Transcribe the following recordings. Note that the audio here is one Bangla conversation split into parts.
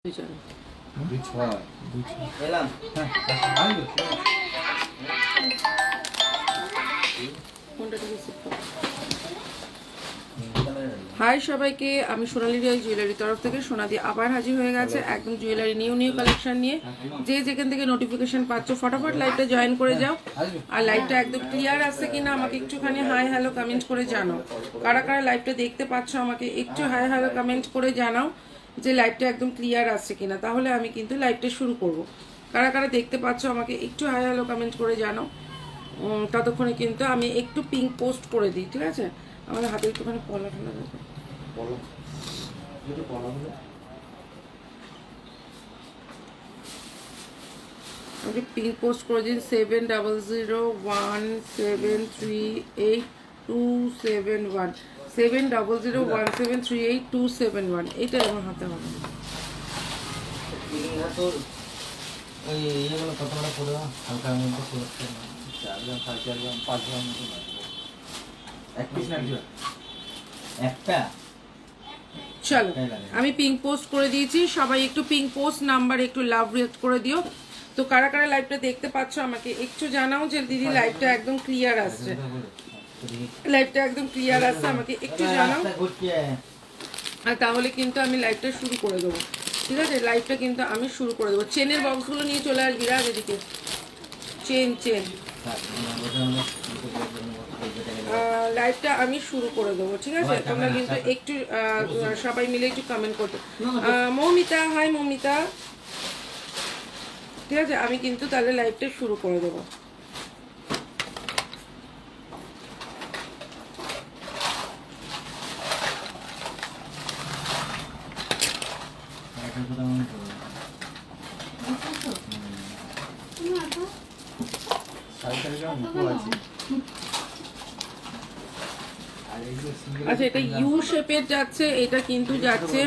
দুইজন দুই ছয় এলাম হাই সবাইকে, আমি সোনালী রায় জুয়েলারি তরফ থেকে সোনাদি আবার হাজির হয়ে গেছে একদম জুয়েলারি নিউ কালেকশন নিয়ে। যে যেখান থেকে নোটিফিকেশন পাচ্ছ ফটাফট লাইভটা জয়েন করে যাও। আর লাইভটা একদম ক্লিয়ার আসছে কিনা আমাকে একটুখানি হাই হ্যালো কমেন্ট করে জানাও। কারা কারা লাইভটা দেখতে পাচ্ছ আমাকে একটু হাই হ্যালো কমেন্ট করে জানাও যে লাইভটা একদম ক্লিয়ার আসছে কিনা, তাহলে আমি কিন্তু লাইভটা শুরু করব। কারা কারা দেখতে পাচ্ছ আমাকে একটু হাই হ্যালো কমেন্ট করে জানাও। ততক্ষণে কিন্তু আমি একটু পিঙ্ক পোস্ট করে দিই, ঠিক আছে? আমাদের হাতে একটুখানি পলা ঠলা যাবে, আমি পিঙ্ক পোস্ট করে দিন 7001738271 7001738271 এইটাই আমার হাতে হবে। ওই ইয়েগুলো কত বড় পড়ে হালকা মধ্যে পড়ছে 4 গ্রাম 4.5 গ্রাম 5 গ্রাম মতো এক পিস না একটা। চলো আমি পিঙ্ক পোস্ট করে দিয়েছি, সবাই একটু পিঙ্ক পোস্ট নাম্বার একটু লাভ রিয়েক্ট করে দিও। তো কারা কারা লাইভটা দেখতে পাচ্ছ আমাকে একটু জানাও যে দিদি লাইভটা একদম ক্লিয়ার আসছে, লাইভটা একদম ক্লিয়ার আসছে আমাকে একটু জানাও। আর তাহলে কিন্তু আমি লাইভটা শুরু করে দেবো, ঠিক আছে? লাইভটা কিন্তু আমি শুরু করে দেবো। চেনের বক্সগুলো নিয়ে চলে আসবি রাজ এদিকে। চেন লাইভটা আমি শুরু করে দেবো, ঠিক আছে? তোমরা কিন্তু একটু সবাই মিলে একটু কমেন্ট করতে। মৌমিতা, হাই মৌমিতা, ঠিক আছে? আমি কিন্তু তাহলে লাইভটা শুরু করে দেবো। আচ্ছা, এটা ইউ শেপের যাচ্ছে, এটা কিন্তু যাচ্ছে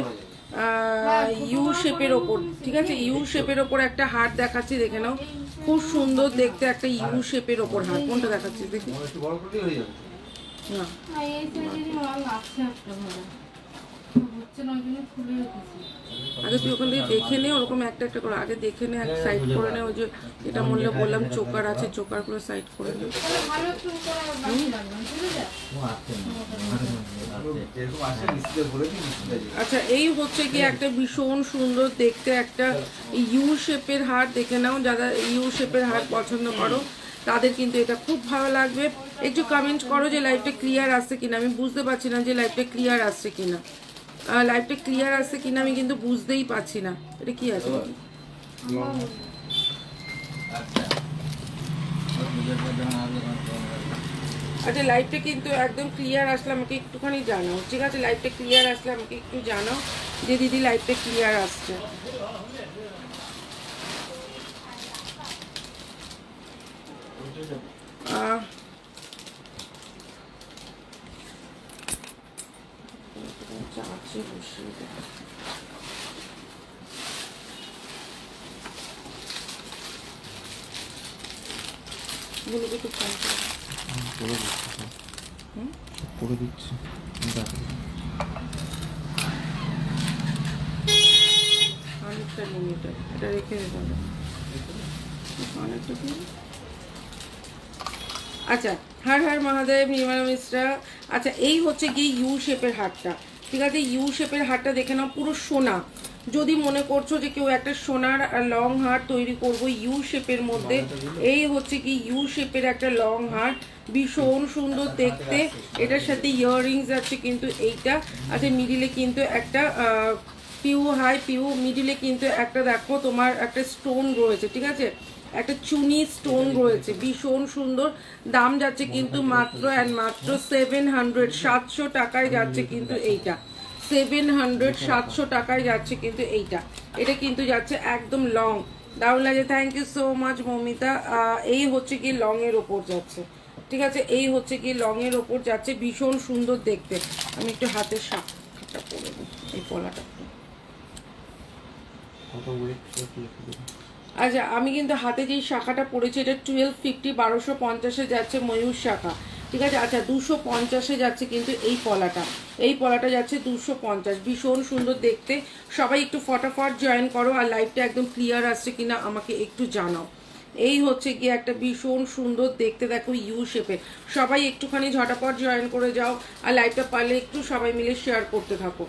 ইউ শেপের ওপর, ঠিক আছে? ইউ শেপের ওপর একটা হার দেখাচ্ছি, দেখে নাও। খুব সুন্দর দেখতে একটা ইউ শেপের ওপর হার। কোনটা দেখাচ্ছি দেখি? না, আগে তুই ওখান থেকে দেখে নে, ওরকম একটা একটা করে আগে দেখে নে, এক সাইড করে নে। ওই যে এটা মূল্য বললাম চোকার আছে, চোকার করে সাইড করে নে। আচ্ছা, এই হচ্ছে কি একটা ভীষণ সুন্দর দেখতে একটা ইউ শেপের হার, দেখে নাও। যারা ইউ শেপের হার পছন্দ করো তাদের কিন্তু এটা খুব ভালো লাগবে। একটু কমেন্ট করো যে লাইভটা ক্লিয়ার আসছে কিনা। আমি বুঝতে পারছি না যে লাইভটা ক্লিয়ার আসছে কিনা, লাইভটা ক্লিয়ার আসছে কিনা আমি কিন্তু বুঝতেই পারছি না। এটা কি আছে? আচ্ছা, লাইভটা কিন্তু একদম ক্লিয়ার আসলে আমাকে একটুখানি জানাও, ঠিক আছে? লাইভটা ক্লিয়ার আসলে আমাকে একটু জানাও যে দিদি লাইভটা ক্লিয়ার আসছে। করে দিচ্ছি অনেকটা লিমিটেড, এটা রেখে দিতে হবে অনেকটা। আচ্ছা, হর হর মহাদেব, নির্মলা মিশ্রা। আচ্ছা, এই হচ্ছে কি ইউ শেপের হারটা, ঠিক আছে? ইউ শেপের হারটা দেখে নাও, পুরো সোনা। যদি মনে করছো যে কেউ একটা সোনার লং হার তৈরি করব ইউ শেপের মধ্যে, এই হচ্ছে কি ইউ শেপের একটা লং হার, ভীষণ সুন্দর দেখতে। এটার সাথে ইয়াররিংস আছে কিন্তু এইটা। আচ্ছা, মিডিলে কিন্তু একটা পিউ হাই পিউ, মিডিলে কিন্তু একটা দেখো তোমার একটা স্টোন রয়েছে, ঠিক আছে? একটা চুনি স্টোন রয়েছে, ভীষণ সুন্দর। দাম যাচ্ছে কিন্তু মাত্র অ্যান্ড মাত্র 700, 700 টাকায় যাচ্ছে কিন্তু এইটা। 700 টাকায় যাচ্ছে কিন্তু এইটা। এটা কিন্তু যাচ্ছে একদম লং। দারুণ লাগে, thank you so much Moumita. এই হচ্ছে কি লং এর ওপর যাচ্ছে, ঠিক আছে? এই হচ্ছে কি লং এর ওপর যাচ্ছে, ভীষণ সুন্দর দেখতে। আমি একটু হাতের শাখাটা পরে দিই, এই পলাটা। আচ্ছা, আমি কিন্তু হাতে যেই শাখাটা পড়েছি এটা 1250, 1250-এ যাচ্ছে ময়ূর শাখা। ঠিক আছে। আচ্ছা 250-এ যাচ্ছে কিন্তু এই পলাটা যাচ্ছে 250, ভীষণ সুন্দর দেখতে। সবাই একটু ফটাফট জয়েন করো, আর লাইভটা একদম ক্লিয়ার আসছে কিনা আমাকে একটু জানাও। এই হচ্ছে গিয়ে একটা ভীষণ সুন্দর দেখতে, দেখো ইউ শেপের। সবাই একটুখানি ঝটাপট জয়েন করে যাও, আর লাইভটা পারলে একটু সবাই মিলে শেয়ার করতে থাকো।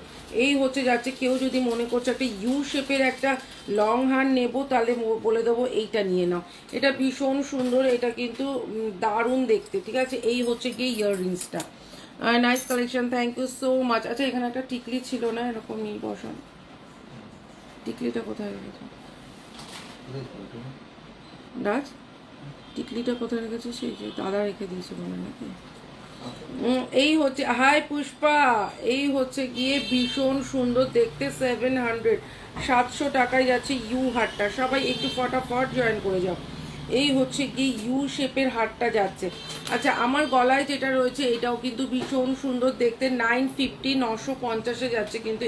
এই হচ্ছে যাচ্ছে, কেউ যদি মনে করছে একটা ইউ শেপের একটা লং হার নেবো, তাহলে বলে দেবো এইটা নিয়ে নাও। এটা ভীষণ সুন্দর, এটা কিন্তু দারুণ দেখতে। ঠিক আছে, এই হচ্ছে গিয়ে ইয়াররিংসটা। Nice collection, thank you so much. আচ্ছা এখানে একটা টিকলি ছিল না, এরকম নিয়ে বসান। টিকলিটা কোথায় রেখেছে রাজ? টিকলিটা কোথায় রেখেছে? সেই যে দাদা রেখে দিয়েছে মনে নাকি। এই হচ্ছে, হাই পুষ্পা, এই হচ্ছে গিয়ে ভীষণ সুন্দর দেখতে 700 টাকায় যাচ্ছে ইউ হারটা। সবাই একটু ফটাফট জয়েন করে যাও। এই হচ্ছে গিয়ে ইউ শেপের হারটা যাচ্ছে। আচ্ছা আমার গলায় যেটা রয়েছে এটাও কিন্তু ভীষণ সুন্দর দেখতে, 950, 950-এ যাচ্ছে কিন্তু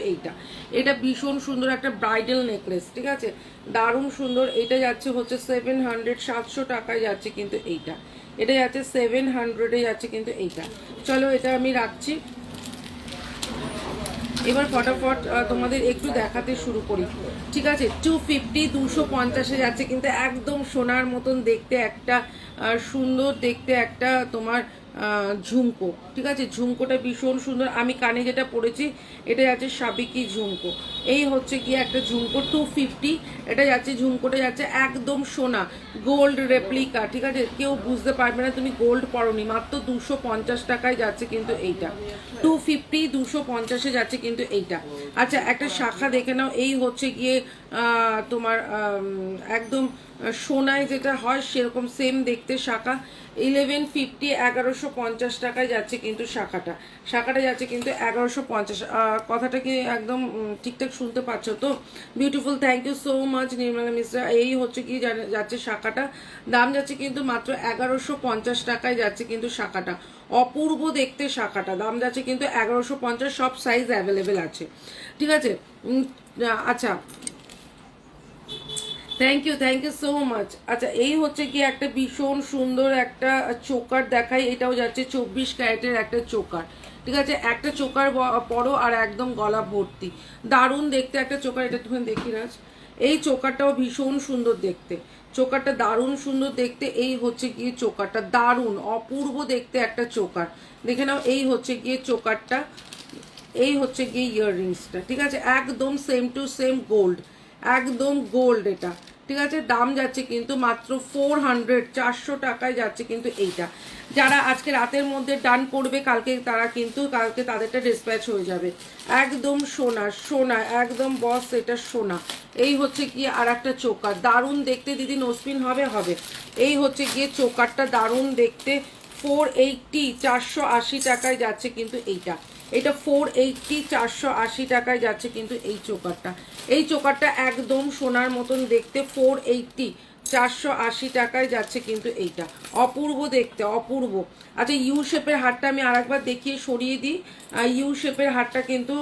এটা ভীষণ সুন্দর একটা ব্রাইডাল নেকলেস। ঠিক আছে, দারুণ সুন্দর। এটা যাচ্ছে হচ্ছে 700 টাকায় যাচ্ছে কিন্তু এটা যাচ্ছে 700-এ যাচ্ছে কিন্তু চলো এটা আমি রাখছি। এবার ফটাফট তোমাদের একটু দেখাতে শুরু করি। ঠিক আছে, 250, 250-এ যাচ্ছে কিন্তু একদম সোনার মতন দেখতে একটা সুন্দর দেখতে একটা তোমার ঝুমকো। ঠিক আছে, ঝুমকোটা ভীষণ সুন্দর। আমি কানে যেটা পরেছি এটা যাচ্ছে সাবিকি ঝুমকো। এই হচ্ছে গিয়ে একটা ঝুমকো 250, এটা যাচ্ছে ঝুমকোটা যাচ্ছে একদম সোনা, গোল্ড রেপ্লিকা। ঠিক আছে, কেউ বুঝতে পারবে না তুমি গোল্ড পরোনি। মাত্র 250 টাকায় যাচ্ছে কিন্তু 250, 250-এ যাচ্ছে কিন্তু আচ্ছা একটা শাখা দেখে নাও। এই হচ্ছে গিয়ে তোমার একদম সোনায় যেটা হয় সেরকম সেম দেখতে শাখা। 1150, 1150 টাকায় যাচ্ছে কিন্তু শাখাটা যাচ্ছে কিন্তু 1150। কথাটা কি একদম ঠিকঠাক শুনতে পাচ্ছ তো? Beautiful, thank you so much Nirmala Mishra. এই হচ্ছে কি যাচ্ছে শাখাটা, দাম যাচ্ছে কিন্তু মাত্র 1150 টাকায় যাচ্ছে কিন্তু শাখাটা। অপূর্ব দেখতে শাখাটা, দাম যাচ্ছে কিন্তু 1150। সব সাইজ অ্যাভেলেবেল আছে। ঠিক আছে, আচ্ছা থ্যাংক ইউ সো মাচ। আচ্ছা এই হচ্ছে কি একটা ভীষণ সুন্দর একটা চোকার দেখাই। এটাও যাচ্ছে 24 ক্যারেটের একটা চোকার। ঠিক আছে, একটা চোকার পরো আর একদম গলা ভর্তি, দারুণ দেখতে একটা চোকার। এটা তুমি দেখি রাজ, এই চোকারটাও ভীষণ সুন্দর দেখতে, চোকারটা দারুণ সুন্দর দেখতে। এই হচ্ছে গিয়ে চোকারটা, দারুণ অপূর্ব দেখতে একটা চোকার, দেখে নাও। এই হচ্ছে গিয়ে চোকারটা, এই হচ্ছে গিয়ে ইয়াররিংসটা। ঠিক আছে, একদম সেম টু সেম গোল্ড, একদম গোল্ড এটা। ঠিক আছে, দাম যাচ্ছে কিন্তু মাত্র 400, 400 টাকায় যাচ্ছে কিন্তু যারা আজকে রাতের মধ্যে ডান করবে কালকে তারা কিন্তু কালকে তাদেরটা ডিসপ্যাচ হয়ে যাবে। একদম সোনা সোনা, একদম বস এটা সোনা। এই হচ্ছে গিয়ে আর একটা চোকার, দারুণ দেখতে দিদি। নোসপিন হবে? এই হচ্ছে গিয়ে চোকারটা, দারুণ দেখতে। 480, 480 টাকায় যাচ্ছে কিন্তু এটা 480, 480 টাকায় যাচ্ছে কিন্তু এই চোকারটা একদম সোনার মতন দেখতে। 480, 480 টাকায় যাচ্ছে কিন্তু অপূর্ব দেখতে, অপূর্ব। আচ্ছা ইউ শেপের হারটা আমি আরেকবার দেখিয়ে সরিয়ে দিই। ইউ শেপের হারটা কিন্তু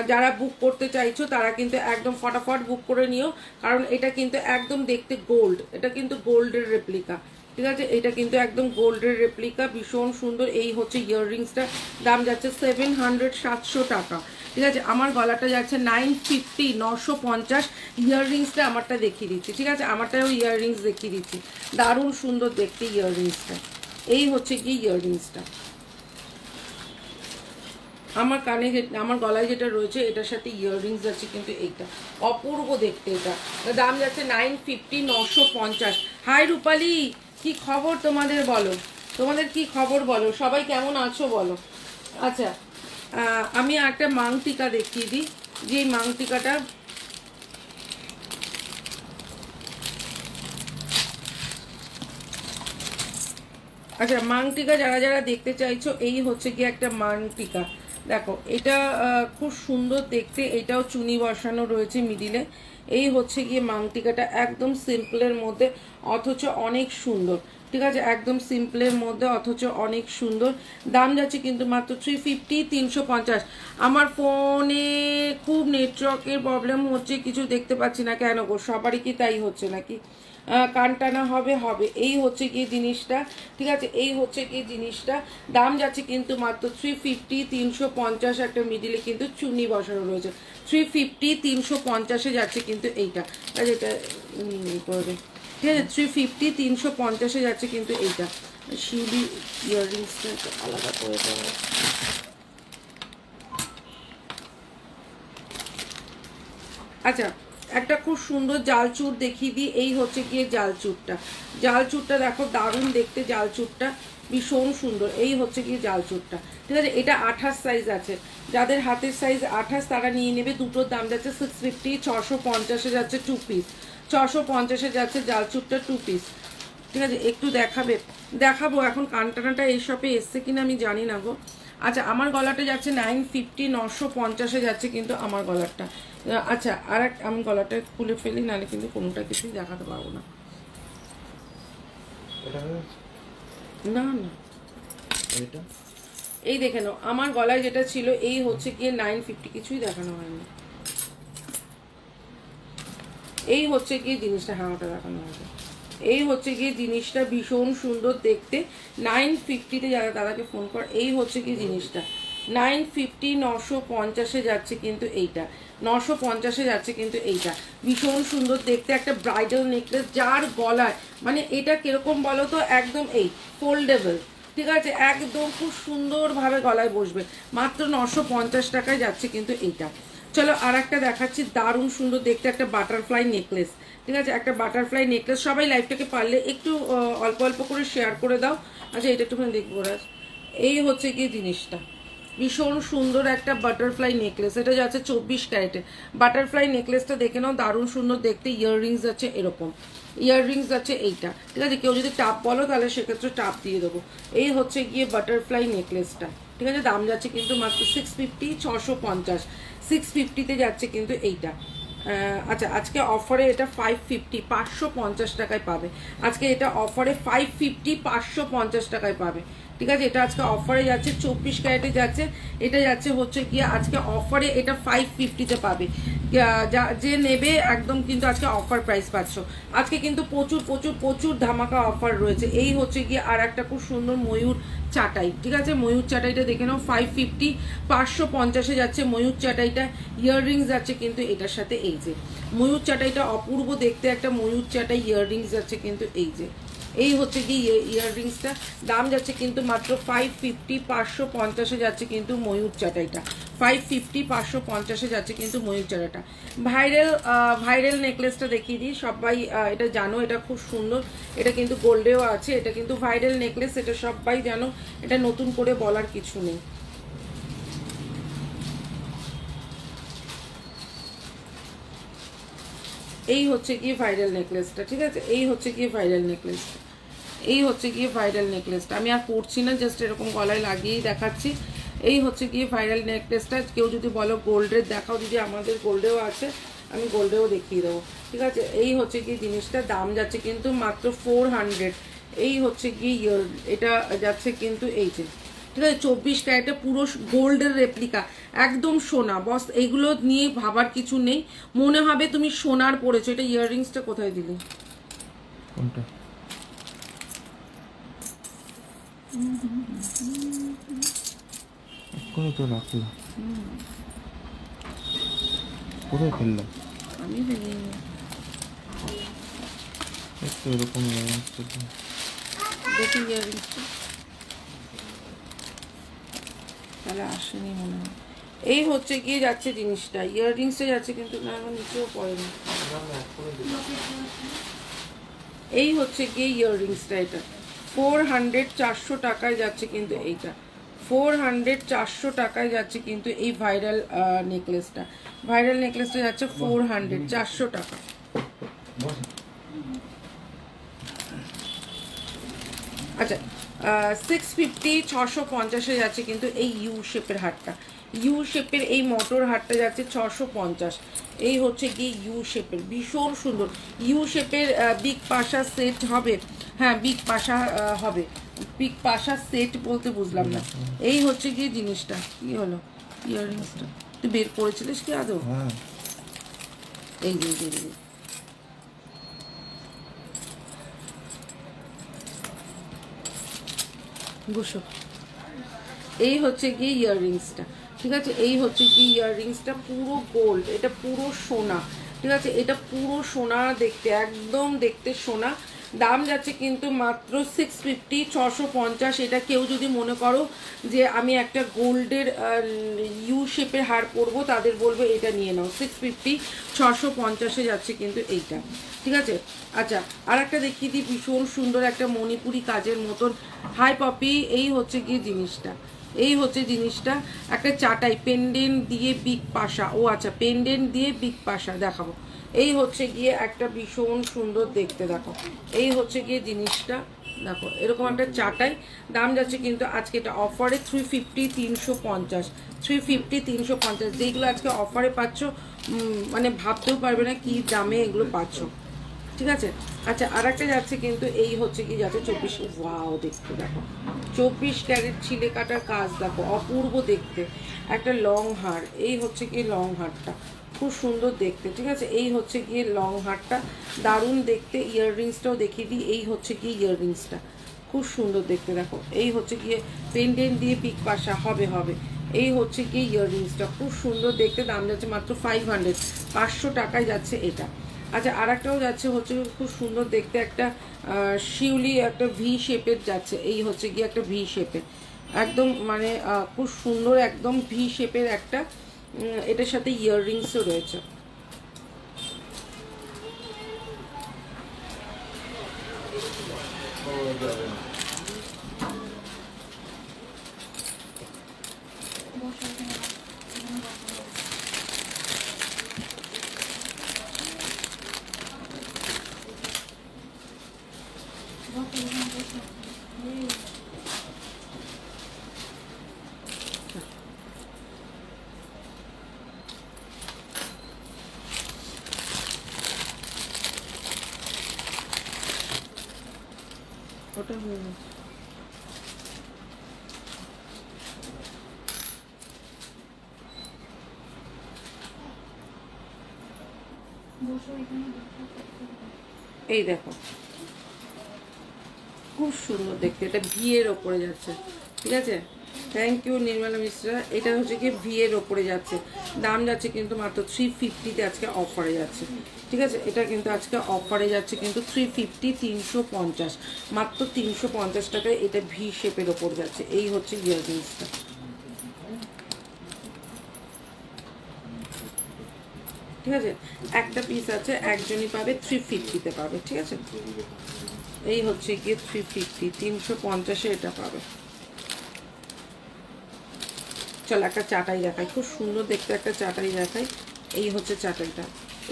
যারা বুক করতে চাইছো তারা কিন্তু একদম ফটাফট বুক করে নিও, কারণ এটা কিন্তু একদম দেখতে গোল্ড, এটা কিন্তু গোল্ডের রেপ্লিকা। ঠিক আছে, এটা কিন্তু একদম গোল্ডের রেপ্লিকা, ভীষণ সুন্দর। এই হচ্ছে ইয়াররিংসটা, দাম যাচ্ছে 700, 700 টাকা। ঠিক আছে, আমার গলাটা যাচ্ছে 950, 950। ইয়াররিংসটা আমারটা দেখিয়ে দিচ্ছি। ঠিক আছে, আমারটাও ইয়াররিংস দেখিয়ে দিচ্ছি, দারুণ সুন্দর দেখতে ইয়াররিংসটা। এই হচ্ছে কি ইয়াররিংসটা, আমার কানে আমার গলায় যেটা রয়েছে এটার সাথে ইয়াররিংস আছে কিন্তু অপূর্ব দেখতে। এটা দাম যাচ্ছে 950, 950। হাই রূপালি, কি খবর তোমাদের? বলো তোমাদের কি খবর বলো, সবাই কেমন আছো বলো। আচ্ছা আমি একটা মাংটিকা দেখিয়ে দিই, যে এই মাংটিকাটা আচ্ছা মাংটিকা যারা যারা দেখতে চাইছো, এই হচ্ছে কি একটা মাংটিকা। দেখো এটা খুব সুন্দর দেখতে, এটাও চুনি বসানো রয়েছে মিডিলে। এই হচ্ছে গিয়ে মাংটিকাটা, একদম সিম্পলের মধ্যে অথচ অনেক সুন্দর। ঠিক আছে, একদম সিম্পলের মধ্যে অথচ অনেক সুন্দর। দাম যাচ্ছে কিন্তু মাত্র 350, 350। আমার ফোনে খুব নেটওয়ার্কের প্রবলেম হচ্ছে, কিছু দেখতে পাচ্ছি না কেন গো, সবারই কি তাই হচ্ছে নাকি? কান টানা হবে হবে, এই হচ্ছে কি জিনিসটা। ঠিক আছে, এই হচ্ছে কি জিনিসটা। দাম যাচ্ছে কিন্তু মাত্র 350, 350। একটা মিডিলে কিন্তু চুনি বসানো রয়েছে। 350, 350-এ যাচ্ছে কিন্তু এইটা। আচ্ছা, এটা করবে, ঠিক আছে। 350, 350-এ যাচ্ছে কিন্তু এইটা। শিউলি ইয়াররিংসটা আলাদা করে দেওয়া। আচ্ছা, একটা খুব সুন্দর জাল চুর দেখিয়ে দিই। এই হচ্ছে গিয়ে জাল চুরটা। জাল চুরটা দেখো, দারুণ দেখতে জাল চুরটা, ভীষণ সুন্দর। এই হচ্ছে গিয়ে জাল চুরটা, ঠিক আছে। এটা 28 সাইজ আছে, যাদের হাতের সাইজ 28 তারা নিয়ে নেবে। দুটোর দাম যাচ্ছে 650, 650-এ যাচ্ছে 2 পিস, 650-এ যাচ্ছে জাল চুরটা 2 পিস। ঠিক আছে, একটু দেখাবো এখন। কানটানাটা এই শপে এসছে কিনা আমি জানি না গো। আচ্ছা, আমার গলাটা যাচ্ছে 950, 950-এ যাচ্ছে কিন্তু আমার গলাটা। আচ্ছা, আর আমি গলাটা খুলে ফেলি, নাহলে কিন্তু কোনোটা কিছুই দেখাতে পারবো না। না না, এটা এই দেখে নাও, আমার গলায় যেটা ছিল এই হচ্ছে গিয়ে 950, কিছুই দেখানো হয়নি। এই হচ্ছে গিয়ে জিনিসটা, হ্যাঁ ওটা দেখানো হবে। এই হচ্ছে গিয়ে জিনিসটা, ভীষণ সুন্দর দেখতে। 950-তে যারা দাদাকে ফোন কর, এই হচ্ছে গিয়ে জিনিসটা 950, 950-এ যাচ্ছে কিন্তু এইটা, 950-এ যাচ্ছে কিন্তু এইটা। ভীষণ সুন্দর দেখতে একটা ব্রাইডাল নেকলেস, যার গলায় মানে এটা কিরকম বলো তো, একদম এই ফোল্ডেবল, ঠিক আছে, একদম খুব সুন্দরভাবে গলায় বসবে। মাত্র 950 টাকায় যাচ্ছে কিন্তু এইটা। চলো আর একটা দেখাচ্ছি, দারুণ সুন্দর দেখতে একটা বাটারফ্লাই নেকলেস। ঠিক আছে, একটা বাটারফ্লাই নেকলেস। সবাই লাইভটাকে পারলে একটু অল্প অল্প করে শেয়ার করে দাও। আচ্ছা, এটা একটুখানি দেখবো রাজ। এই হচ্ছে কি জিনিসটা, ভীষণ সুন্দর একটা বাটারফ্লাই নেকলেস। এটা যাচ্ছে 24 ক্যারেটে। বাটারফ্লাই নেকলেসটা দেখে নাও, দারুণ সুন্দর দেখতে। ইয়াররিংস আছে এরকম, ইয়াররিংস আছে এইটা। ঠিক আছে, কেউ যদি টাপ বলো তাহলে সেক্ষেত্রে টাপ দিয়ে দেবো। এই হচ্ছে গিয়ে বাটারফ্লাই নেকলেসটা। ঠিক আছে, দাম যাচ্ছে কিন্তু মাত্র 650, 650। 650-তে যাচ্ছে কিন্তু এইটা। আচ্ছা, আজকে অফারে এটা 550, 550 টাকায় পাবে। আজকে এটা অফারে 550, 550 টাকায় পাবে। ঠিক আছে, এটা আজকে অফারে যাচ্ছে, 24 ক্যারেটে যাচ্ছে। এটা যাচ্ছে হচ্ছে গিয়ে আজকে অফারে, এটা 550-তে পাবে। যে নেবে একদম কিন্তু আজকে অফার প্রাইস পাচ্ছ। আজকে কিন্তু প্রচুর প্রচুর প্রচুর ধামাকা অফার রয়েছে। এই হচ্ছে গিয়ে আর একটা খুব সুন্দর ময়ূর চাটাই। ঠিক আছে, ময়ূর চাটাইটা দেখে নাও, 550, 550-এ যাচ্ছে ময়ূর চাটাইটা। ইয়াররিংস যাচ্ছে কিন্তু এটার সাথে, এই যে ময়ূর চাটাইটা অপূর্ব দেখতে একটা ময়ূর চাটাই। ইয়াররিংস যাচ্ছে কিন্তু এই যে, এই হচ্ছে কি ইয়াররিংসটা। দাম যাচ্ছে কিন্তু মাত্র 550, 550-এ যাচ্ছে কিন্তু ময়ূর চাটাইটা। 550, 550-এ যাচ্ছে কিন্তু ময়ূর চাটাইটা। ভাইরাল নেকলেসটা দেখিয়ে দিই। সবাই এটা জানো, এটা খুব সুন্দর। এটা কিন্তু গোল্ডেও আছে। এটা কিন্তু ভাইরাল নেকলেস, এটা সবাই জানো, এটা নতুন করে বলার কিছু নেই। এই হচ্ছে গিয়ে ভাইরাল নেকলেসটা। ঠিক আছে, এই হচ্ছে গিয়ে ভাইরাল নেকলেসটা। এই হচ্ছে গিয়ে ভাইরাল নেকলেসটা। আমি আর পরছি না, জাস্ট এরকম গলায় লাগিয়েই দেখাচ্ছি। এই হচ্ছে গিয়ে ভাইরাল নেকলেসটা। কেউ যদি বলো গোল্ডের দেখাও, যদি আমাদের গোল্ডেও আছে, আমি গোল্ডেও দেখিয়ে দেবো। ঠিক আছে, এই হচ্ছে গিয়ে জিনিসটা। দাম যাচ্ছে কিন্তু মাত্র 400। এই হচ্ছে গিয়ে এটা যাচ্ছে কিন্তু এই যে, ঠিক আছে, 24 ক্যারেটে পুরো গোল্ডের রেপ্লিকা, একদম সোনা। বস এইগুলো নিয়ে ভাবার কিছু নেই, মনে হবে তুমি সোনার পরেছো। এটা ইয়াররিংসটা কোথায় দিলে? কোনটা? এক্ষুনি তো রাখলাম, কোথায় ফেললাম? আমি দেখি একটু এরকম দেখি ইয়াররিংসটা, তাহলে আসেনি মনে হয়। এই হচ্ছে গিয়ে যাচ্ছে জিনিসটা, ইয়াররিংসটা যাচ্ছে কিন্তু না, আমার নিচেও পড়েনি। এই হচ্ছে গিয়ে ইয়াররিংসটা। এটা 400, 400 টাকায় যাচ্ছে কিন্তু এইটা। 400, 400 টাকায় যাচ্ছে কিন্তু এই ভাইরাল নেকলেসটা। ভাইরাল নেকলেসটা যাচ্ছে 400, 400 টাকা। আচ্ছা, 650 650 যাচ্ছে কিন্তু এই ইউ শেপের হারটা। ইউ শেপের এই মটর হারটা যাচ্ছে 650। এই হচ্ছে গিয়ে ইউ শেপের, ভীষণ সুন্দর ইউ শেপের বিগ পাশা সেট হবে। হ্যাঁ বিগ পাশা হবে, বিগ পাশা সেট বলতে বুঝলাম না। এই হচ্ছে গিয়ে জিনিসটা। কি হলো ইয়াররিংসটা? তুই বের করেছিলিস কি আদৌ? হ্যাঁ এই যে বসো। এই হচ্ছে গিয়ে ইয়াররিংসটা, ঠিক আছে? এই হচ্ছে কি ইয়াররিংসটা, পুরো গোল্ড, এটা পুরো সোনা, ঠিক আছে? এটা পুরো সোনা দেখতে, একদম দেখতে সোনা। দাম যাচ্ছে কিন্তু মাত্র 650 650। এটা কেউ যদি মনে করো যে আমি একটা গোল্ডের ইউ শেপের হার পরবো, তাদের বলবো এটা নিয়ে নাও। 650 650 যাচ্ছে কিন্তু এইটা, ঠিক আছে? আচ্ছা আর একটা দেখিয়ে দিই, ভীষণ সুন্দর একটা মণিপুরি কাজের মতন। হাই পপি, এই হচ্ছে গিয়ে জিনিসটা, এই হচ্ছে জিনিসটা একটা চাটাই পেন্ডেন্ট দিয়ে বিগ পাশা। ও আচ্ছা, পেন্ডেন্ট দিয়ে বিগ পাশা দেখাবো। এই হচ্ছে গিয়ে একটা ভীষণ সুন্দর দেখতে, দেখো এই হচ্ছে গিয়ে জিনিসটা, দেখো এরকম একটা চাটাই। দাম যাচ্ছে কিন্তু আজকে এটা অফারে 350 350 350 350। যেগুলো আজকে অফারে পাচ্ছ মানে ভাবতেও পারবে না কি দামে এগুলো পাচ্ছ, ঠিক আছে? আচ্ছা আর একটা যাচ্ছে কিন্তু এই হচ্ছে কি যাচ্ছে 24। ওয়াও দেখতে দেখো, 24 ক্যারেট ছিলে কাটার কাজ, দেখো অপূর্ব দেখতে একটা লং হার। এই হচ্ছে কি লং হারটা, খুব সুন্দর দেখতে, ঠিক আছে? এই হচ্ছে গিয়ে লং হারটা, দারুণ দেখতে। ইয়াররিংসটাও দেখিয়ে দিই, এই হচ্ছে গিয়ে ইয়াররিংসটা, খুব সুন্দর দেখতে দেখো। এই হচ্ছে গিয়ে পেন্ডেন্ট দিয়ে পিক পাশা হবে হবে। এই হচ্ছে গিয়ে ইয়াররিংসটা, খুব সুন্দর দেখতে। দাম যাচ্ছে মাত্র 500, 500 টাকায় যাচ্ছে এটা। আচ্ছা আর একটাও যাচ্ছে হচ্ছে খুব সুন্দর দেখতে, একটা শিউলি একটা ভি শেপের যাচ্ছে। এই হচ্ছে গিয়ে একটা ভি শেপের, একদম মানে খুব সুন্দর একদম ভি শেপের একটা, এটার সাথে ইয়াররিংসও রয়েছে। ওটা হয়ে গেছে। এই দেখো খুব সুন্দর দেখতে, এটা ভিয়ের ওপরে যাচ্ছে, ঠিক আছে? Thank you Nirmala Mishra. এটা হচ্ছে কি ভিয়ের ওপরে যাচ্ছে, দাম যাচ্ছে কিন্তু মাত্র 350-তে আজকে অফারে যাচ্ছে, ঠিক আছে? এটা কিন্তু আজকে অফারে যাচ্ছে কিন্তু 350 350, মাত্র 350 টাকায় এটা ভি শেপের ওপর যাচ্ছে। এই হচ্ছে ইয়াররিংসটা, ঠিক আছে? একটা পিস আছে, একজনই পাবে, 350-তে পাবে, ঠিক আছে? এই হচ্ছে গিয়ে 350 350-এ এটা পাবে। চল একটা চাটাই দেখাই, খুব সুন্দর দেখতে একটা চাটাই দেখাই। এই হচ্ছে চাটাইটা,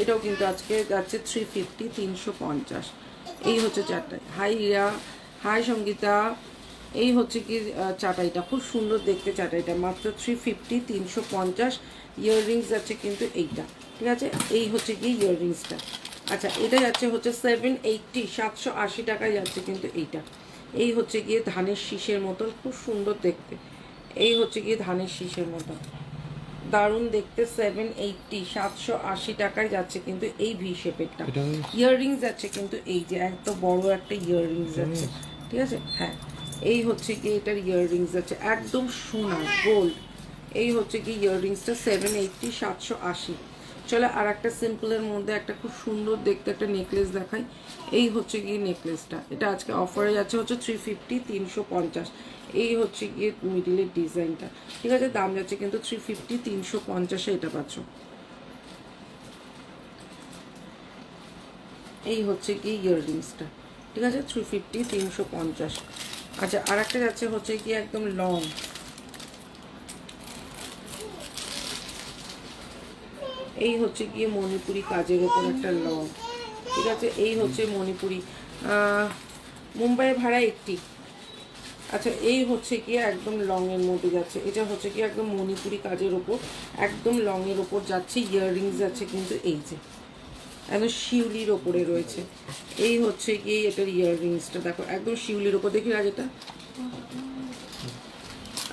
এটাও কিন্তু আজকে যাচ্ছে 350 350। এই হচ্ছে চাটাই। Hi Riya, hi Sangeeta. এই হচ্ছে কি চাটাইটা, খুব সুন্দর দেখতে চাটাইটা, মাত্র 350 350। ইয়াররিংস যাচ্ছে কিন্তু এইটা, ঠিক আছে? এই হচ্ছে কি ইয়াররিংসটা। আচ্ছা এটা যাচ্ছে হচ্ছে 780 780 টাকায় যাচ্ছে কিন্তু এইটা। এই হচ্ছে গিয়ে ধানের শীষের মতন, খুব সুন্দর দেখতে। এই হচ্ছে গিয়ে ধানের শীষের মতো, দারুণ দেখতে। 780 780 টাকায় যাচ্ছে কিন্তু এই ভি শেপেরটা। ইয়াররিংস যাচ্ছে কিন্তু এই যে এত বড় একটা ইয়াররিংস যাচ্ছে, ঠিক আছে? হ্যাঁ এই হচ্ছে কি এটার ইয়াররিংস যাচ্ছে একদম সোনা গোল্ড। এই হচ্ছে কি ইয়াররিংসটা 780 780। চলো আর একটা সিম্পলের মধ্যে একটা খুব সুন্দর দেখতে একটা নেকলেস দেখাই। এই হচ্ছে গিয়ে নেকলেসটা, এটা আজকে অফারে যাচ্ছে হচ্ছে 350 350। এই হচ্ছে গিয়ে মিডিলের ডিজাইনটা, ঠিক আছে? দাম যাচ্ছে কিন্তু 350 350-এ এটা পাচ্ছ। এই হচ্ছে কি ইয়াররিংসটা, ঠিক আছে? 350 350। আচ্ছা আর একটা যাচ্ছে হচ্ছে কি একদম লং। এই হচ্ছে গিয়ে মণিপুরি কাজের ওপর একটা লং, ঠিক আছে? এই হচ্ছে মণিপুরি, মুম্বাইয়ের ভাড়া 80, আচ্ছা এই হচ্ছে কি একদম লং এর মধ্যে যাচ্ছে, এটা হচ্ছে কি একদম মণিপুরি কাজের ওপর একদম লং এর ওপর যাচ্ছে, ইয়াররিংস যাচ্ছে কিন্তু এই যে একদম শিউলির ওপরে রয়েছে। এই হচ্ছে কি এটার ইয়াররিংসটা দেখো একদম শিউলির ওপর, দেখি আজ এটা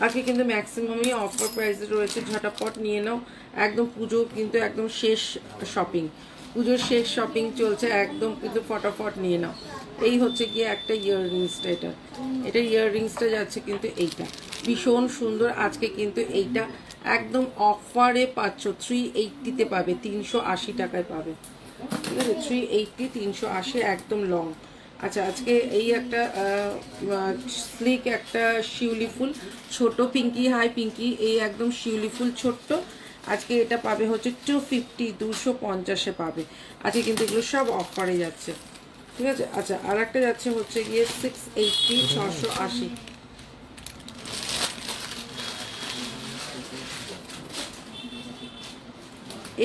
আজকে কিন্তু ম্যাক্সিমামই অফার প্রাইসে রয়েছে, ঝটাপট নিয়ে নাও। একদম পুজো কিন্তু একদম শেষ শপিং, পুজোর শেষ শপিং চলছে একদম, কিন্তু ফটাফট নিয়ে নাও। এই হচ্ছে গিয়ে একটা ইয়াররিংসটা, এটা ইয়াররিংসটা যাচ্ছে কিন্তু এইটা ভীষণ সুন্দর। আজকে কিন্তু এইটা একদম অফারে পাচ্ছ, 380-তে পাবে, 380 টাকায় পাবে, ঠিক আছে? 380, 380 একদম লং। আচ্ছা আজকে এই একটা স্লিক একটা শিউলি ফুল ছোট পিঙ্কি, হাই পিঙ্কি, এই একদম শিউলি ফুল ছোট্ট, আজকে এটা পাবে হচ্ছে 250, 250-এ পাবে আজকে, কিন্তু এগুলো সব অফারে যাচ্ছে, ঠিক আছে? আচ্ছা আর একটা যাচ্ছে হচ্ছে গিয়ে 680, 680।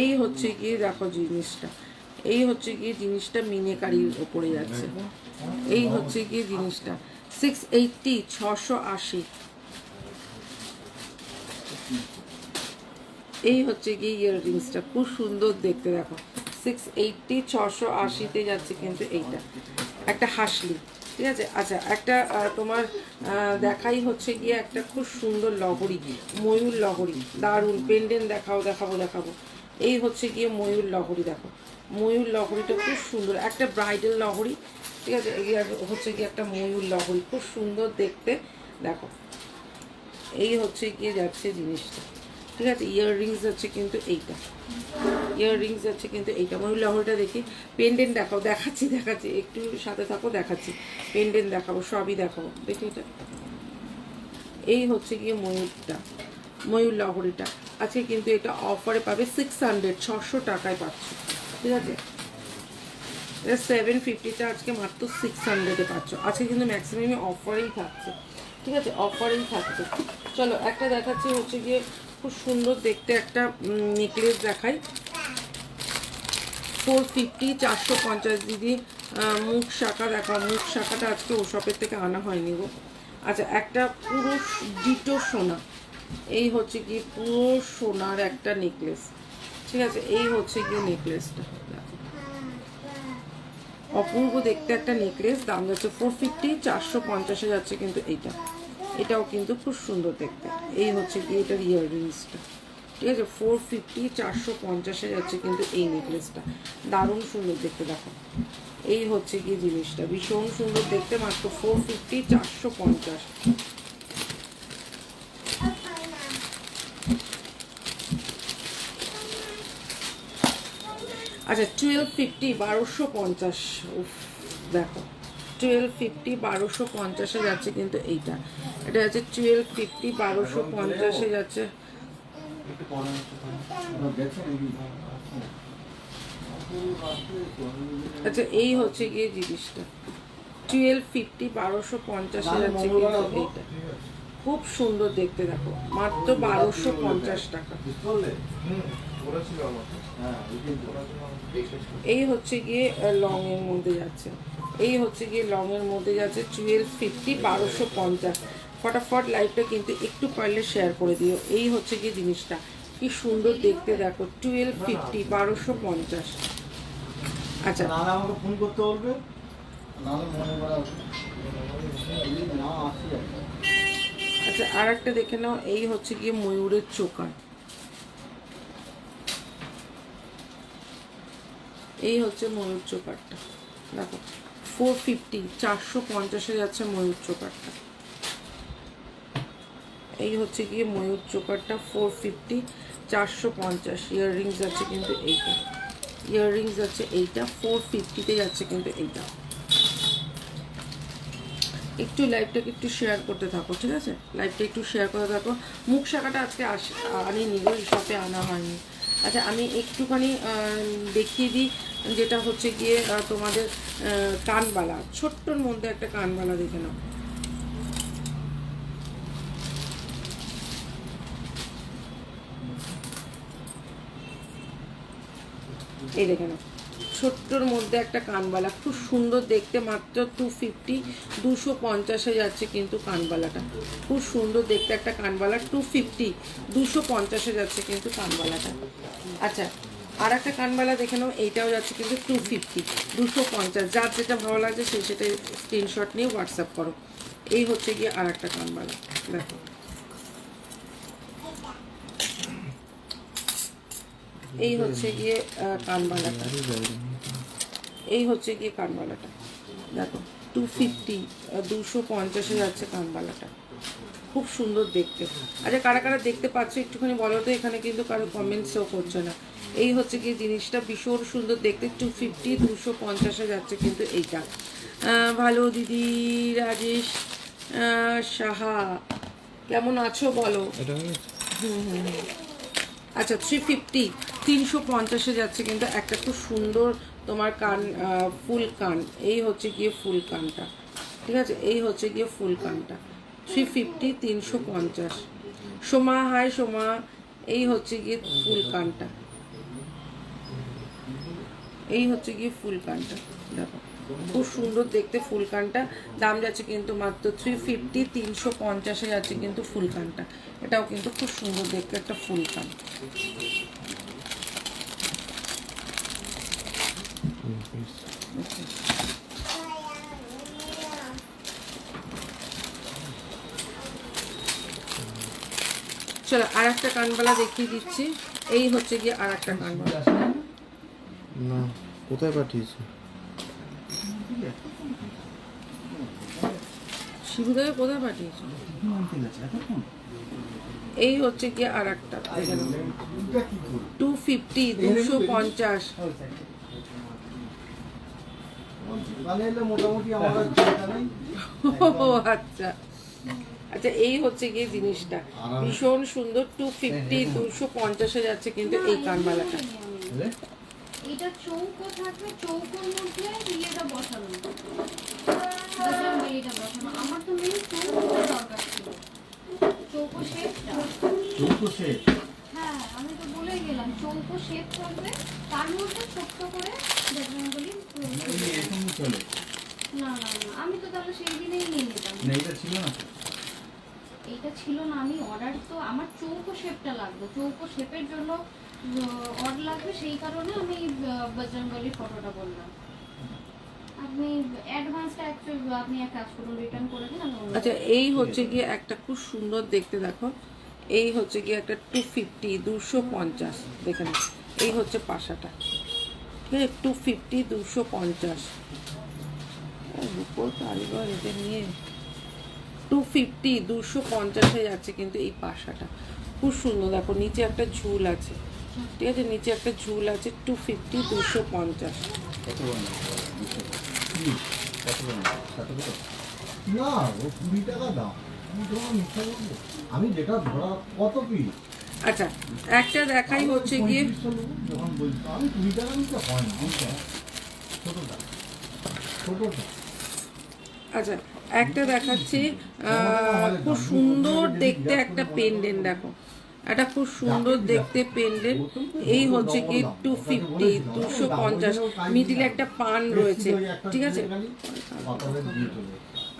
এই হচ্ছে গিয়ে দেখো জিনিসটা, এই হচ্ছে গিয়ে জিনিসটা মিনেকারির ওপরে যাচ্ছে, এই হচ্ছে গিয়ে জিনিসটা 680, 680। এই হচ্ছে গিয়ে ইয়াররিংসটা খুব সুন্দর দেখতে, দেখো 680, 680-তে যাচ্ছে কিন্তু এইটা একটা হাসলি, ঠিক আছে? আচ্ছা একটা তোমার দেখাই হচ্ছে গিয়ে একটা খুব সুন্দর লহরি, ময়ূর লহরি, দারুণ পেন্ডেন্ট দেখাবো। এই হচ্ছে গিয়ে ময়ূর লহরি, দেখো ময়ূর লহরিটা খুব সুন্দর, একটা ব্রাইডাল লহরি, ঠিক আছে? এই হচ্ছে গিয়ে একটা ময়ূর লহরি খুব সুন্দর দেখতে, দেখো এই হচ্ছে গিয়ে যাচ্ছে জিনিসটা, ঠিক আছে? ইয়াররিংস যাচ্ছে কিন্তু এইটা, ইয়াররিংস যাচ্ছে কিন্তু এইটা ময়ূর লহরিটা দেখি, পেন্ডেন্ট দেখাচ্ছি একটু সাথে থাকো, দেখাচ্ছি পেন্ডেন্ট দেখাবো, সবই দেখাবো, দেখি এটা। এই হচ্ছে গিয়ে ময়ূরটা, ময়ূর লহরিটা আজকে কিন্তু এটা অফারে পাবে 600, 600 টাকায় পাচ্ছ, ঠিক আছে? এটা 750-টা আজকে মাত্র 600-এ পাচ্ছ, আজকে কিন্তু ম্যাক্সিমামই অফারেই থাকছে, ঠিক আছে? অফারেই থাকছে। চলো একটা দেখাচ্ছি হচ্ছে গিয়ে খুব সুন্দর দেখতে একটা নেকলেস দেখাই, 450, 450 দিদি। মুখ শাখা দেখাও, মুখ শাখাটা আজকে ও শপের থেকে আনা হয়নি গো। আচ্ছা একটা পুরো ডিটো সোনা, এই হচ্ছে কি পুরো সোনার একটা নেকলেস, ঠিক আছে? এই হচ্ছে গিয়ে নেকলেসটা দেখো, অপূর্ব দেখতে একটা নেকলেস, দাম যাচ্ছে 450, 450-এ যাচ্ছে কিন্তু এইটা, এটাও কিন্তু খুব সুন্দর দেখতে। এই হচ্ছে কি এটার ইয়াররিংসটা, ঠিক আছে? 450, 450-এ যাচ্ছে কিন্তু এই নেকলেসটা, দারুণ সুন্দর দেখতে দেখো। এই হচ্ছে কি জিনিসটা ভীষণ সুন্দর দেখতে, মাত্র 450, 450। আচ্ছা 1250, 1250, উফ দেখো 1250, 1250-এ যাচ্ছে কিন্তু এইটা, এটা যাচ্ছে 1250, 1250-এ যাচ্ছে। আচ্ছা এই হচ্ছে গিয়ে জিনিসটা 1250, 1250-এ যাচ্ছে কিন্তু এইটা, খুব সুন্দর দেখতে দেখো, মাত্র 1250 টাকা। এই হচ্ছে গিয়ে লং এর মধ্যে যাচ্ছে, এই হচ্ছে গিয়ে লং এর মধ্যে যাচ্ছে 1250, 1250। ফটাফট লাইভটা কিন্তু একটু পারলে শেয়ার করে দিও। এই হচ্ছে গিয়ে জিনিসটা কি সুন্দর দেখতে দেখো, 1250, 1250। আচ্ছা আমাকে ফোন করতে বলবে, আচ্ছা আর একটা দেখে নাও, এই হচ্ছে গিয়ে ময়ূরের চোকার, এই হচ্ছে ময়ূর চোকারটা দেখো 450, 450-এ যাচ্ছে ময়ূর চোকারটা। এই হচ্ছে গিয়ে ময়ূর চোকারটা 450, 450। ইয়াররিংস যাচ্ছে কিন্তু এইটা, ইয়াররিংস যাচ্ছে এইটা 450-তে যাচ্ছে কিন্তু এইটা। একটু লাইভটাকে একটু শেয়ার করতে থাকো, ঠিক আছে? লাইভটা একটু শেয়ার করতে থাকো। মুখ শাখাটা আজকে আনিনি গো, এই শপে আনা হয়নি। আচ্ছা আমি একটুখানি দেখিয়ে দিই, যেটা হচ্ছে গিয়ে তোমাদের কানবালা, ছোট্টর মধ্যে একটা কানবালা দেখে নাও, এই দেখে নাও ছোট্টর মধ্যে একটা কানবালা, খুব সুন্দর দেখতে, মাত্র 250, 250-এ যাচ্ছে কিন্তু কানবালাটা। খুব সুন্দর দেখতে একটা কানবালা, 250, 250-এ যাচ্ছে কিন্তু কানবালাটা। আচ্ছা, আর একটা কানবালা দেখে নাও, এইটাও যাচ্ছে কিন্তু 250, 250। যার যেটা ভালো লাগছে সেই সেটা স্ক্রিনশট নিয়ে হোয়াটসঅ্যাপ করো। এই হচ্ছে গিয়ে আর একটা কানবালা, দেখো। এই হচ্ছে গিয়ে কানবালাটা, এই হচ্ছে গিয়ে কানবালাটা, দেখো 250, 250-এ যাচ্ছে কানবালাটা। খুব সুন্দর দেখতে। আচ্ছা, কারা কারা দেখতে পাচ্ছ একটুখানি বলো তো, এখানে কিন্তু কারো কমেন্টসও করছে না। এই হচ্ছে গিয়ে জিনিসটা, ভীষণ সুন্দর দেখতে, 250, 250-এ যাচ্ছে কিন্তু এইটা। ভালো দিদি রাজেশ সাহা, কেমন আছো বলো? এটা আচ্ছা, 350, 350-এ যাচ্ছে কিন্তু একটা খুব সুন্দর তোমার কান, ফুল কান। এই হচ্ছে গিয়ে ফুল কানটা, ঠিক আছে? এই হচ্ছে গিয়ে ফুল কানটা, 350, 350। সোমা, হাই সোমা। এই হচ্ছে গিয়ে ফুল কানটা, এই হচ্ছে গিয়ে ফুল কানটা, দেখো খুব সুন্দর দেখতে ফুল কানটা। দাম যাচ্ছে কিন্তু মাত্র 350, 350-এ যাচ্ছে কিন্তু ফুল কানটা। এটাও কিন্তু খুব সুন্দর দেখতে একটা ফুল কান। চলো আর একটা কানবালা দেখিয়ে দিচ্ছি। এই হচ্ছে গিয়ে আর একটা কানবালা। না, কোথায় পাঠিয়েছে? শিবুদাকে কোথায় পাঠিয়েছো? এই হচ্ছে গিয়ে আর একটা, 250, 250। মোটামুটি আমার ও আচ্ছা আচ্ছা, এই হচ্ছে গিয়ে জিনিসটা, ভীষণ সুন্দর, 250, 250-এ যাচ্ছে কিন্তু এই কানবালাটা। এটা চৌকো থাকবে, চৌকোর মধ্যে ইয়েটা বসানো, এটা বসানো। আমার তো মেন চৌকোটা দরকার ছিল, চৌকো শেপটা। চৌকো শেপ? হ্যাঁ, আমি তো বলে গেলাম চৌকো শেপ থাকবে, তার মধ্যে ছোট্ট করে বলি। এরকম চলে? না না না, আমি তো তাহলে সেই দিনেই নিয়ে নিতাম। না, এটা ছিল না। এইটা ছিল না, আমি অর্ডার তো আমার চৌকো শেপটা লাগবে, চৌকো শেপের জন্য অর্ডার লাগবে, সেই কারণে আমি বজরঙ্গলির ফটোটা বললাম। আপনি অ্যাডভান্সটা অ্যাকচুয়ালি আপনি এক কাজ করুন, রিটার্ন করে দিন। আচ্ছা, এই হচ্ছে গিয়ে একটা খুব সুন্দর দেখতে, দেখো এই হচ্ছে গিয়ে একটা 250, 250 দেখে নাও। এই হচ্ছে পাশাটা, ঠিক আছে? 250, 250 রূপোর কারিগর এদের নিয়ে। 250, 250-এ যাচ্ছে কিন্তু এই পাশাটা, খুব সুন্দর। দেখো নিচে একটা ঝুল আছে, ঠিক আছে? নিচে একটা ঝুল আছে, 250, 250। না, ও 20 টাকা দাম। আমি তোমার মিথ্যা বলবো? আমি যেটা ধরা কত পিস আচ্ছা, একটা দেখাই হচ্ছে গিয়ে, যখন বলছি আমি 20 টাকা নিতে হয় না, ছোটটা ছোটটা। আচ্ছা একটা দেখাচ্ছি, খুব সুন্দর দেখতে একটা পেন্ডেন্ট, দেখো একটা খুব সুন্দর দেখতে পেন্ডেন্ট। এই হচ্ছে কি 250, 250, মিডিলে একটা পান রয়েছে, ঠিক আছে?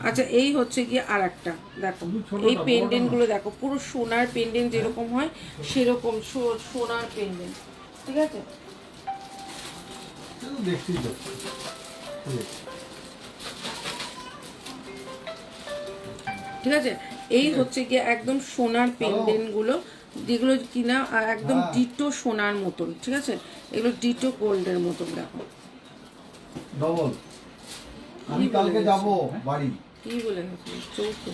আচ্ছা, এই হচ্ছে গিয়ে আর একটা, দেখো এই পেন্ডেন্টগুলো দেখো, পুরো সোনার পেন্ডেন্ট যেরকম হয় সেরকম সোনার পেন্ডেন্ট, ঠিক আছে? দেখছি তো ঠিক আছে, এই হচ্ছে গিয়ে একদম সোনার পেন্ডেন্ট গুলো, যেগুলো কিনা একদম ডিটো সোনার মতন, ঠিক আছে? এগুলো ডিটো গোল্ডের মতন, দেখো ডবল। আমি কালকে যাব বাড়ি। কি বলে গেছে চৌকো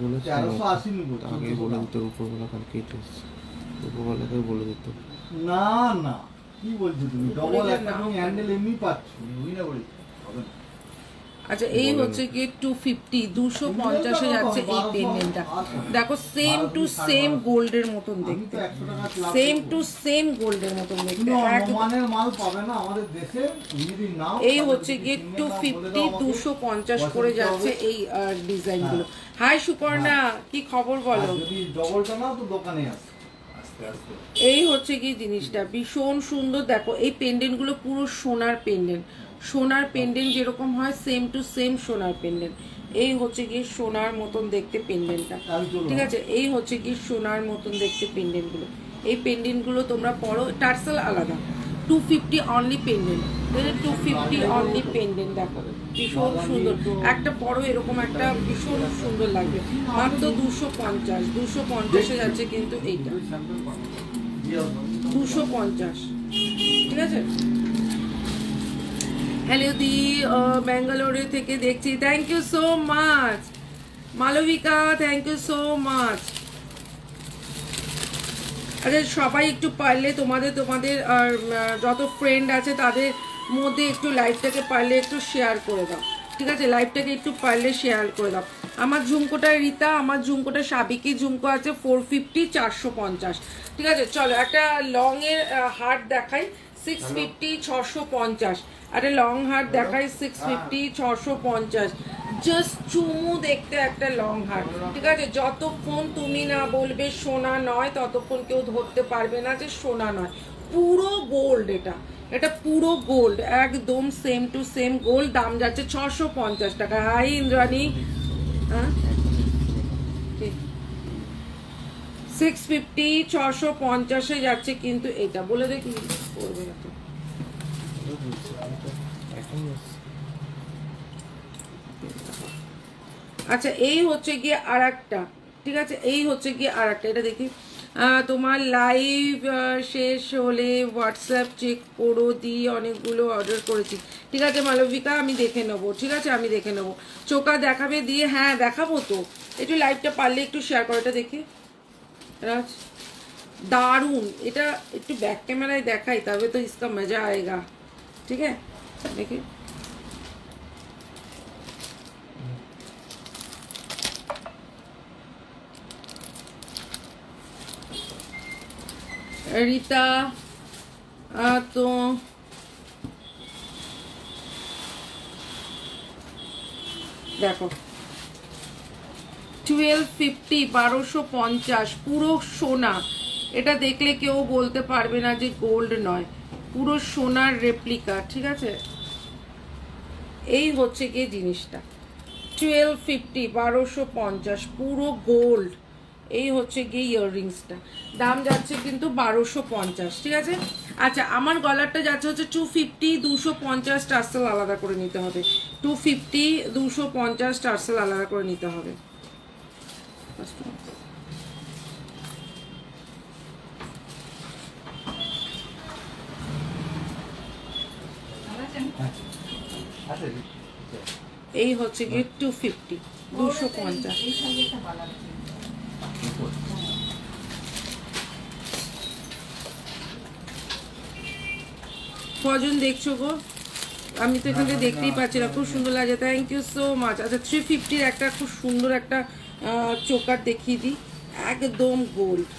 বলেছে 1380 নিব। আগে বলে দিতে, উপরবেলা কালকে এসেছে, উপরবেলাকে বলে দিত। না না, কি বলছো তুমি? ডবল একটা তুমি হ্যান্ডেল এমনি পাচ্ছ, বুঝি না বলি হবে না। আচ্ছা, এই হচ্ছে গিয়ে 250, 250-এ যাচ্ছে এই পেন্ডেন্টটা, দেখো সেম টু সেম গোল্ডের মতন আমি দেখতে, তো 100 টাকা লাভ সেম করবো। টু সেম গোল্ডের মতন দেখতে, কোনো একদম। মানের মাল পাবে না আমাদের দেশে, তুমি যদি নাও। এই হচ্ছে গিয়ে 250, 250 করে যাচ্ছে এই ডিজাইন গুলো। হাই সুপর্ণা, কি খবর বলো? যদি ডবলটা নাও তো দোকানে আসে। এই হচ্ছে কি জিনিসটা ভীষণ সুন্দর। দেখো এই পেন্ডেন্টগুলো পুরো সোনার পেন্ডেন্ট, সোনার পেন্ডেন্ট যেরকম হয় সেম টু সেম সোনার পেন্ডেন্ট। এই হচ্ছে কি সোনার মতন দেখতে পেন্ডেন্টটা, ঠিক আছে? এই হচ্ছে কি সোনার মতন দেখতে পেন্ডেন্টগুলো। এই পেন্ডেন্টগুলো তোমরা পরো, টার্সেল আলাদা। 250 অনলি পেন্ডেন্ট, 250 অনলি পেন্ডেন্ট। দেখো ভীষণ সুন্দর একটা পরো, এরকম একটা ভীষণ সুন্দর লাগবে। মাত্র 250, 250-এ যাচ্ছে কিন্তু এইটা 250, ঠিক আছে? হ্যালো দি, ব্যাঙ্গালোরে থেকে দেখছি, thank you so much. Malabika, thank you so much. আচ্ছা সবাই একটু পারলে তোমাদের যত ফ্রেন্ড আছে তাদের মধ্যে একটু লাইভটাকে পারলে একটু শেয়ার করে দাও, ঠিক আছে? লাইভটাকে একটু পারলে শেয়ার করে দাও। আমার ঝুমকোটা রীতা, আমার ঝুমকোটা সাবিকি ঝুমকো আছে 450, 450, ঠিক আছে? চলো একটা লং এর হার্ট দেখাই 650, 650। একটা লং হার্ট দেখাই 650, 650। জাস্ট চুমু দেখতে একটা লং হার্ট, ঠিক আছে? যতক্ষণ তুমি না বলবে সোনা নয় ততক্ষণ কেউ ধরতে পারবে না যে সোনা নয়। পুরো গোল্ড, এটা পুরো গোল্ড, একদম সেম টু সেম গোল্ড। দাম যাচ্ছে 650 টাকা। হাই ইন্দ্রাণী, হ্যাঁ 650, 650-এ যাচ্ছে কিন্তু এটা। বলে দেখি করবে না তো। আচ্ছা এই হচ্ছে গিয়ে আর একটা, ঠিক আছে? এই হচ্ছে গিয়ে আর একটা, এটা দেখি। তোমার লাইভ শেষ হলে হোয়াটসঅ্যাপ চেক করো দি, অনেকগুলো অর্ডার করেছি। ঠিক আছে মালবিকা, আমি দেখে নেবো, ঠিক আছে? আমি দেখে নেবো। চোকা দেখাবে দিয়ে, হ্যাঁ দেখাবো তো। একটু লাইভটা পারলে একটু শেয়ার করো, এটা দেখি। রাজ দারুণ, এটা একটু ব্যাক ক্যামেরায় দেখাই তবে তো ইসকা মজা আয়েগা, ঠিক আছে? দেখি রিতা তো দেখো 1250, 1250 পুরো সোনা। এটা দেখলে কেউ বলতে পারবে না যে গোল্ড নয়, পুরো সোনার রেপ্লিকা, ঠিক আছে? এই হচ্ছে কি জিনিসটা 1250, 1250 পুরো গোল্ড। এই হচ্ছে গিয়ে ইয়াররিংসটা, দাম যাচ্ছে কিন্তু 1250, ঠিক আছে? আচ্ছা আমার গলারটা যাচ্ছে হচ্ছে 250, 250 টার্সেল আলাদা করে নিতে হবে। 250, 250 টার্সেল আলাদা করে নিতে হবে। এই হচ্ছে গিয়ে 250, 250। কজন দেখছো গো? আমি তো এখান থেকে দেখতেই পাচ্ছি না। খুব সুন্দর লাগে, থ্যাংক ইউ সো মাচ। আচ্ছা 350-র একটা খুব সুন্দর একটা চোকার দেখিয়ে দিই, একদম গোল্ড।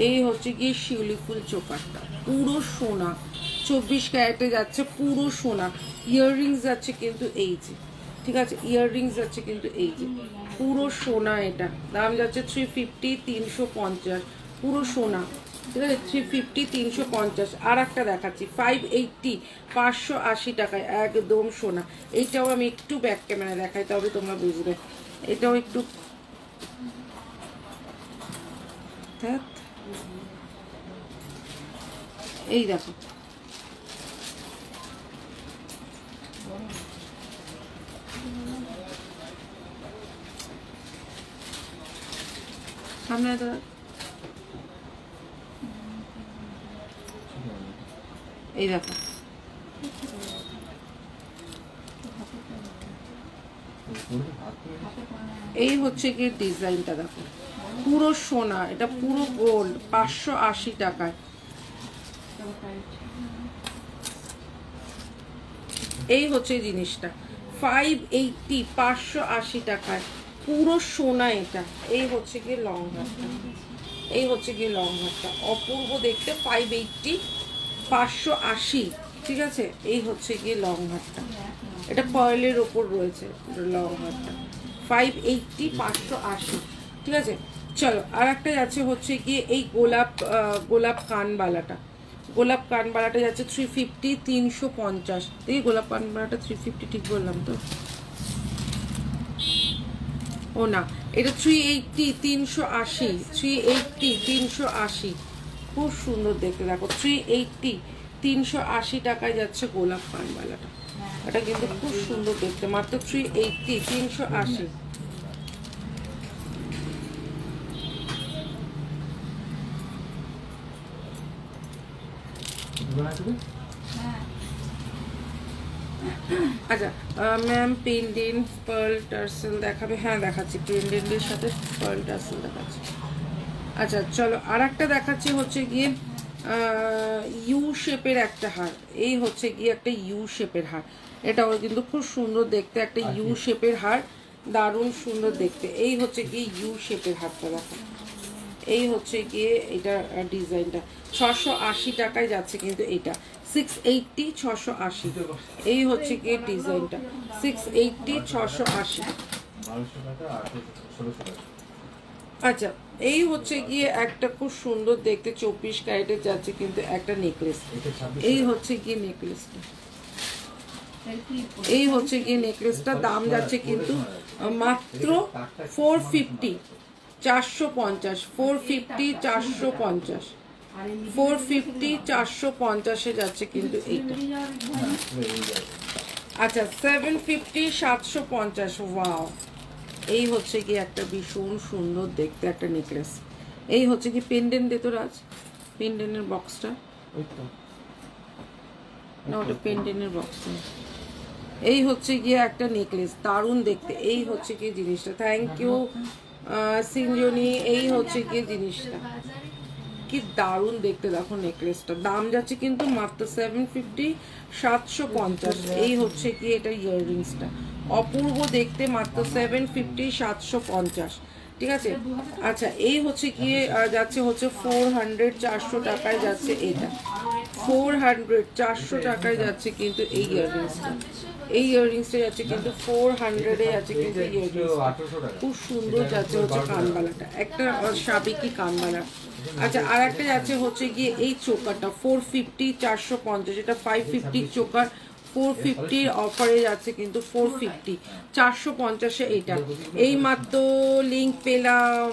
এই হচ্ছে গিয়ে শিউলি ফুল চোকারটা, পুরো সোনা, 24 ক্যারেটে যাচ্ছে, পুরো সোনা। ইয়াররিংস যাচ্ছে কিন্তু এই যে, ঠিক আছে? ইয়াররিংস যাচ্ছে কিন্তু এই যে, পুরো সোনা। এটা দাম যাচ্ছে 350, 350 পুরো সোনা, ঠিক আছে? 350, 350। আর একটা দেখাচ্ছি 580, 580 টাকায় একদম সোনা। এইটাও আমি একটু ব্যাক ক্যামেরা দেখাই তবে তোমরা বুঝবে। এটাও একটু এই দেখো, সামনে তো এই দেখো, এই হচ্ছে কি ডিজাইনটা দেখো, পুরো সোনা, এটা পুরো গোল্ড, 580 টাকায়। এই হচ্ছে জিনিসটা 580, 580 টাকায় পুরো সোনা এটা। এই হচ্ছে কি লং হারটা, এই হচ্ছে কি লং হারটা, অপূর্ব দেখতে। 580, 580, ঠিক আছে? এই হচ্ছে কি লং হারটা, এটা পয়েলের ওপর রয়েছে লং হারটা। 580, 580, ঠিক আছে? চলো আর একটা যাচ্ছে হচ্ছে গিয়ে এই গোলাপ কানবালাটা। গোলাপ কানবালাটা যাচ্ছে 350, 350। দেখি গোলাপ কানবালাটা 350 ঠিক বললাম তো? ও না, এটা 380, 380, 380, 380। খুব সুন্দর দেখতে, দেখো 380, 380 টাকায় যাচ্ছে গোলাপ কানবালাটা। এটা কিন্তু খুব সুন্দর দেখতে, মাত্র 380, 380। হ্যাঁ আচ্ছা ম্যাম পেন্ডেন্ট পার্ল টার্সেল দেখাবে? হ্যাঁ দেখাচ্ছি, পেন্ডেন্টের সাথে পার্ল টার্সেল দেখাচ্ছি। আচ্ছা চলো আর একটা দেখাচ্ছি হচ্ছে গিয়ে ইউ শেপের একটা হার। এই হচ্ছে গিয়ে একটা ইউ শেপের হার, এটাও কিন্তু খুব সুন্দর দেখতে, একটা ইউ শেপের হার, দারুণ সুন্দর দেখতে। এই হচ্ছে গিয়ে ইউ শেপের হারটা দেখো, এই হচ্ছে গিয়ে এটা ডিজাইনটা 680 টাকায় যাচ্ছে কিন্তু এটা 680, 680। এই হচ্ছে গিয়ে ডিজাইনটা 680, 680। 1200 টাকা 1600 টাকা। আচ্ছা এই হচ্ছে গিয়ে একটা খুব সুন্দর দেখতে 24 ক্যারেটের যাচ্ছে কিন্তু একটা নেকলেস। এটা 2600 এই হচ্ছে গিয়ে নেকলেসটা, এই হচ্ছে গিয়ে নেকলেসটা দাম যাচ্ছে কিন্তু মাত্র 450, 450, 450, 450, 450, 450-এ যাচ্ছে কিন্তু এইটা। আচ্ছা 750, 750। ওয়াও, এই হচ্ছে কি একটা ভীষণ সুন্দর দেখতে একটা নেকলেস। এই হচ্ছে কি পেন্ডেন্ট দে তো রাজ, পেন্ডেন্টের বক্সটা ওই তো না, ওটা পেন্ডেন্টের বক্সটা। এই হচ্ছে গিয়ে একটা নেকলেস, দারুণ দেখতে। এই হচ্ছে কি জিনিসটা, থ্যাংক ইউ সিনজনি। এই হচ্ছে গিয়ে জিনিসটা, কি দারুণ দেখতে দেখো নেকলেসটা। দাম যাচ্ছে কিন্তু মাত্র 750, 750। এই হচ্ছে কি এটা ইয়াররিংসটা, অপূর্ব দেখতে, মাত্র 750, 750। ঠিক আছে। আচ্ছা এই হচ্ছে গিয়ে যাচ্ছে হচ্ছে 400, 400 টাকায় যাচ্ছে এটা, 400, 400 টাকায় যাচ্ছে কিন্তু এই ইয়াররিংসটা। এই ইয়াররিংসটা যাচ্ছে কিন্তু 400-এ যাচ্ছে কিন্তু ইয়াররিংসটা। 1800 টাকা। খুব সুন্দর যাচ্ছে হচ্ছে কানবালাটা, একটা সাবেকি কানবালা। আচ্ছা আর একটা যাচ্ছে হচ্ছে গিয়ে এই চোকারটা 450, 450। এটা 550 চোকার, 450 অফারে যাচ্ছে কিন্তু 450, 450-এ এইটা। এই মাত্র লিঙ্ক পেলাম,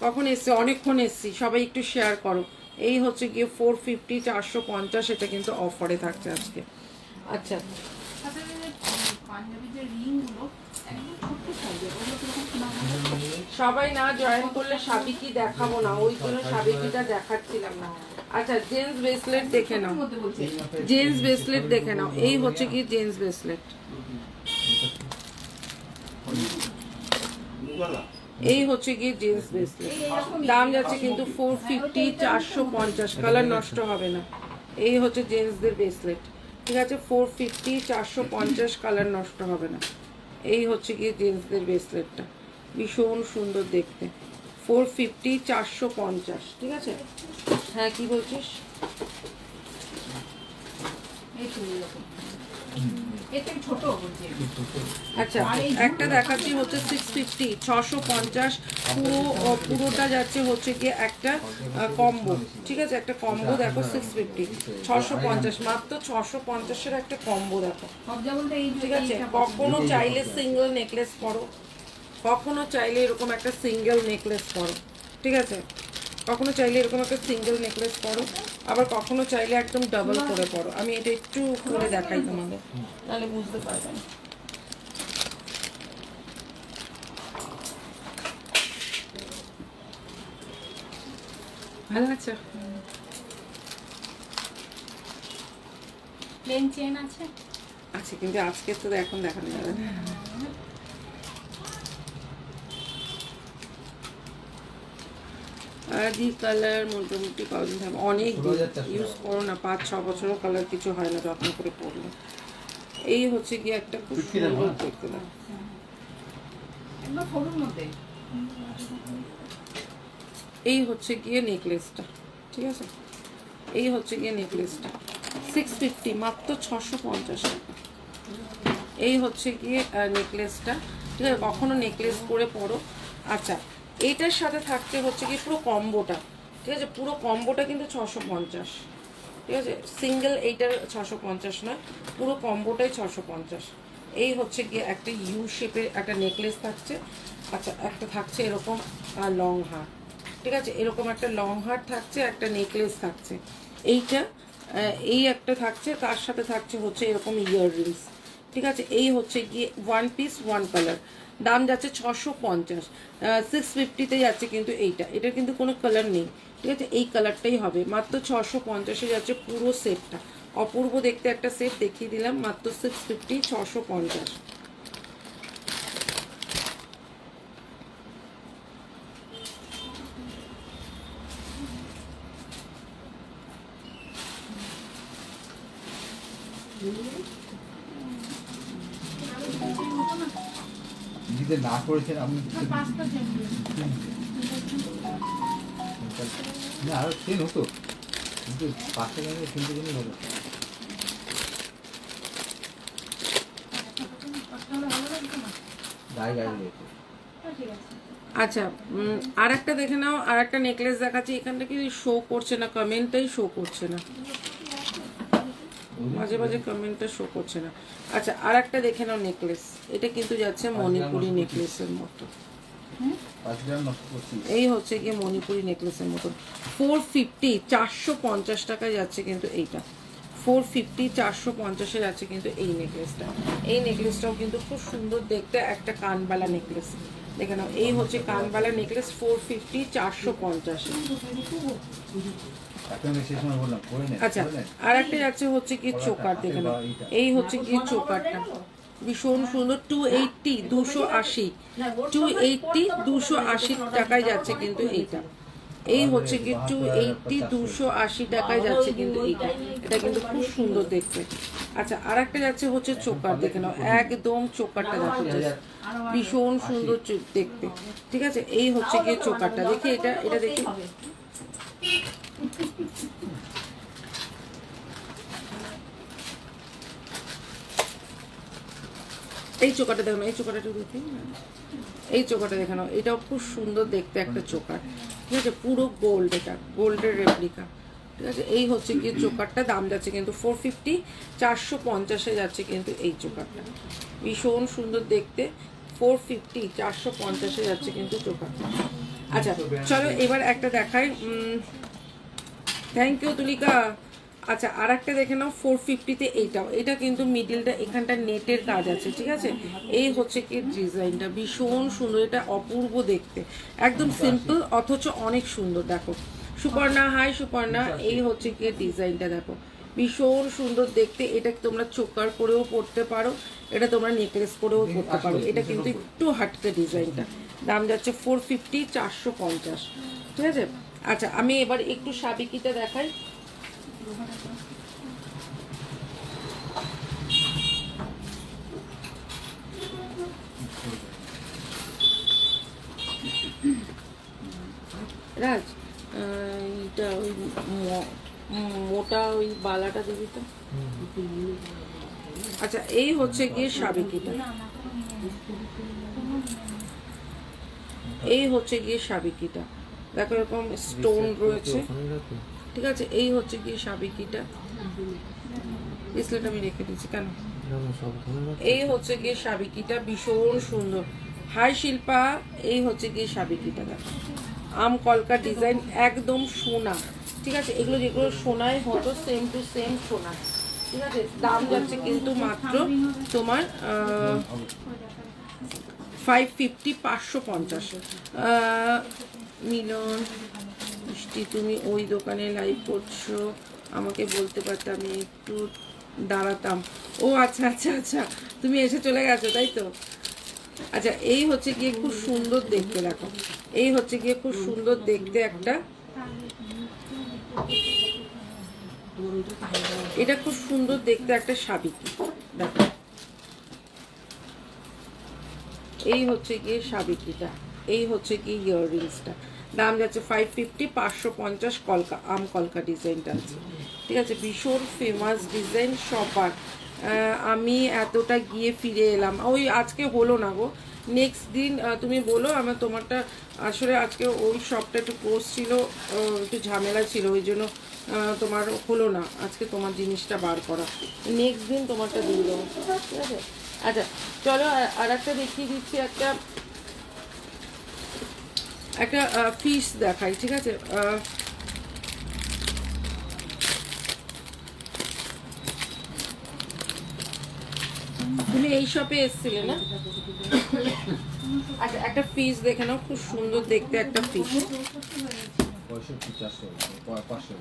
কখন এসছে? অনেকক্ষণ এসছি, সবাই একটু শেয়ার করো। এই হচ্ছে গিয়ে 450, 450, এটা কিন্তু অফারে থাকছে আজকে। আচ্ছা পাঞ্জাবি যে রিংগুলো একদম ছোট্ট সাইজের, ওগুলো কিরকম দাম? সবাই না জয়েন করলে সাবিকি দেখাবো না, ওই জন্য সাবিকিটা দেখাচ্ছিলাম না। আচ্ছা জেন্টস ব্রেসলেট দেখে নাও, জেন্টস ব্রেসলেট দেখে নাও। এই হচ্ছে কি জেন্টস ব্রেসলেট, এই হচ্ছে গিয়ে জেন্টস ব্রেসলেট। দাম যাচ্ছে কিন্তু 450, 450, কালার নষ্ট হবে না। এই হচ্ছে জেন্টসদের ব্রেসলেট, ঠিক আছে, 450, 450, কালার নষ্ট হবে না। এই হচ্ছে গিয়ে জেন্টসদের ব্রেসলেটটা, ভীষণ সুন্দর দেখতে, 450, 450। ঠিক আছে। হ্যাঁ কি বলছিস? এই তো এরকম। এর থেকে ছোট বলছি। আচ্ছা একটা দেখাচ্ছি হচ্ছে 650, 650। পুরোটা যাচ্ছে হচ্ছে গিয়ে একটা কম্বো। ঠিক আছে, একটা কম্বো দেখো 650, 650, মাত্র 650-এর একটা কম্বো দেখো। সবজা বলতে এই ঠিক আছে, কখনো চাইলে সিঙ্গেল নেকলেস পরো, কখনো চাইলে এরকম একটা সিঙ্গেল নেকলেস পরো। ঠিক আছে, কখনো চাইলে এরকম একটা সিঙ্গেল নেকলেস পরো, আবার কখনো চাইলে একদম ডাবল করে পরো। আমি এটা একটু করে দেখাই তোমাদের, নাহলে বুঝতে পারবে না। ভালো আছে? প্লেন চেন আছে? আছে, কিন্তু আজকে তো এখন দেখানো যাবে না। আদি কালার মোটামুটি কদিন থাকবে, অনেক ইউজ করো না, 5-6 বছরও কালার কিছু হয় না যত্ন করে পরলে। এই হচ্ছে গিয়ে একটা খুব সুন্দর দেখতে দাও, একদম সরুর মধ্যে। এই হচ্ছে গিয়ে নেকলেসটা। ঠিক আছে, এই হচ্ছে গিয়ে নেকলেসটা 650, মাত্র 650 টাকা। এই হচ্ছে গিয়ে নেকলেসটা। ঠিক আছে, কখনো নেকলেস করে পরো। আচ্ছা এইটার সাথে থাকছে হচ্ছে কি পুরো কম্বোটা, ঠিক আছে, পুরো কম্বোটা কিন্তু 650, ঠিক আছে, সিঙ্গেল এইটার 650 নয়, পুরো কম্বোটাই 650। এই হচ্ছে গিয়ে একটা ইউ শেপের একটা নেকলেস থাকছে। আচ্ছা, একটা থাকছে এরকম লং হার, ঠিক আছে, এরকম একটা লং হার থাকছে, একটা নেকলেস থাকছে। এইটা এই একটা থাকছে, তার সাথে থাকছে হচ্ছে এরকম ইয়াররিংস, ঠিক আছে। এই হচ্ছে গিয়ে ওয়ান পিস ওয়ান কালার, দাম যাচ্ছে 650, 650-তে যাচ্ছে কিন্তু এইটা, এটার কিন্তু কোনো কালার নেই, ঠিক আছে, এই কালারটাই হবে, মাত্র 650-এ যাচ্ছে পুরো সেটটা। অপূর্ব দেখতে একটা সেট দেখিয়ে দিলাম, মাত্র 650, 650। দিতে না করেছেন আপনি না আরো ট্রেন হতো, কিন্তু 5 টাকা কিনতে কিনে হলো। গায়ে গায়ে লেগেছে। আচ্ছা, আর একটা দেখে নাও, আর একটা নেকলেস দেখাচ্ছি, এখানটা কি শো করছে না, কমেন্টটাই শো করছে না, মাঝে মাঝে কমেন্টটা শো করছে না। আচ্ছা, আর একটা দেখে নাও নেকলেস, এটা কিন্তু যাচ্ছে মণিপুরি নেকলেসের মতো, 5 গ্রাম নষ্ট করছি। এই হচ্ছে গিয়ে মণিপুরি নেকলেসের মতো। 450, 450 টাকায় যাচ্ছে কিন্তু এইটা, 450, 450-এ যাচ্ছে কিন্তু এই নেকলেসটা। এই নেকলেসটাও কিন্তু খুব সুন্দর দেখতে, একটা কানবালা নেকলেস, দেখে নাও, এই হচ্ছে কানবালা নেকলেস, 450, 450-এ। এখন আমি সেই সময় বললাম করে নেন। আচ্ছা, আর একটা যাচ্ছে হচ্ছে কি চোকার, দেখে নাও, এই হচ্ছে কি চোকারটা, ভীষণ সুন্দর, 280, 280, 280, 280 টাকায় যাচ্ছে কিন্তু এইটা। এই হচ্ছে কি 280, 280 টাকায় যাচ্ছে কিন্তু এইটা, এটা কিন্তু খুব সুন্দর দেখতে। আচ্ছা, আর একটা যাচ্ছে হচ্ছে চোকার, দেখে নাও, একদম চোকারটা যাচ্ছে, ভীষণ সুন্দর দেখতে, ঠিক আছে। এই হচ্ছে গিয়ে চোকারটা, দেখি এটা, এটা দেখি, এই চোকাটা দেখো না, এই চোকাটা একটু দেখি, এই চোকাটা দেখে নাও, এটাও খুব সুন্দর দেখতে একটা চোকার, ঠিক আছে, পুরো গোল্ড, এটা গোল্ডের রেপ্লিকা, ঠিক আছে। এই হচ্ছে কি চোকারটা, দাম যাচ্ছে কিন্তু 450, 450-এ যাচ্ছে কিন্তু এই চোকারটা, ভীষণ সুন্দর দেখতে, 450, 450-এ যাচ্ছে কিন্তু চোকারটা। আচ্ছা, চলো এবার একটা দেখাই, থ্যাংক ইউ তুলিকা। আচ্ছা, আর একটা দেখে নাও 450-তে এইটাও, এটা কিন্তু মিডিলটা এখানটা নেটের কাজ আছে, ঠিক আছে। এই হচ্ছে কি ডিজাইনটা, ভীষণ সুন্দর, এটা অপূর্ব দেখতে, একদম সিম্পল অথচ অনেক সুন্দর, দেখো সুপর্ণা, হাই সুপর্ণা, এই হচ্ছে কি ডিজাইনটা, দেখো ভীষণ সুন্দর দেখতে, এটা তোমরা চোকার করেও পরতে পারো, এটা তোমরা নেকলেস করেও পরতে পারো, এটা কিন্তু একটু হাটকে ডিজাইনটা, দাম যাচ্ছে 450, 450, ঠিক আছে। আচ্ছা, আমি এবার একটু সাবিকিটা দেখাই, রাজ, এইটা ওই মোটা ওই বালাটা দিবি তো। আচ্ছা, এই হচ্ছে গিয়ে সাবিকিটা, এই হচ্ছে গিয়ে সাবিকিটা, দেখো এরকম স্টোন রয়েছে, ঠিক আছে। এই হচ্ছে গিয়ে সাবিকিটা, ব্রেসলেট আমি রেখে দিচ্ছি কেন, এই হচ্ছে গিয়ে সাবিকিটা, ভীষণ সুন্দর, হাই শিল্পা, এই হচ্ছে গিয়ে সাবিকিটা, দেখো আম কলকা ডিজাইন, একদম সোনা, ঠিক আছে, এগুলো যেগুলো সোনায় হতো সেম টু সেম সোনা, ঠিক আছে। দাম যাচ্ছে কিন্তু মাত্র তোমার 550, 550। মিলন মিষ্টি, তুমি ওই দোকানে লাইভ করছো, আমাকে বলতে পারতে, আমি একটু দাঁড়াতাম। ও আচ্ছা আচ্ছা আচ্ছা, তুমি এসে চলে গেছো তাই তো। আচ্ছা, এই হচ্ছে গিয়ে খুব সুন্দর দেখতে, দেখো এই হচ্ছে গিয়ে খুব সুন্দর দেখতে একটা, এটা খুব সুন্দর দেখতে একটা সাবিকি, দেখো এই হচ্ছে গিয়ে সাবিকিটা, এই হচ্ছে গিয়ে ইয়াররিংসটা, দাম যাচ্ছে 550, 550, কলকা আম কলকা ডিজাইনটা আছে, ঠিক আছে, ভীষণ ফেমাস ডিজাইন সবার। আমি এতটা গিয়ে ফিরে এলাম, ওই আজকে হলো না গো, নেক্সট দিন তুমি বলো। আমার তোমারটা আসলে আজকে ওই শপটা একটু ক্লোজ ছিল, একটু ঝামেলা ছিল, ওই জন্য তোমার হলো না আজকে তোমার জিনিসটা বার করা। নেক্সট দিন তোমারটা দিয়ে দেবো, ঠিক আছে? আচ্ছা চলো আর একটা দেখিয়ে দিচ্ছি, একটা ফিশ দেখাই, ঠিক আছে? তুমি এই শপে এসেছিলে না? আচ্ছা একটা ফিশ দেখে নাও, খুব সুন্দর দেখতে একটা ফিশ। 65-400 500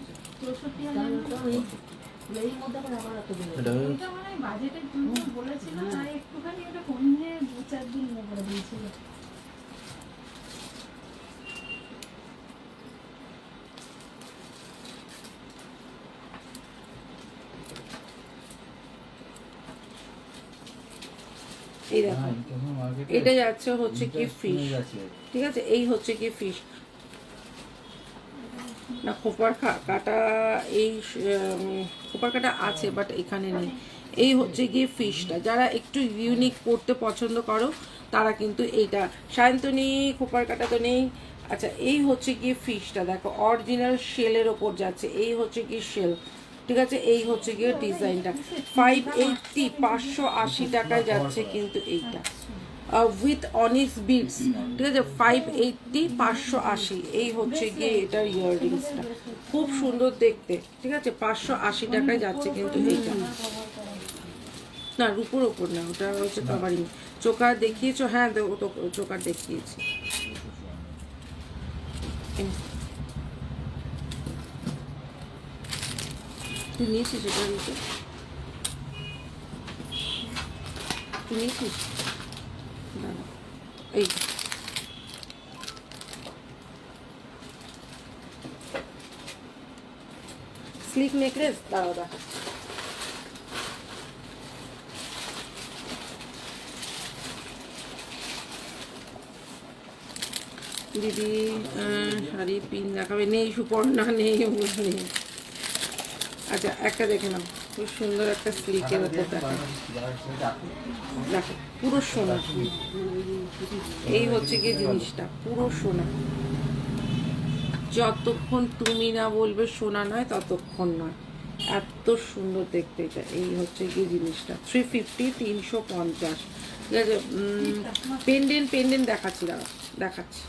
এটা ওইটা মানে বাজেটের জন্য বলেছিলাম, আর একটুখানি ওটা কমিয়ে 2-4 দিন করে দিয়েছিল। এই দেখো, এটা যাচ্ছে হচ্ছে কি ফিশ, ঠিক আছে? এই হচ্ছে কি ফিশ না, খোপার কাটা, এই খোপার কাটা আছে বাট এখানে নেই। এই হচ্ছে গিয়ে ফিশটা, যারা একটু ইউনিক করতে পছন্দ করো তারা কিন্তু এইটা। সায়ন্তনী খোপার কাটা তো নেই। আচ্ছা এই হচ্ছে গিয়ে ফিশটা, দেখো অরিজিনাল শেলের ওপর যাচ্ছে, এই হচ্ছে কি শেল, ঠিক আছে? এই হচ্ছে গিয়ে ডিজাইনটা 580 580 টাকায় যাচ্ছে কিন্তু এইটা উইথ অনিক্স বিডস, ঠিক আছে? 580 580, এই হচ্ছে গিয়ে এটার ইয়াররিংসটা, খুব সুন্দর দেখতে, ঠিক আছে? 580 টাকায় যাচ্ছে কিন্তু এইটা। না রূপোর ওপর না, ওটা হচ্ছে কাভারিং। চোকার দেখিয়েছো? হ্যাঁ চোকার দেখিয়েছি। তুই নিয়েছিস এটা দিতে? তুই নিয়েছিস? দাঁড়া, এই স্লিক নেকলেস, দাঁড়াও দেখা। দিদি শাড়ি পিন দেখাবে? নেই সুপর্ণা, নেই, ওগুলো নেই। আচ্ছা একটা দেখে নাও, খুব সুন্দর একটা স্লিকের ওপর দেখো, দেখো পুরো সোনা। এই হচ্ছে গিয়ে জিনিসটা পুরো সোনা, যতক্ষণ তুমি না বলবে সোনা নয় ততক্ষণ নয়, এত সুন্দর দেখতে এটা। এই হচ্ছে গিয়ে জিনিসটা 350 350, ঠিক আছে? পেন্ডেন্ট দেখাচ্ছি, দাঁড়া দেখাচ্ছি।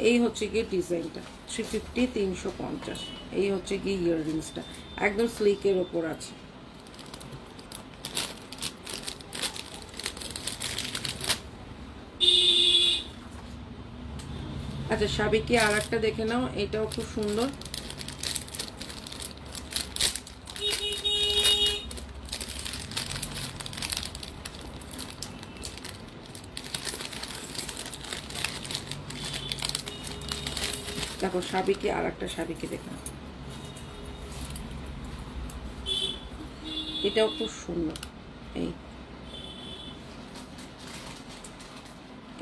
এই হচ্ছে গিয়ে ডিজাইনটা 350 350, এই হচ্ছে গিয়ে ইয়াররিংসটা, একদম স্লিকের ওপর আছে। আচ্ছা সাবিকে আর একটা দেখে নাও, এটাও খুব সুন্দর। দেখো সাবিকে আর একটা সাবিকে দেখে নাও, এটাও খুব সুন্দর। এই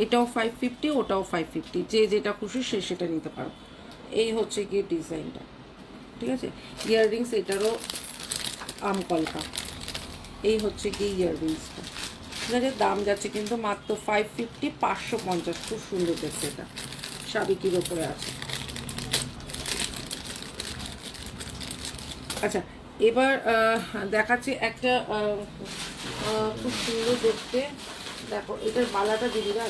এটাও 550, ওটাও 550, যে যেটা খুশি সে সেটা নিতে পারো। এই হচ্ছে গিয়ে ডিজাইনটা, ঠিক আছে? ইয়াররিংস এটারও আমকলকা, এই হচ্ছে গিয়ে ইয়াররিংসটা, ঠিক আছে? দাম যাচ্ছে কিন্তু মাত্র 550 550, খুব সুন্দর দেখতে এটা, সাবিকির ওপরে আছে। আচ্ছা এবার দেখাচ্ছি একটা খুব সুন্দর দেখতে, দেখো এটার মালাটা দিদিরা,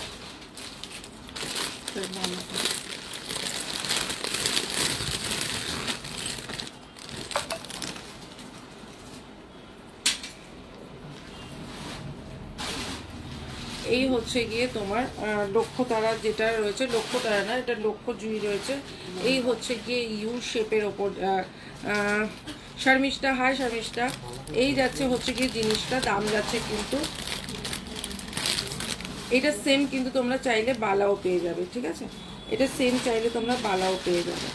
এই হচ্ছে গিয়ে তোমার লক্ষ্য তারা যেটা রয়েছে, লক্ষ্য তারা না, এটা লক্ষ্য জুই রয়েছে। এই হচ্ছে গিয়ে ইউ শেপের ওপর, শর্মিষ্ঠা, হাই শর্মিষ্ঠা। এই যাচ্ছে হচ্ছে গিয়ে জিনিসটা, দাম যাচ্ছে কিন্তু এটা সেম, কিন্তু তোমরা চাইলে বালাও পেয়ে যাবে, ঠিক আছে? এটা সেম চাইলে তোমরা বালাও পেয়ে যাবে।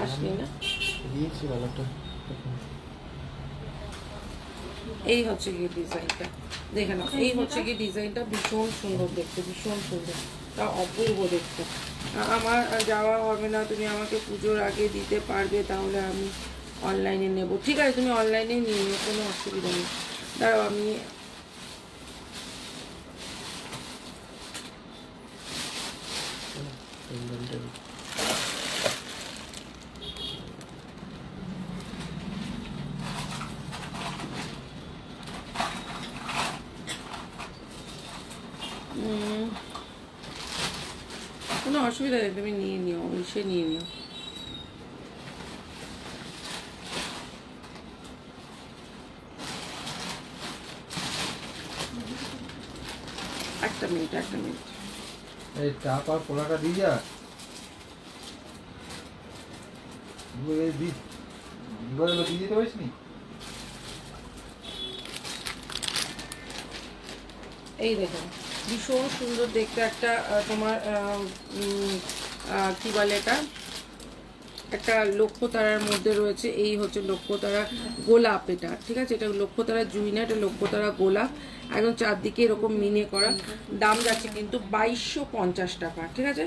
আসলে না দিয়েছি বালাটা। এই হচ্ছে গিয়ে ডিজাইনটা, দেখে নাও। এই হচ্ছে গিয়ে ডিজাইনটা, ভীষণ সুন্দর দেখতে, ভীষণ সুন্দর, তা অপূর্ব দেখতে। আমার যাওয়া হবে না, তুমি আমাকে পুজোর আগে দিতে পারবে, তাহলে আমি অনলাইনে নেব। ঠিক আছে তুমি অনলাইনে নিয়ে নিও, কোনো অসুবিধা নেই। দাঁড়াও আমি পেন্ডেন্টের কোনো অসুবিধা নেই, তুমি নিয়ে নিও, সে নিয়ে নিও। একটা মিনিট। এই চাপ আর পোলাটা দিয়ে যা দিয়ে যেতে পারিস নি। এই দেখো ভীষণ সুন্দর দেখতে একটা তোমার কি বলে এটা, একটা লক্ষ্যতারার মধ্যে রয়েছে। এই হচ্ছে লক্ষ্যতারা গোলাপ, এটা ঠিক আছে, এটা লক্ষ্যতারা জুই না, এটা লক্ষ্যতারা গোলাপ, একদম চারদিকে এরকম মিনে করা। দাম যাচ্ছে কিন্তু 2250 টাকা, ঠিক আছে,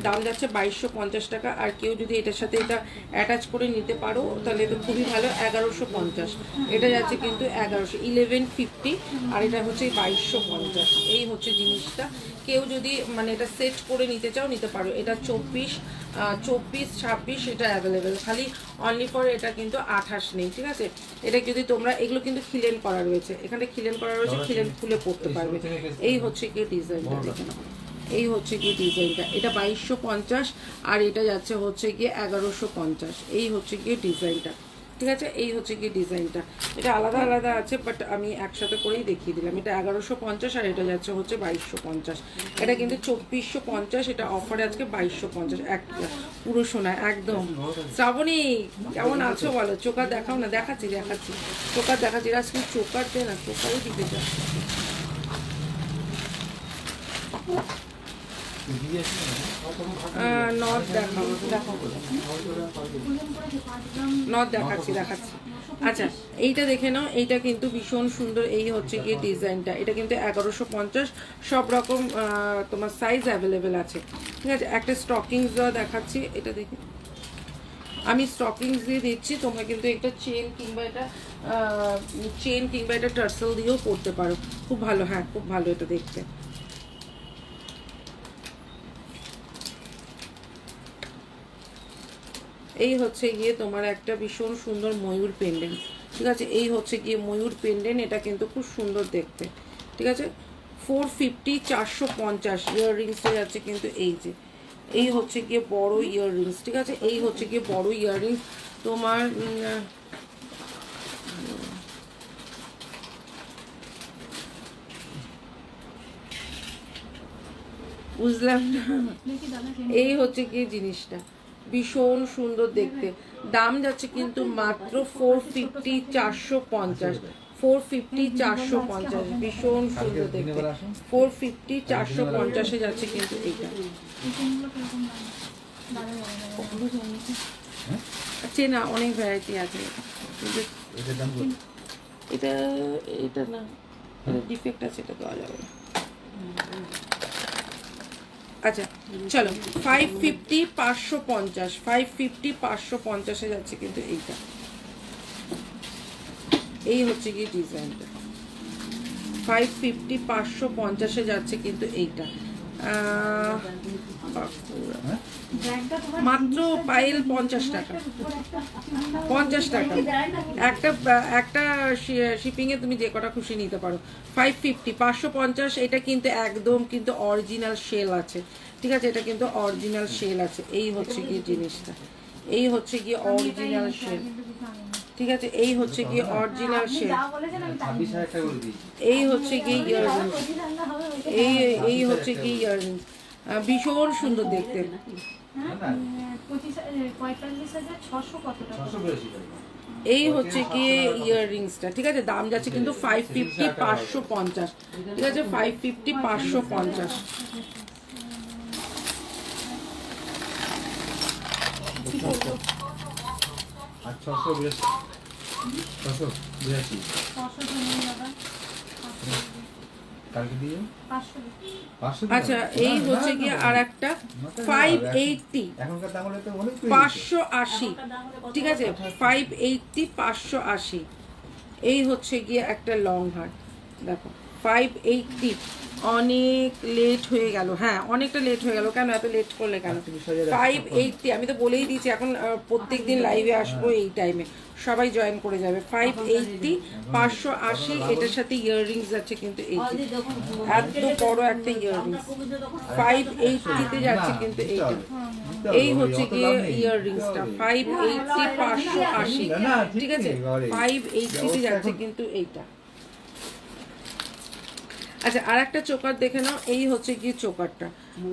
দাম যাচ্ছে 2250 টাকা। আর কেউ যদি এটার সাথে এটা অ্যাটাচ করে নিতে পারো তাহলে তো খুবই ভালো। 1150 এটা যাচ্ছে কিন্তু 1150, আর এটা হচ্ছে 2250। এই হচ্ছে জিনিসটা। কেউ যদি মানে এটা সেট করে নিতে চাও নিতে পারো। এটা 24, 26 এটা অ্যাভেলেবেল, খালি অনলি ফর এটা কিন্তু 28 নেই, ঠিক আছে। এটা যদি তোমরা, এগুলো কিন্তু খিলেন করা রয়েছে, এখানে খিলেন করা রয়েছে, খিলেন খুলে পড়তে পারবে। এই হচ্ছে কি ডিজাইনটা, দেখে নাও, এই হচ্ছে কি ডিজাইনটা। এটা 2250 আর এটা যাচ্ছে হচ্ছে গিয়ে 1150। এই হচ্ছে গিয়ে ডিজাইনটা, ঠিক আছে। এই হচ্ছে গিয়ে ডিজাইনটা, এটা আলাদা আলাদা আছে বাট আমি একসাথে করেই দেখিয়ে দিলাম। এটা 1150 আর এটা যাচ্ছে হচ্ছে 2250। এটা কিন্তু 2450, এটা অফারে আজকে 2250 একটা পুরো সোনা একদম। শ্রাবণী কেমন আছো বলো? চোকার দেখাও না। দেখাচ্ছি চোকার দেখাচ্ছি, আজকে চোকার দে না, চোকারই দিতে চাও। নথ দেখাও, নথ দেখাচ্ছি। আচ্ছা এইটা দেখে নাও, এইটা কিন্তু ভীষণ সুন্দর। এই হচ্ছে গিয়ে ডিজাইনটা, এটা কিন্তু 1150, সব রকম তোমার সাইজ অ্যাভেলেবেল আছে, ঠিক আছে। একটা স্টকিংস দেওয়া দেখাচ্ছি, এটা দেখে আমি স্টকিংস দিয়ে দিচ্ছি, তোমরা কিন্তু একটা চেন কিংবা এটা টার্সেল দিয়েও পরতে পারো, খুব ভালো। হ্যাঁ খুব ভালো এটা দেখতে। এই হচ্ছে গিয়ে তোমার একটা ভীষণ সুন্দর ময়ূর পেন্ডেন্ট, ঠিক আছে। এই হচ্ছে গিয়ে ময়ূর পেন্ডেন্ট, এটা কিন্তু খুব সুন্দর দেখতে, ঠিক আছে। 450, 450 ইয়াররিংসটা যাচ্ছে কিন্তু এই যে, এই হচ্ছে গিয়ে বড় ইয়াররিংস, ঠিক আছে। এই হচ্ছে গিয়ে বড় ইয়াররিংস তোমার বুঝলাম না। এই হচ্ছে গিয়ে জিনিসটা ভীষণ সুন্দর দেখতে। দাম যাচ্ছে কিন্তু মাত্র 450, 450, 450, 450, ভীষণ সুন্দর দেখতে। 450, 450 যাচ্ছে কিন্তু এইটা। চেনা অনেক ভ্যারাইটি আছে, কিন্তু এটা না, ডিফেক্ট আছে, এটা দেওয়া যাবে না। আচ্ছা চলো 550, 550, 550, 550 যাচ্ছে কিন্তু এইটা। এই হচ্ছে কি ডিজাইনটা, 550, 550 যাচ্ছে কিন্তু এইটা। মাত্র পাইল 50 টাকা, 50 টাকা একটা শিপিংয়ে তুমি যে কটা খুশি নিতে পারো। 550, 550 এটা কিন্তু একদম কিন্তু অরিজিনাল সেল আছে, ঠিক আছে, এটা কিন্তু অরিজিনাল সেল আছে। এই হচ্ছে গিয়ে জিনিসটা, এই হচ্ছে গিয়ে অরিজিনাল সেল, ঠিক আছে। এই হচ্ছে গিয়ে অরিজিনাল সেল, এই হচ্ছে গিয়ে ইয়াররিংস, এই হচ্ছে গিয়ে ইয়াররিংস, ভীষণ সুন্দর দেখতে। এই হচ্ছে গিয়ে ইয়াররিংসটা, ঠিক আছে। দাম যাচ্ছে কিন্তু 550, 550, ঠিক আছে, 550, 550। আচ্ছা এই হচ্ছে গিয়ে আর একটা 580, 580, ঠিক আছে, 580, 580। এই হচ্ছে গিয়ে একটা লং হার, দেখো 580 অনেক লেট হয়ে গেল, হ্যাঁ অনেকটা লেট হয়ে গেল, কেন এত লেট করলে কেন? 580 আমি তো বলেই দিয়েছি, এখন প্রত্যেক দিন লাইভে আসবো এই টাইমে, সবাই জয়েন করে যাবে। 580 580, এটার সাথে ইয়াররিংস আছে কিন্তু এই যে, এত বড় একটা ইয়াররিংস 580 তে যাচ্ছে কিন্তু এইটা। এই হচ্ছে গিয়ে ইয়াররিংসটা 580 580, ঠিক আছে 580 তে যাচ্ছে কিন্তু এইটা। আচ্ছা আর একটা চোকার দেখে নাও, এই হচ্ছে গিয়ে চোকারটা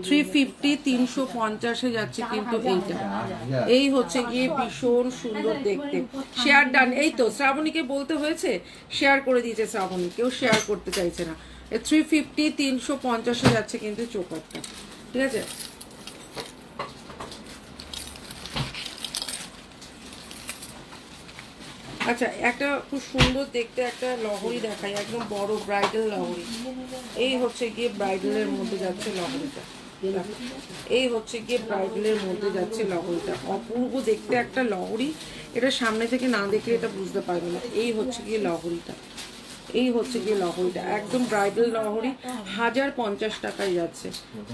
350 350 যাচ্ছে কিন্তু এইটা। এই হচ্ছে গিয়ে ভীষণ সুন্দর দেখতে। শেয়ার ডান, এই তো শ্রাবণীকে বলতে হয়েছে, শেয়ার করে দিয়েছে শ্রাবণী, কেউ শেয়ার করতে চাইছে না। 350 350 যাচ্ছে কিন্তু চোকারটা, ঠিক আছে। আচ্ছা একটা খুব সুন্দর দেখতে একটা লহরি দেখাই, একদম বড় ব্রাইডাল লহরি। এই হচ্ছে গিয়ে ব্রাইডালের মধ্যে যাচ্ছে লহরিটা, এই হচ্ছে গিয়ে ব্রাইডালের মধ্যে যাচ্ছে লহরিটা, অপূর্ব দেখতে একটা লহরি। এটা সামনে থেকে না দেখলে এটা বুঝতে পারবে না। এই হচ্ছে গিয়ে লহরিটা, এই হচ্ছে গিয়ে লহরিটা, একদম ব্রাইডাল লহরি 1050 টাকায় যাচ্ছে,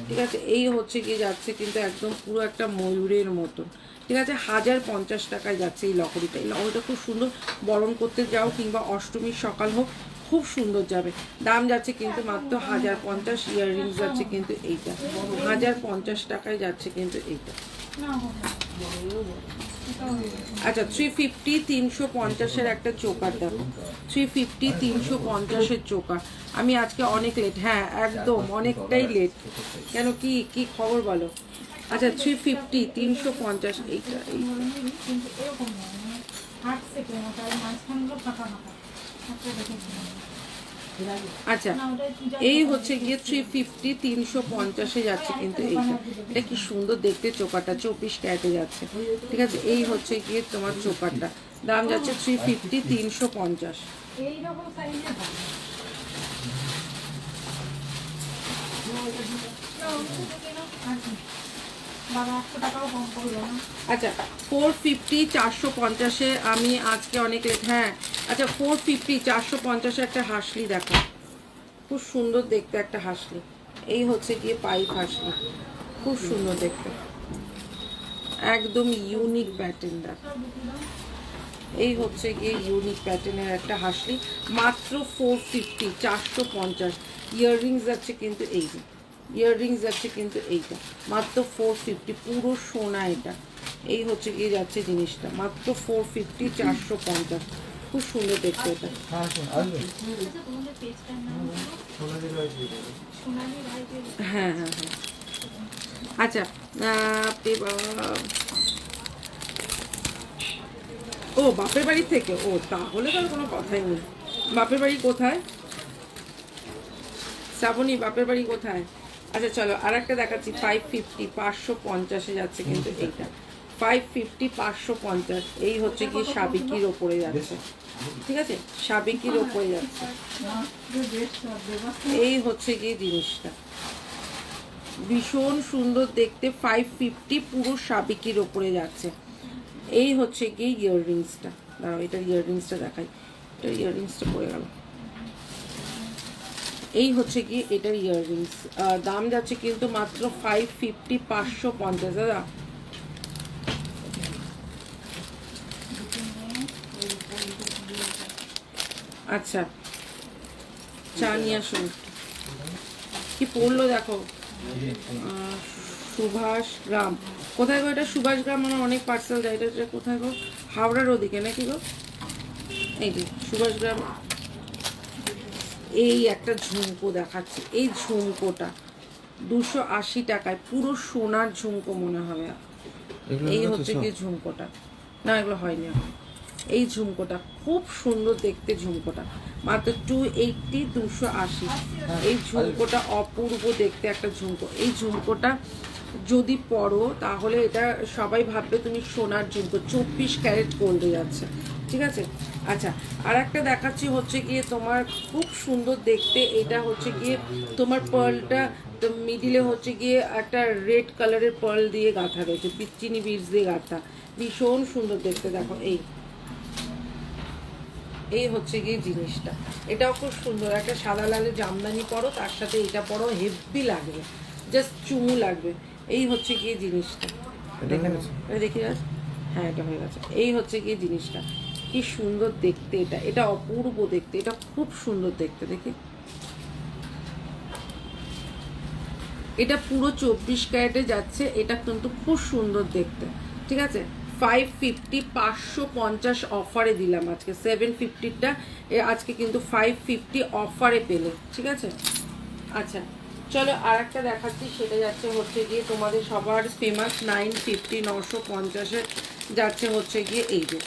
ঠিক আছে। এই হচ্ছে গিয়ে যাচ্ছে কিন্তু একদম পুরো একটা ময়ূরের মতন, ঠিক আছে 1050 টাকায় যাচ্ছে এই লহরিটা। এই লহরিটা খুব সুন্দর, বরণ করতে যাও কিংবা অষ্টমীর সকাল হোক, খুব সুন্দর যাবে। দাম যাচ্ছে কিন্তু মাত্র 1050। ইয়াররিংস যাচ্ছে কিন্তু এইটা 1050 টাকায় যাচ্ছে কিন্তু এইটা। আচ্ছা 350 350 একটা চোকার দেখো, 350 350 চোকার। আমি আজকে অনেক লেট, হ্যাঁ একদম অনেকটাই লেট, কেন কি কি খবর বলো? আচ্ছা 350 350 এইটা কিন্তু এরকম নয়, হাঁটছে কেন তার মাঝখানগুলো ফাঁকা ফাঁকা একটা দেখেছিলাম। আচ্ছা এই হচ্ছে গিয়ে 350 350 যাচ্ছে কিন্তু এইটা। এটা কি সুন্দর দেখতে চোকারটা, 24 ক্যারেটে যাচ্ছে, ঠিক আছে। এই হচ্ছে গিয়ে তোমার চোকারটা, দাম যাচ্ছে 350 350। এইরকম সাইজে হয় বাবা 100 টাকাও কম করলো না। আচ্ছা 450 450 আমি আজকে অনেক লেট, হ্যাঁ আচ্ছা 450 450 একটা হাসলি দেখো, খুব সুন্দর দেখতে একটা হাসলি। এই হচ্ছে গিয়ে পাইপ হাসলি, খুব সুন্দর দেখতে, একদম ইউনিক প্যাটার্ন দেখো। এই হচ্ছে গিয়ে ইউনিক প্যাটার্নের একটা হাসলি, মাত্র 450 450। ইয়াররিংস যাচ্ছে কিন্তু এই যে, ইয়াররিংস যাচ্ছে কিন্তু এইটা মাত্র 450, পুরো সোনা এটা। এই হচ্ছে গিয়ে যাচ্ছে জিনিসটা মাত্র 450 450, খুব সুন্দর দেখতে এটা। তোমাদের পেজটার নাম সোনালি রাইডের। হ্যাঁ হ্যাঁ হ্যাঁ আচ্ছা ও বাপের বাড়ি থেকে, ও তাহলে তো আর কোনো কথাই নেই। বাপের বাড়ি কোথায় শ্রাবণী, বাপের বাড়ি কোথায়? আচ্ছা চলো আর একটা দেখাচ্ছি 550 550 যাচ্ছে কিন্তু এইটা 550 550। এই হচ্ছে কি সাবিকির ওপরে যাচ্ছে, ঠিক আছে সাবিকির ওপরে যাচ্ছে। এই হচ্ছে গিয়ে জিনিসটা ভীষণ সুন্দর দেখতে, 550 পুরো সাবিকির ওপরে যাচ্ছে। এই হচ্ছে গিয়ে ইয়াররিংসটা, দাঁড়াও এটার ইয়াররিংসটা দেখাই, এটার ইয়াররিংসটা পড়ে গেল। এই হচ্ছে গিয়ে এটার ইয়াররিংস, দাম যাচ্ছে কিন্তু মাত্র 550 550 দাদা। আচ্ছা চা নিয়ে আসুন, কি পড়লো দেখো, সুভাষ গ্রাম, কোথায় গো এটা? সুভাষ গ্রাম আমার অনেক পার্সেল যায়, এটা কোথায় গো? হাওড়ার ওদিকে নাকি গো? এই যে সুভাষ গ্রাম। এই একটা ঝুমকো দেখাচ্ছি, এই ঝুমকোটা 280 টাকায়, পুরো সোনার ঝুমকো মনে হবে। এই হচ্ছে কি ঝুমকোটা, না এগুলো হয়নি এখন। এই ঝুমকোটা খুব সুন্দর দেখতে, ঝুমকোটা মাত্র 280 280। এই ঝুমকোটা অপূর্ব দেখতে একটা ঝুমকো। এই ঝুমকোটা যদি পরো তাহলে এটা সবাই ভাববে তুমি সোনার ঝুমকো, 24 ক্যারেট গোল্ডে যাচ্ছে, ঠিক আছে। আচ্ছা আর একটা দেখাচ্ছি হচ্ছে গিয়ে তোমার খুব সুন্দর দেখতে, এটা হচ্ছে গিয়ে তোমার পার্লটা মিডিলে হচ্ছে গিয়ে একটা রেড কালারের পার্ল দিয়ে গাঁথা রয়েছে, চিনি বিটস দিয়ে গাঁথা, ভীষণ সুন্দর দেখতে। দেখো এই হচ্ছে গিয়ে জিনিসটা, এটাও খুব সুন্দর, একটা সাদা লালে জামদানি পরো, তার সাথে এটা পরো, হেভি লাগবে, জাস্ট চুমু লাগবে। এই হচ্ছে গিয়ে জিনিসটা, এটা হয়ে গেছে? এটা দেখি যাচ্ছে, হ্যাঁ এটা হয়ে গেছে। এই হচ্ছে গিয়ে জিনিসটা, কি সুন্দর দেখতে, এটা এটা অপূর্ব দেখতে, এটা খুব সুন্দর দেখতে। দেখি, এটা পুরো 24 ক্যারেটে যাচ্ছে, এটা কিন্তু খুব সুন্দর দেখতে, ঠিক আছে। 550, 550 অফারে দিলাম আজকে, 750টা আজকে কিন্তু 550 অফারে পেলে, ঠিক আছে। আচ্ছা চলো আর একটা দেখাচ্ছি, সেটা যাচ্ছে হচ্ছে গিয়ে তোমাদের সবার ফেমাস 950, 950-এর যাচ্ছে হচ্ছে গিয়ে এই যে,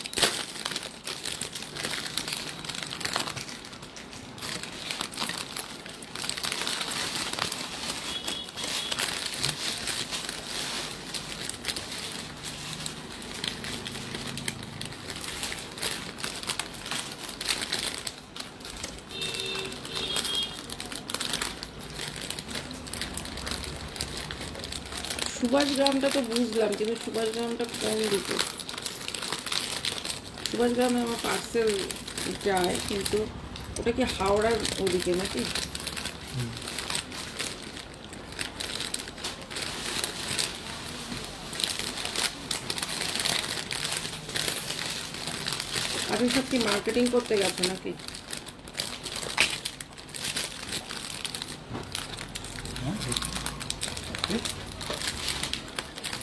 সুভাষ গ্রামটা তো বুঝলাম, কিন্তু সুভাষ গ্রামটা কোন দিকে? সুভাষ গ্রামে আমার পার্সেল যায়, কিন্তু ওটা কি হাওড়ার ওদিকে নাকি? আপনি সব কি মার্কেটিং করতে গেছো নাকি?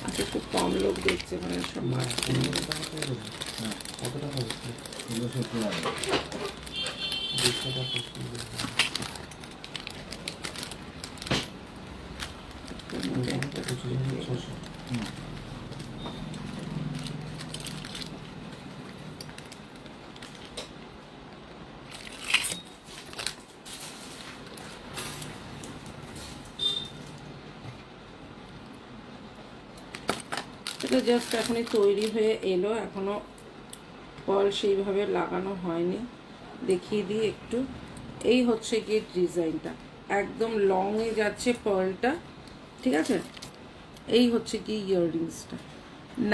আচ্ছা খুব কম লোক দেখছে মানে সব মার্কেটিং। কত টাকা হচ্ছে? 270 টাকা। 200 টাকা। মোটামুটি 25,600। এটা জাস্ট এখনই তৈরি হয়ে এলো, এখনো পার্ল সেইভাবে লাগানো হয়নি, দেখিয়ে দিই একটু। এই হচ্ছে গিয়ে ডিজাইনটা, একদম লংয়ে যাচ্ছে পার্লটা, ঠিক আছে। এই হচ্ছে কি ইয়াররিংসটা,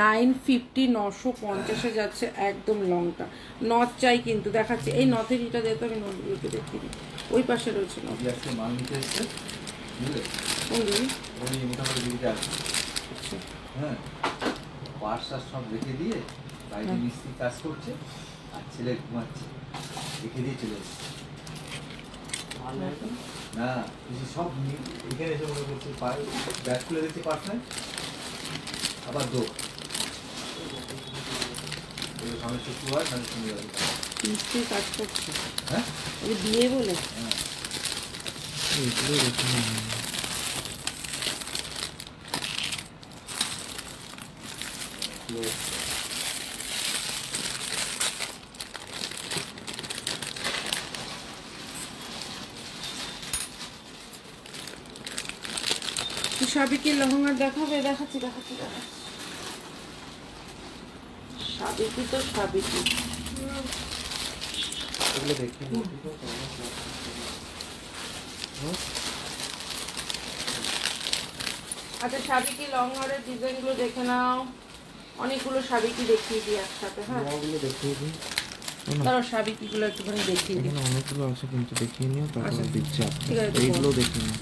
950, 950-এ যাচ্ছে একদম লংটা। নথ চাই কিন্তু দেখাচ্ছি, এই নথের এটা দেখতে, আমি নথগুলোকে দেখিয়ে দিই, ওই পাশে রয়েছে নথ। আজকে মাল নিতে এসছে, বুঝলে? কোন দিদি? ওই মোটামুটি দিদিকে আসবে। আচ্ছা হ্যাঁ, পার্স আর সব রেখে দিয়ে বাইরে মিস্ত্রি কাজ করছে, আর ছেলে ঘুমাচ্ছে, রেখে দিয়ে চলে এসছে। না কিছু সব এখানে এসে মনে করছে, ব্যাগ খুলে দেখছি পার্স নাই, আবার দৌড়। সামনে শুক্রবার মানে শনিবার। মিস্ত্রি কাজ করছে, হ্যাঁ ওই দিয়ে বলে। হ্যাঁ, এগুলো দেখে না। সাবিকি লেহেঙ্গা দেখাবে? দেখাচ্ছি দেখাচ্ছি দেখাচ্ছি। সাবিকি তো সাবিকি, এগুলো দেখে না। আচ্ছা সাবিকি লংহারের ডিজাইনগুলো দেখে নাও, অনেকগুলো সাবিকি দেখিয়ে দিই একসাথে। হ্যাঁ ওগুলো দেখিয়ে দিই। শোনো, তারও সাবিকিগুলো একটুখানি দেখিয়ে দিই। এখানে অনেকগুলো আছে, কিন্তু দেখিয়ে নিও, তারপরে আচ্ছা, দিচ্ছি ঠিক আছে, আপনাকে। এইগুলো দেখিয়ে নিও।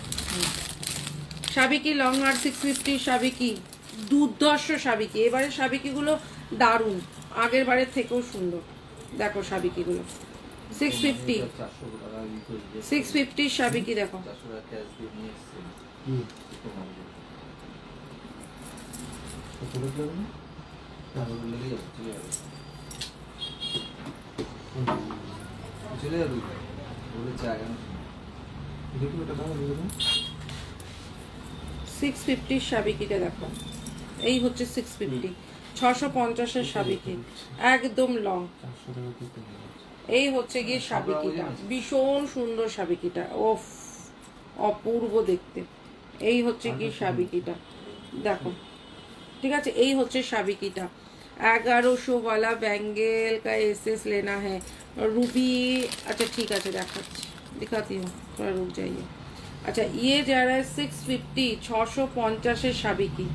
সাবিকি লংহার 650 সাবিকি, দুর্ধর্ষ সাবিকি। এবারে সাবিকিগুলো দারুণ, আগের বারের থেকেও সুন্দর। দেখো সাবিকিগুলো 650, 400 টাকা ই করে দিয়ে 650 সাবিকি দেখো। 400 টাকা ক্যাশ দিয়ে নিয়ে এসছে। চলে যাবে না? তারপর লেগে যাবে, চলে যাবে, চলে যাবে, বলেছে আগামী দেখি ওটা দাও, দেখি দাও। 650 সাবিকিটা দেখো, এই হচ্ছে 650, 650-এর সাবিকি, একদম লং। 400 টাকা দিতে হবে। এই হচ্ছে গিয়ে সাবিকিটা, ভীষণ সুন্দর সাবিকিটা, ওফ অপূর্ব দেখতে। এই হচ্ছে কি সাবিকিটা দেখো, ঠিক আছে। এই হচ্ছে সাবিকিটা, 1100 वाला बैंगल का एसेस लेना है रूबी। अच्छा ठीक है देखाচ্ছি, दिखाती हूँ, थोड़ा रुक जाइए। अच्छा ये जा रहा है 650, 650-এর সাবিকি।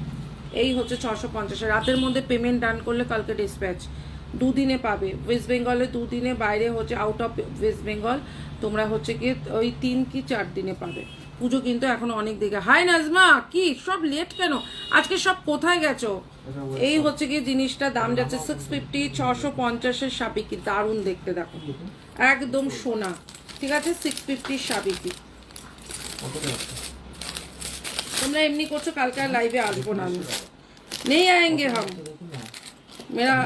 এই হচ্ছে 650, রাতের মধ্যে পেমেন্ট ডান করলে কালকে ডিসপ্যাচ। দুদিনে পাবে ওয়েস্ট বেঙ্গলে, দুদিনে, বাইরে হচ্ছে আউট অফ ওয়েস্ট বেঙ্গল তোমরা হচ্ছে গিয়ে ওই 3 কি 4 দিনে পাবে। পুজো কিন্তু এখনো অনেক দিকে। হাই নাজমা, কি সব লেট কেন আজকে, সব কোথায় গেছো? এই হচ্ছে গিয়ে জিনিসটা দাম যাচ্ছে 650, 650-এর সাবিকি, দারুণ দেখতে, দেখো একদম সোনা, ঠিক আছে 650 সাবিকি। তোমরা এমনি করছো, কালকে আর লাইভে আসবো না আমি, নেই আয়েঙ্গে হাম মেরা।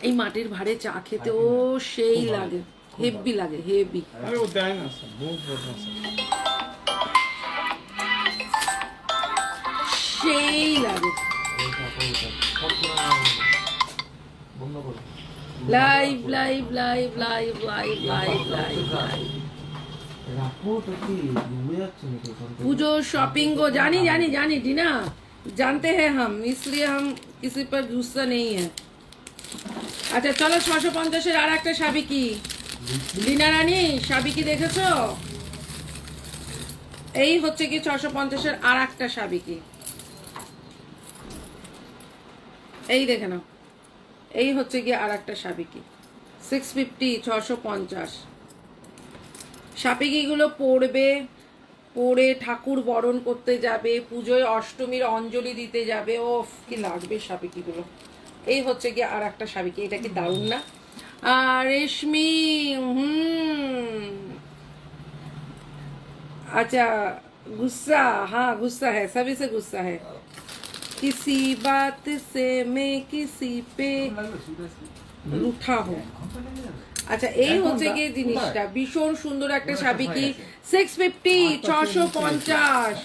এই মাটির ভাঁড়ে চা খেতে ও সেই লাগে, হেভি লাগে, হেভি। अरे वो देना सर बहुत बहुत সেই লাগে। বন্ধ করো live live live live live live live live. রাখো তো কি ডুবে যাচ্ছে নাকি ওখান থেকে? पूजो शॉपिंग को जानी जानी जानी डीना, जानते हैं हम, इसलिए हम किसी पर गुस्सा नहीं है। আচ্ছা চলো 650-এর আর একটা সাবিকি, ডিনা রানী সাবিকি দেখেছো? এই হচ্ছে কি 650-এর আর একটা সাবিকি, এই দেখে নাও, এই হচ্ছে কি আর একটা সাবিকি 650, 650। সাবিকিগুলো পরবে, পরে ঠাকুর বরণ করতে যাবে, পুজোয় অষ্টমীর অঞ্জলি দিতে যাবে, ওফ কি লাগবে সাবিকিগুলো। এই হচ্ছে কি আর একটা সাবিকি, এটা কি দারুণ না? আর রেশমি अच्छा गुस्सा, हाँ गुस्सा है, सभी से गुस्सा है, किसी बात से मैं किसी पे रूठा हूँ। আচ্ছা এই হচ্ছে গিয়ে জিনিসটা, ভীষণ সুন্দর একটা সাবিকি 650, 650।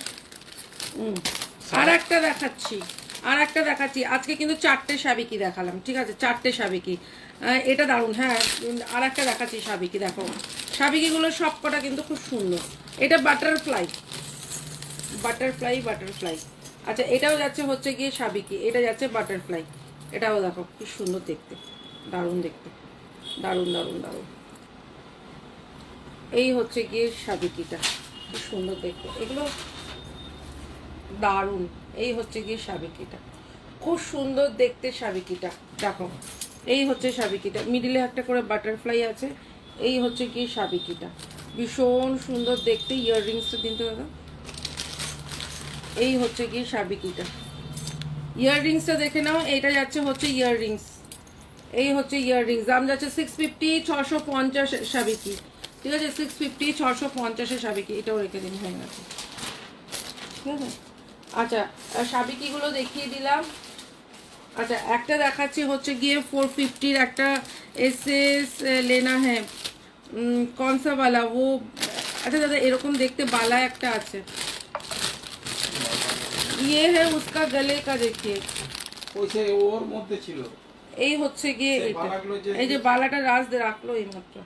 আর একটা দেখাচ্ছি, আর একটা দেখাচ্ছি, আজকে কিন্তু 4টে সাবিকি দেখালাম, ঠিক আছে 4টে সাবিকি, এটা দারুণ। হ্যাঁ আর একটা দেখাচ্ছি সাবিকি, দেখো সাবিকিগুলো সবকটা কিন্তু খুব সুন্দর। এটা বাটারফ্লাই, বাটারফ্লাই, বাটারফ্লাই। আচ্ছা এটাও যাচ্ছে হচ্ছে গিয়ে সাবিকি, এটা যাচ্ছে বাটারফ্লাই, এটাও দেখো কি সুন্দর দেখতে, দারুণ দেখতে, দারুণ দারুণ দারুণ। এই হচ্ছে গিয়ে সাবিকিটা, কি সুন্দর দেখতে, এগুলো দারুণ। এই হচ্ছে গিয়ে সাবিকিটা, খুব সুন্দর দেখতে সাবিকিটা, দেখো এই হচ্ছে সাবিকিটা, মিডিলে একটা করে বাটারফ্লাই আছে। এই হচ্ছে গিয়ে সাবিকিটা, ভীষণ সুন্দর দেখতে। ইয়াররিংসটা দিনতে দাদা, এই হচ্ছে গিয়ে সাবিকিটা, ইয়াররিংসটা দেখে নাও, এইটা যাচ্ছে হচ্ছে ইয়াররিংস, এই হচ্ছে ইয়াররিংস, দাম যাচ্ছে 650, 650 সাবিকি, ঠিক আছে 650, 650 সাবিকি। এটাও রেখে দিন, হয়ে গেছে, ঠিক আছে। আচ্ছা সাবিকিগুলো দেখিয়ে দিলাম। আচ্ছা একটা দেখাচ্ছি হচ্ছে গিয়ে 450-র একটা এসএস লেনা হ্যাঁ, कौन सा वाला वो, अच्छा दादा এরকম দেখতে বালা একটা আছে, ये है उसका गले का, देखिए ওইসে ওর মধ্যে ছিল এই হচ্ছে গিয়ে সেই এটা, বালাগুলো যে- এই যে বালাটা রাজ দে রাখলো এই মাত্র,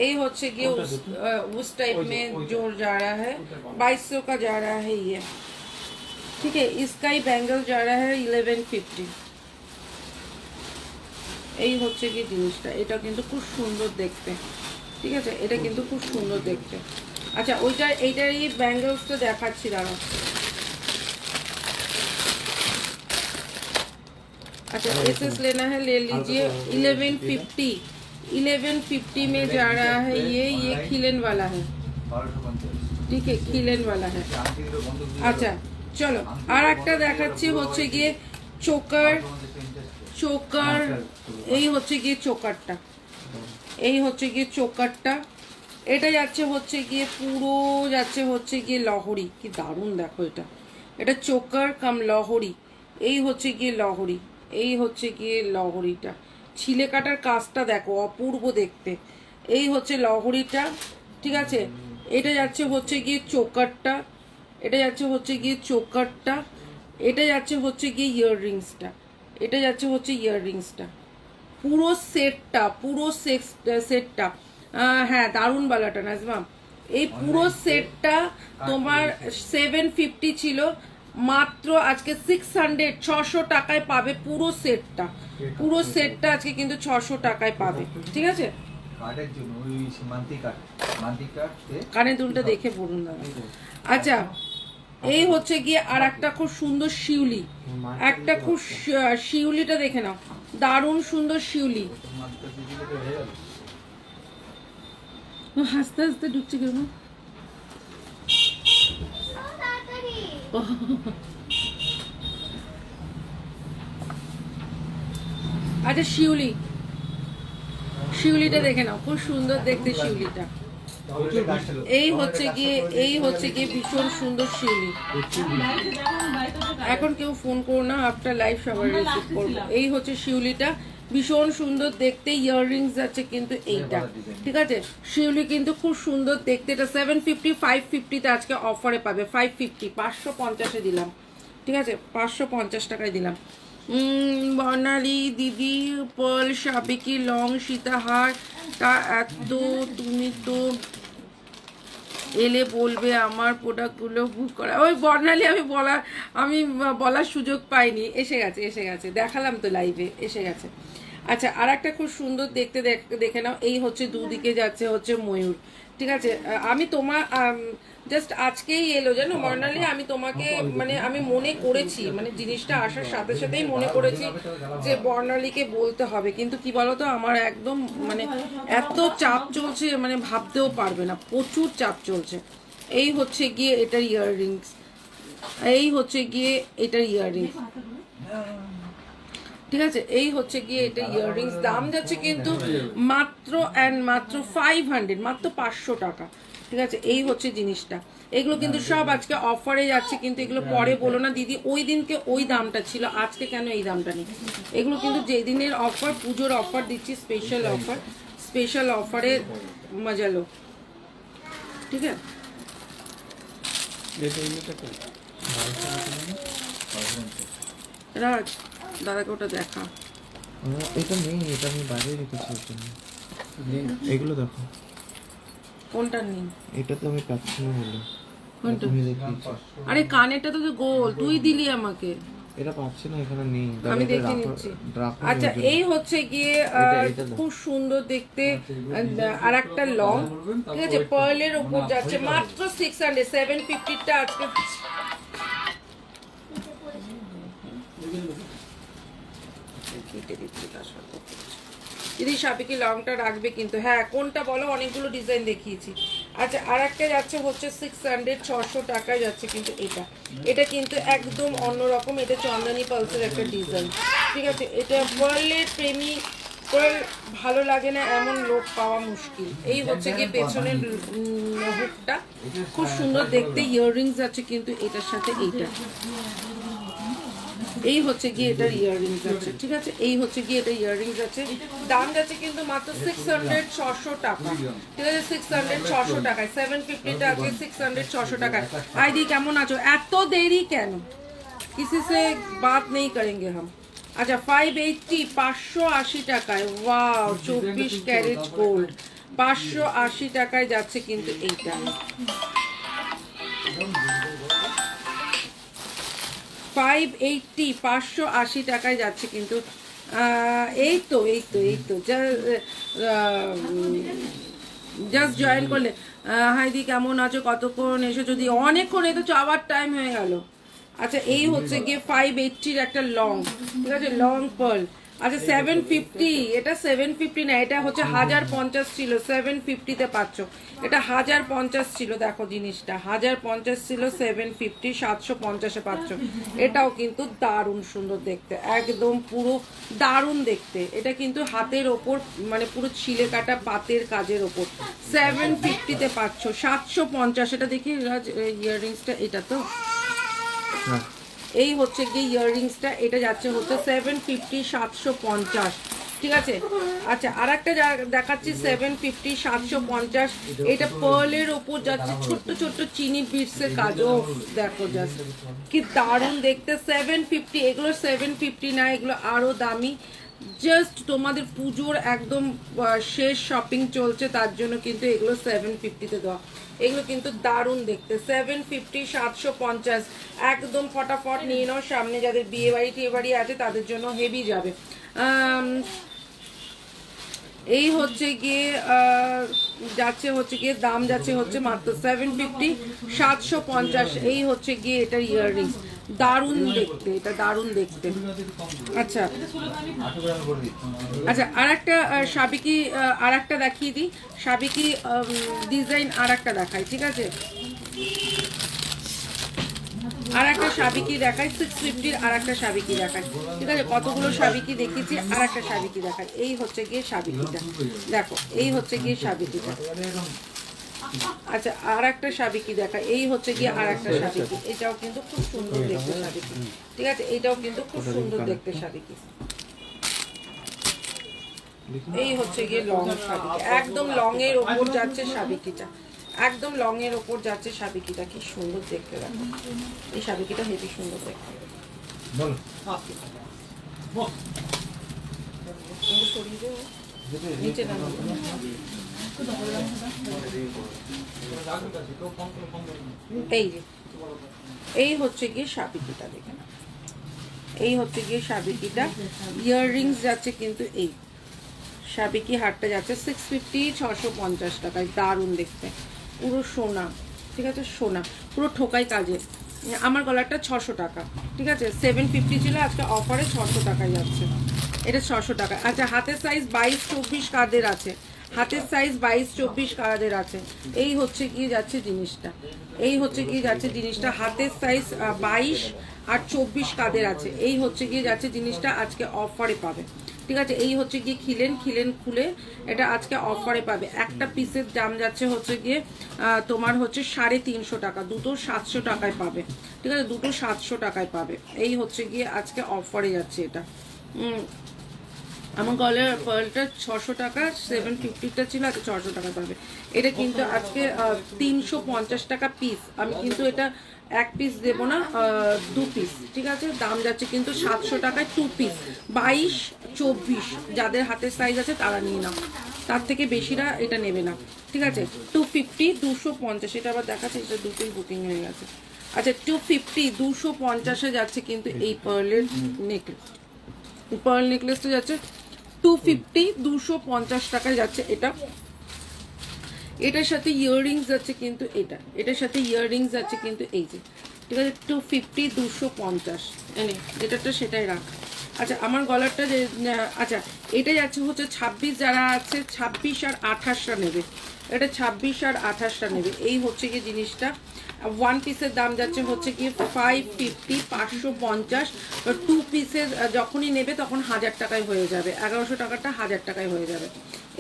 এই হচ্ছে গিয়ে उस टाइप में जो जा रहा है 2200 का जा रहा है ये, ठीक है। इसका ही बैंगल जा रहा है 1150। এই হচ্ছে কি জিনিসটা, এটা কিন্তু খুব সুন্দর দেখতে, ঠিক আছে এটা কিন্তু খুব সুন্দর দেখতে। আচ্ছা ওইটা এইটার এই ব্যাঙ্গলসটা দেখাচ্ছি, দাঁড়াও। अच्छा एसएस लेना है ले लीजिए, 1150, 1150 में जा रहा है ये खिलन वाला है, 1250। ठीक है खिलन वाला है। আচ্ছা চলো আর একটা দেখাচ্ছি হচ্ছে গিয়ে চোকার, চোকার এই হচ্ছে গিয়ে চোকারটা, এই হচ্ছে গিয়ে চোকারটা, এটা যাচ্ছে হচ্ছে গিয়ে পুরো যাচ্ছে হচ্ছে গিয়ে লহরি, কি দারুণ দেখো এটা, এটা চোকার কাম লহরি, এই হচ্ছে গিয়ে লহরি, এই হচ্ছে গিয়ে লহরিটা, ছিলে কাটার কাজটা দেখো অপূর্ব দেখতে। এই হচ্ছে লহরিটা, ঠিক আছে। এটা যাচ্ছে হচ্ছে গিয়ে চোকারটা, এটা যাচ্ছে হচ্ছে গিয়ে চোকারটা, এটা যাচ্ছে হচ্ছে গিয়ে ইয়াররিংসটা, এটা যাচ্ছে হচ্ছে ইয়াররিংসটা, পুরো সেটটা, পুরো সেটটা হ্যাঁ দারুণ বালাটা নাজমা। এই পুরো সেটটা তোমার 750 ছিল, মাত্র আজকে 600, 600 টাকায় পাবে পুরো সেটটা, পুরো সেটটা আজকে কিন্তু 600 টাকায় পাবে, ঠিক আছে। কার্ডের জন্য ওই মান্থলি কার্ড, মান্থলি কার্ড কানে দুলটা দেখে পড়ুন দাদা। আচ্ছা এই হচ্ছে গিয়ে আর একটা খুব সুন্দর শিউলি, একটা খুব শিউলিটা দেখে নাও, দারুণ সুন্দর শিউলি। হাসতে হাসতে ঢুকছে কেন? আচ্ছা শিউলি, শিউলিটা দেখে নাও, খুব সুন্দর দেখতে শিউলিটা। এই হচ্ছে গিয়ে ভীষণ সুন্দর শিউলি। এখন কেউ ফোন করো না, আফটার লাইভ সবার রিসিভ করবো। এই হচ্ছে শিউলিটা, ভীষণ সুন্দর দেখতে, ইয়াররিংস আছে কিন্তু এইটা, ঠিক আছে। শিউলি কিন্তু খুব সুন্দর দেখতে, এটা 750, 550-তে আজকে অফারে পাবে, 550, 550-এ দিলাম, ঠিক আছে, 550 টাকায় দিলাম। বর্ণালী দিদি, পার্ল সাবেকি লং সীতাহার তা এত, তুমি তো এলে বলবে আমার প্রোডাক্টগুলো বুক করা। ওই বর্ণালী আমি বলার সুযোগ পাইনি, এসে গেছে, দেখালাম তো লাইভে, এসে গেছে। আচ্ছা আর একটা খুব সুন্দর দেখতে দেখে নাও, এই হচ্ছে দুদিকে যাচ্ছে হচ্ছে ময়ূর, ঠিক আছে। আমি তোমার জাস্ট আজকেই এলো জানো বর্ণালী, আমি তোমাকে মানে আমি মনে করেছি, মানে জিনিসটা আসার সাথে সাথেই মনে করেছি যে বর্ণালীকে বলতে হবে, কিন্তু কি বলতো আমার একদম মানে এত চাপ চলছে, মানে ভাবতেও পারবে না, প্রচুর চাপ চলছে। এই হচ্ছে গিয়ে এটার ইয়াররিংস, এই হচ্ছে গিয়ে এটার ইয়াররিংস, ঠিক আছে। এই হচ্ছে গিয়ে এটা ইয়াররিংস, দাম যাচ্ছে কিন্তু মাত্র 500, মাত্র 500 টাকা, ঠিক আছে। এই হচ্ছে জিনিসটা, এগুলো কিন্তু সব আজকে অফারে যাচ্ছে, কিন্তু এগুলো পরে বলো না দিদি ওই দিনকে ওই দামটা ছিল, আজকে কেন এই দামটা নেই। এগুলো কিন্তু যেদিনের অফার, পুজোর অফার দিচ্ছি, স্পেশাল অফারে মজা লো, ঠিক আছে। রাজ দাদাকে ওটা দেখা, এটা নেই, এটা আমি বাইরে রেখেছি ওর জন্য। এগুলো দেখো, কোনটা নেই? এটা তো আমি পাচ্ছি না বলে। কোনটা? তুমি দেখিয়েছো। আরে কানেরটা তো গোল, তুই দিলি আমাকে, এটা পাচ্ছি না, এখানে নেই। আমি দেখে নিচ্ছি। আচ্ছা এই হচ্ছে গিয়ে খুব সুন্দর দেখতে আর একটা লং, ঠিক আছে, পার্লের উপর যাচ্ছে মাত্র 600, 750-টা আজকে। দিদি সাবেকি লংটা রাখবে কিন্তু, হ্যাঁ কোনটা বলো, অনেকগুলো ডিজাইন দেখিয়েছি। আচ্ছা আর একটা যাচ্ছে হচ্ছে 600, 600 টাকায় যাচ্ছে কিন্তু এটা কিন্তু একদম অন্যরকম, এটা চন্দনী পালসের একটা ডিজাইন, ঠিক আছে। এটা পার্লের প্রেমী, পার্ল ভালো লাগে না এমন লোক পাওয়া মুশকিল। এই হচ্ছে গিয়ে পেছনের হুকটা, খুব সুন্দর দেখতে, ইয়াররিংস আছে কিন্তু এটার সাথে এইটা। এই হচ্ছে গিয়ে এটার ইয়াররিংস আছে, ঠিক আছে। এই হচ্ছে গিয়ে এটা ইয়াররিংস আছে, দাম যাচ্ছে কিন্তু মাত্র 600, 600 টাকা, ঠিক আছে। 600, 600 টাকায়, 750-টা আছে 600, 600 টাকায়। আইদি কেমন আছো? এত দেরি কেন? কিসি সে বাত নেই করেঙ্গে হাম। আচ্ছা 580, 580 টাকায়, ওয়াও 24 ক্যারেট গোল্ড, 580 টাকায় যাচ্ছে কিন্তু এইটা। $580, 580 টাকায় যাচ্ছে কিন্তু। এই তো জাস্ট জয়েন করলে। হাইদি কেমন আছো, কতক্ষণ এসো, যদি অনেকক্ষণ, এই তো চাওয়ার টাইম হয়ে গেল। আচ্ছা এই হচ্ছে গিয়ে 580-র একটা লং, ঠিক আছে, লং পার্ল। আচ্ছা 750, এটা 750 না, এটা হচ্ছে 1050 ছিল, 750-তে পাচ্ছ। এটা 1050 ছিল, দেখো জিনিসটা 1050 ছিল, 750, 750-এ পাচ্ছ। এটাও কিন্তু দারুণ সুন্দর দেখতে, একদম পুরো দারুণ দেখতে। এটা কিন্তু হাতের ওপর, মানে পুরো ছিলে কাটা পাতের কাজের ওপর, 750-তে পাচ্ছ। 750, এটা দেখি রাজ ইয়াররিংসটা, এটা তো এই হচ্ছে গিয়ে ইয়াররিংসটা, এটা যাচ্ছে হচ্ছে 750, 750, ঠিক আছে। আচ্ছা আর একটা দেখাচ্ছি 750, 750, এটা পার্লের ওপর যাচ্ছে, ছোট্ট ছোট্ট চিনি বিটসের কাজ, ও দেখো জাস্ট কি দারুণ দেখতে। 750, এগুলো 750 না, এগুলো আরো দামি। জাস্ট তোমাদের পুজোর একদম শেষ শপিং চলছে, তার জন্য কিন্তু এগুলো 750-তে দেওয়া। এগুলো কিন্তু দারুণ দেখতে, 750, 750, একদম ফটাফট নিয়ে নাও, সামনে যাদের বিয়ে বাড়ি টিয়ে বাড়ি আছে তাদের জন্য হেভি যাবে। এই হচ্ছে গিয়ে যাচ্ছে হচ্ছে গিয়ে দাম যাচ্ছে হচ্ছে মাত্র 750, 750। এই হচ্ছে গিয়ে এটার ইয়াররিংস, দারুণ দেখতে, এটা দারুণ দেখতে। আচ্ছা আচ্ছা, আর একটা সাবিকি আর একটা দেখিয়ে দিই, সাবিকি ডিজাইন আর একটা দেখাই, ঠিক আছে? আর একটা সাবিকি দেখাই, 650-র আর একটা সাবিকি দেখাই, ঠিক আছে? কতগুলো সাবিকি দেখিয়েছি, আর একটা সাবিকি দেখাই। এই হচ্ছে গিয়ে সাবিকিটা, দেখো এই হচ্ছে গিয়ে সাবিকিটা। আচ্ছা, আর একটা সাবিকি দেখা, এই হচ্ছে গিয়ে আর একটা সাবিকি, এটাও কিন্তু খুব সুন্দর দেখতে সাবিকি, ঠিক আছে? এটাও কিন্তু খুব সুন্দর দেখতে সাবিকি। এই হচ্ছে গিয়ে লং সাবিকি, একদম লং এর ওপর যাচ্ছে সাবিকিটা, একদম লং এর ওপর যাচ্ছে সাবিকিটা, কি সুন্দর দেখতে দেখো, এই সাবিকিটা হেবি সুন্দর দেখতে। সরিয়ে দেবো নিচে নামাবো। এই যে এই হচ্ছে গিয়ে সাবিকিটা, দেখে না, এই হচ্ছে গিয়ে সাবিকিটা। ইয়াররিংস যাচ্ছে কিন্তু এই সাবিকি হারটা যাচ্ছে 650, 650 টাকায়, দারুণ দেখতে, পুরো সোনা, ঠিক আছে? সোনা পুরো ঠোকাই কাজে। আমার গলাটা 600 টাকা, ঠিক আছে? 750 ছিল, আজকে অফারে 600 টাকায় যাচ্ছে, এটা 600 টাকা। আচ্ছা, হাতের সাইজ 22-24 কাদের আছে, হাতের সাইজ 22-24 কাদের আছে। এই হচ্ছে গিয়ে যাচ্ছে জিনিসটা, এই হচ্ছে গিয়ে যাচ্ছে জিনিসটা, হাতের সাইজ 22 আর 24 কাদের আছে। এই হচ্ছে গিয়ে যাচ্ছে জিনিসটা, আজকে অফারে পাবে, ঠিক আছে? এই হচ্ছে গিয়ে খিলেন খুলে এটা আজকে অফারে পাবে। একটা পিসের দাম যাচ্ছে হচ্ছে গিয়ে তোমার হচ্ছে 350 টাকা, দুটো 700 টাকায় পাবে, ঠিক আছে? দুটো 700 টাকায় পাবে। এই হচ্ছে গিয়ে আজকে অফারে যাচ্ছে এটা। আমার গলার পার্লটা 600 টাকা, 750টা ছিল, আজকে 600 টাকা পাবে। এটা কিন্তু আজকে 350 টাকা পিস। আমি কিন্তু এটা এক পিস দেবো না, 2 পিস, ঠিক আছে? দাম যাচ্ছে কিন্তু 700 টাকায় 2 পিস, 22-24 যাদের হাতের সাইজ আছে তারা নিয়ে নাও, তার থেকে বেশিরা এটা নেবে না, ঠিক আছে? 250, 250, এটা আবার দেখাচ্ছে, এটা দুটোই বুকিং হয়ে গেছে। আচ্ছা, 250, 250-এ যাচ্ছে কিন্তু এই পার্লের নেকলেস, পার্ল নেকলেসটা যাচ্ছে 250, 250 টাকায় যাচ্ছে এটা। এটার সাথে ইয়াররিংস যাচ্ছে কিন্তু এটা, এটার সাথে ইয়াররিংস যাচ্ছে কিন্তু এই যে, ঠিক আছে? 250, 250 এনে যেটাটা সেটাই রাখ। আচ্ছা, আমার গলারটা যে, আচ্ছা এটা যাচ্ছে হচ্ছে 26, যারা আছে 26 আর 28টা নেবে, এটা 26 আর 28টা নেবে। এই হচ্ছে কি জিনিসটা, 1 পিসের দাম যাচ্ছে হচ্ছে কি 550, 550। 2 পিসের যখনই নেবে তখন 1000 টাকায় হয়ে যাবে, 1100 টাকাটা 1000 টাকায় হয়ে যাবে।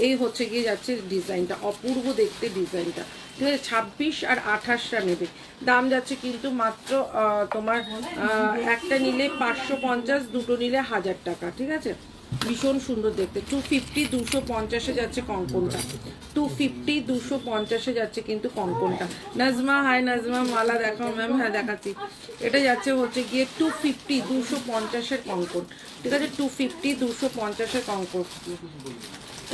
এই হচ্ছে গিয়ে যাচ্ছে ডিজাইনটা, অপূর্ব দেখতে ডিজাইনটা, ঠিক আছে? 26 আর 28টা নেবে, দাম যাচ্ছে কিন্তু মাত্র তোমার একটা নিলে 550, দুটো নিলে 1000 টাকা, ঠিক আছে? ভীষণ সুন্দর দেখতে। 250, 250-এ যাচ্ছে কঙ্কনটা, 250, 250-এ যাচ্ছে কিন্তু কঙ্কনটা। নাজমা, হাই নাজমা, মালা দেখাও ম্যাম। হ্যাঁ দেখাচ্ছি। এটা যাচ্ছে হচ্ছে গিয়ে 250, 250-এর কঙ্কন, ঠিক আছে? 250, 250-এর কঙ্কন।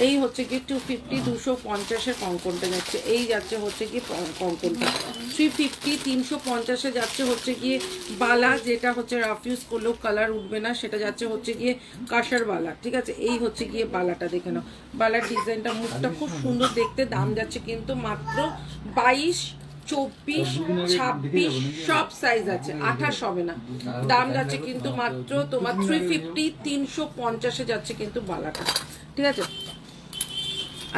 এই হচ্ছে কি 250, 250-এর কঙ্কনটা যাচ্ছে, এই যাচ্ছে হচ্ছে কি কঙ্কনটা। 350, 350-এ যাচ্ছে হচ্ছে গিয়ে বালা, যেটা হচ্ছে রাফ ইউজ করলেও কালার উঠবে না, সেটা যাচ্ছে হচ্ছে গিয়ে কাঁসার বালা, ঠিক আছে? এই হচ্ছে গিয়ে বালাটা, দেখে নাও বালার ডিজাইনটা, মুখটা খুব সুন্দর দেখতে। দাম যাচ্ছে কিন্তু মাত্র 22, 24, 26 সব সাইজ আছে, 28 হবে না। দাম যাচ্ছে কিন্তু মাত্র তোমার 350, 350-এ যাচ্ছে কিন্তু বালাটা, ঠিক আছে?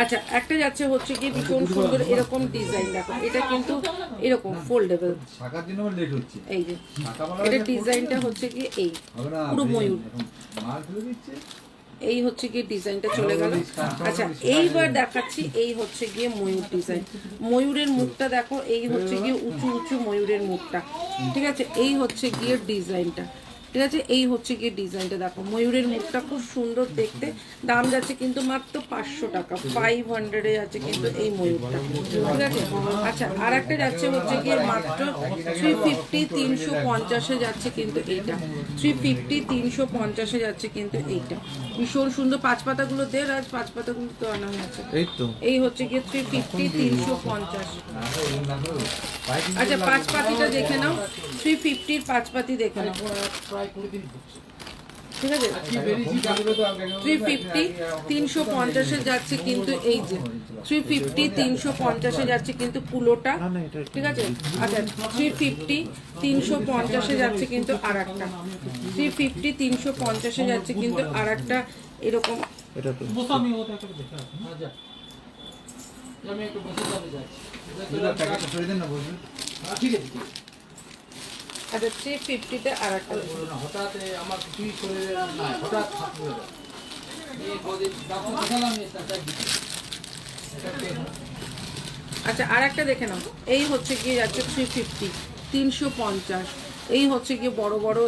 আচ্ছা, একটা যাচ্ছে হচ্ছে কি ভীষণ সুন্দর এরকম ডিজাইন, দেখো এটা কিন্তু এরকম ফোল্ডেবল, শাখার জন্য লেট হচ্ছে, এই যে এটা ডিজাইনটা হচ্ছে কি এই পুরো ময়ূর, মাল ফেলে দিচ্ছে। এই হচ্ছে গিয়ে ডিজাইনটা চলে গেল। আচ্ছা, এইবার দেখাচ্ছি এই হচ্ছে গিয়ে ময়ূর ডিজাইন, ময়ূরের মুখটা দেখো, এই হচ্ছে গিয়ে উঁচু উঁচু ময়ূরের মুখটা, ঠিক আছে? এই হচ্ছে গিয়ে ডিজাইনটা, ঠিক আছে? এই হচ্ছে গিয়ে ডিজাইনটা দেখো, ময়ূরের মুখটা খুব সুন্দর দেখতে। দাম যাচ্ছে কিন্তু মাত্র 500 টাকা, 500-এ যাচ্ছে কিন্তু এই ময়ূরটা, ঠিক আছে? আচ্ছা, আর একটা যাচ্ছে হচ্ছে গিয়ে মাত্র 350, 350-এ যাচ্ছে কিন্তু এইটা, 350, 350-এ যাচ্ছে কিন্তু এইটা। ভীষণ সুন্দর, 5 পাতাগুলো দে রাজ, 5 পাতাগুলো তো আনা হয়েছে। এই তো এই হচ্ছে গিয়ে 350, 350। আচ্ছা, 5 পাতিটা দেখে নাও, 350-র 5 পাতি দেখে নাও। ঠিক আছে 350 350-এ যাচ্ছে কিন্তু এই যে 350 350-এ যাচ্ছে কিন্তু পুলোটা, না না এটা ঠিক আছে। আচ্ছা 350 350-এ যাচ্ছে কিন্তু আর একটা 350 350-এ যাচ্ছে কিন্তু আর একটা এরকম। এটা তো প্যাকেটটা সরিয়ে দেন না বলবেন। আচ্ছা 350-তে আর একটা হঠাৎ আমার কিছুই শরীরে নাই, হঠাৎ থাকবে এই কদিন ডাক্তার দেখালাম আচ্ছা আর একটা দেখে নাও, এই হচ্ছে গিয়ে যাচ্ছে 350 350, এই হচ্ছে গিয়ে বড় বড়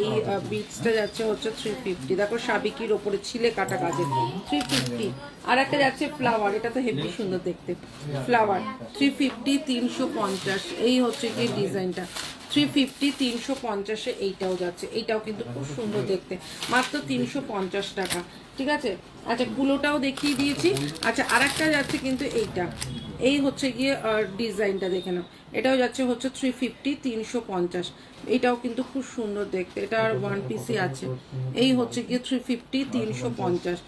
এই বিটসটা যাচ্ছে হচ্ছে 350। দেখো সাবিকির ওপরে ছিলে কাটা কাজের 350। আর একটা যাচ্ছে ফ্লাওয়ার, এটা তো হেভি সুন্দর দেখতে, ফ্লাওয়ার 350 350, এই হচ্ছে গিয়ে ডিজাইনটা 350 350-এ এইটাও যাচ্ছে, এইটাও কিন্তু খুব সুন্দর দেখতে, মাত্র 350 টাকা, ঠিক আছে। আচ্ছা কুলোটাও দেখিয়ে দিয়েছি। আচ্ছা আর একটা যাচ্ছে কিন্তু এইটা, এই হচ্ছে গিয়ে ডিজাইনটা দেখে নাও, এটাও যাচ্ছে হচ্ছে 350 350, এটাও কিন্তু খুব সুন্দর দেখতে, এটা আর ওয়ান পিসই আছে। এই হচ্ছে গিয়ে 350 350,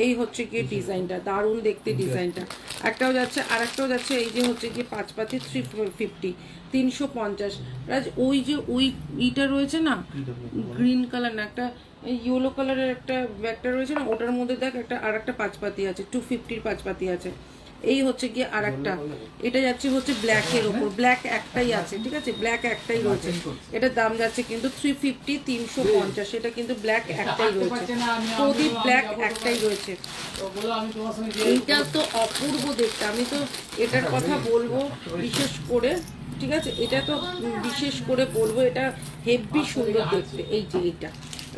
এই হচ্ছে গিয়ে ডিজাইনটা, দারুণ দেখতে ডিজাইনটা। একটাও যাচ্ছে আর একটাও যাচ্ছে এই যে হচ্ছে গিয়ে 5 পাতি 350 350। রাজ ওই যে ওই ইটা রয়েছে না গ্রিন কালার না একটা ইয়েলো কালারের একটা ব্যাগটা রয়েছে না, ওটার মধ্যে দেখ একটা আর একটা 5 পাতি আছে, 250-র 5 পাতি আছে। এই হচ্ছে গিয়ে আর একটা, এটা যাচ্ছে হচ্ছে ব্ল্যাকের ওপর, ব্ল্যাক একটাই আছে, ঠিক আছে, ব্ল্যাক একটাই রয়েছে, এটার দাম যাচ্ছে কিন্তু 350 350, এটা কিন্তু ব্ল্যাক একটাই রয়েছে, প্রদীপ ব্ল্যাক একটাই রয়েছে। এইটা তো অপূর্ব দেখতে, আমি তো এটার কথা বলবো বিশেষ করে, ঠিক আছে, এটা তো বিশেষ করে বলবো, এটা হেভি সুন্দর দেখতে। এই যে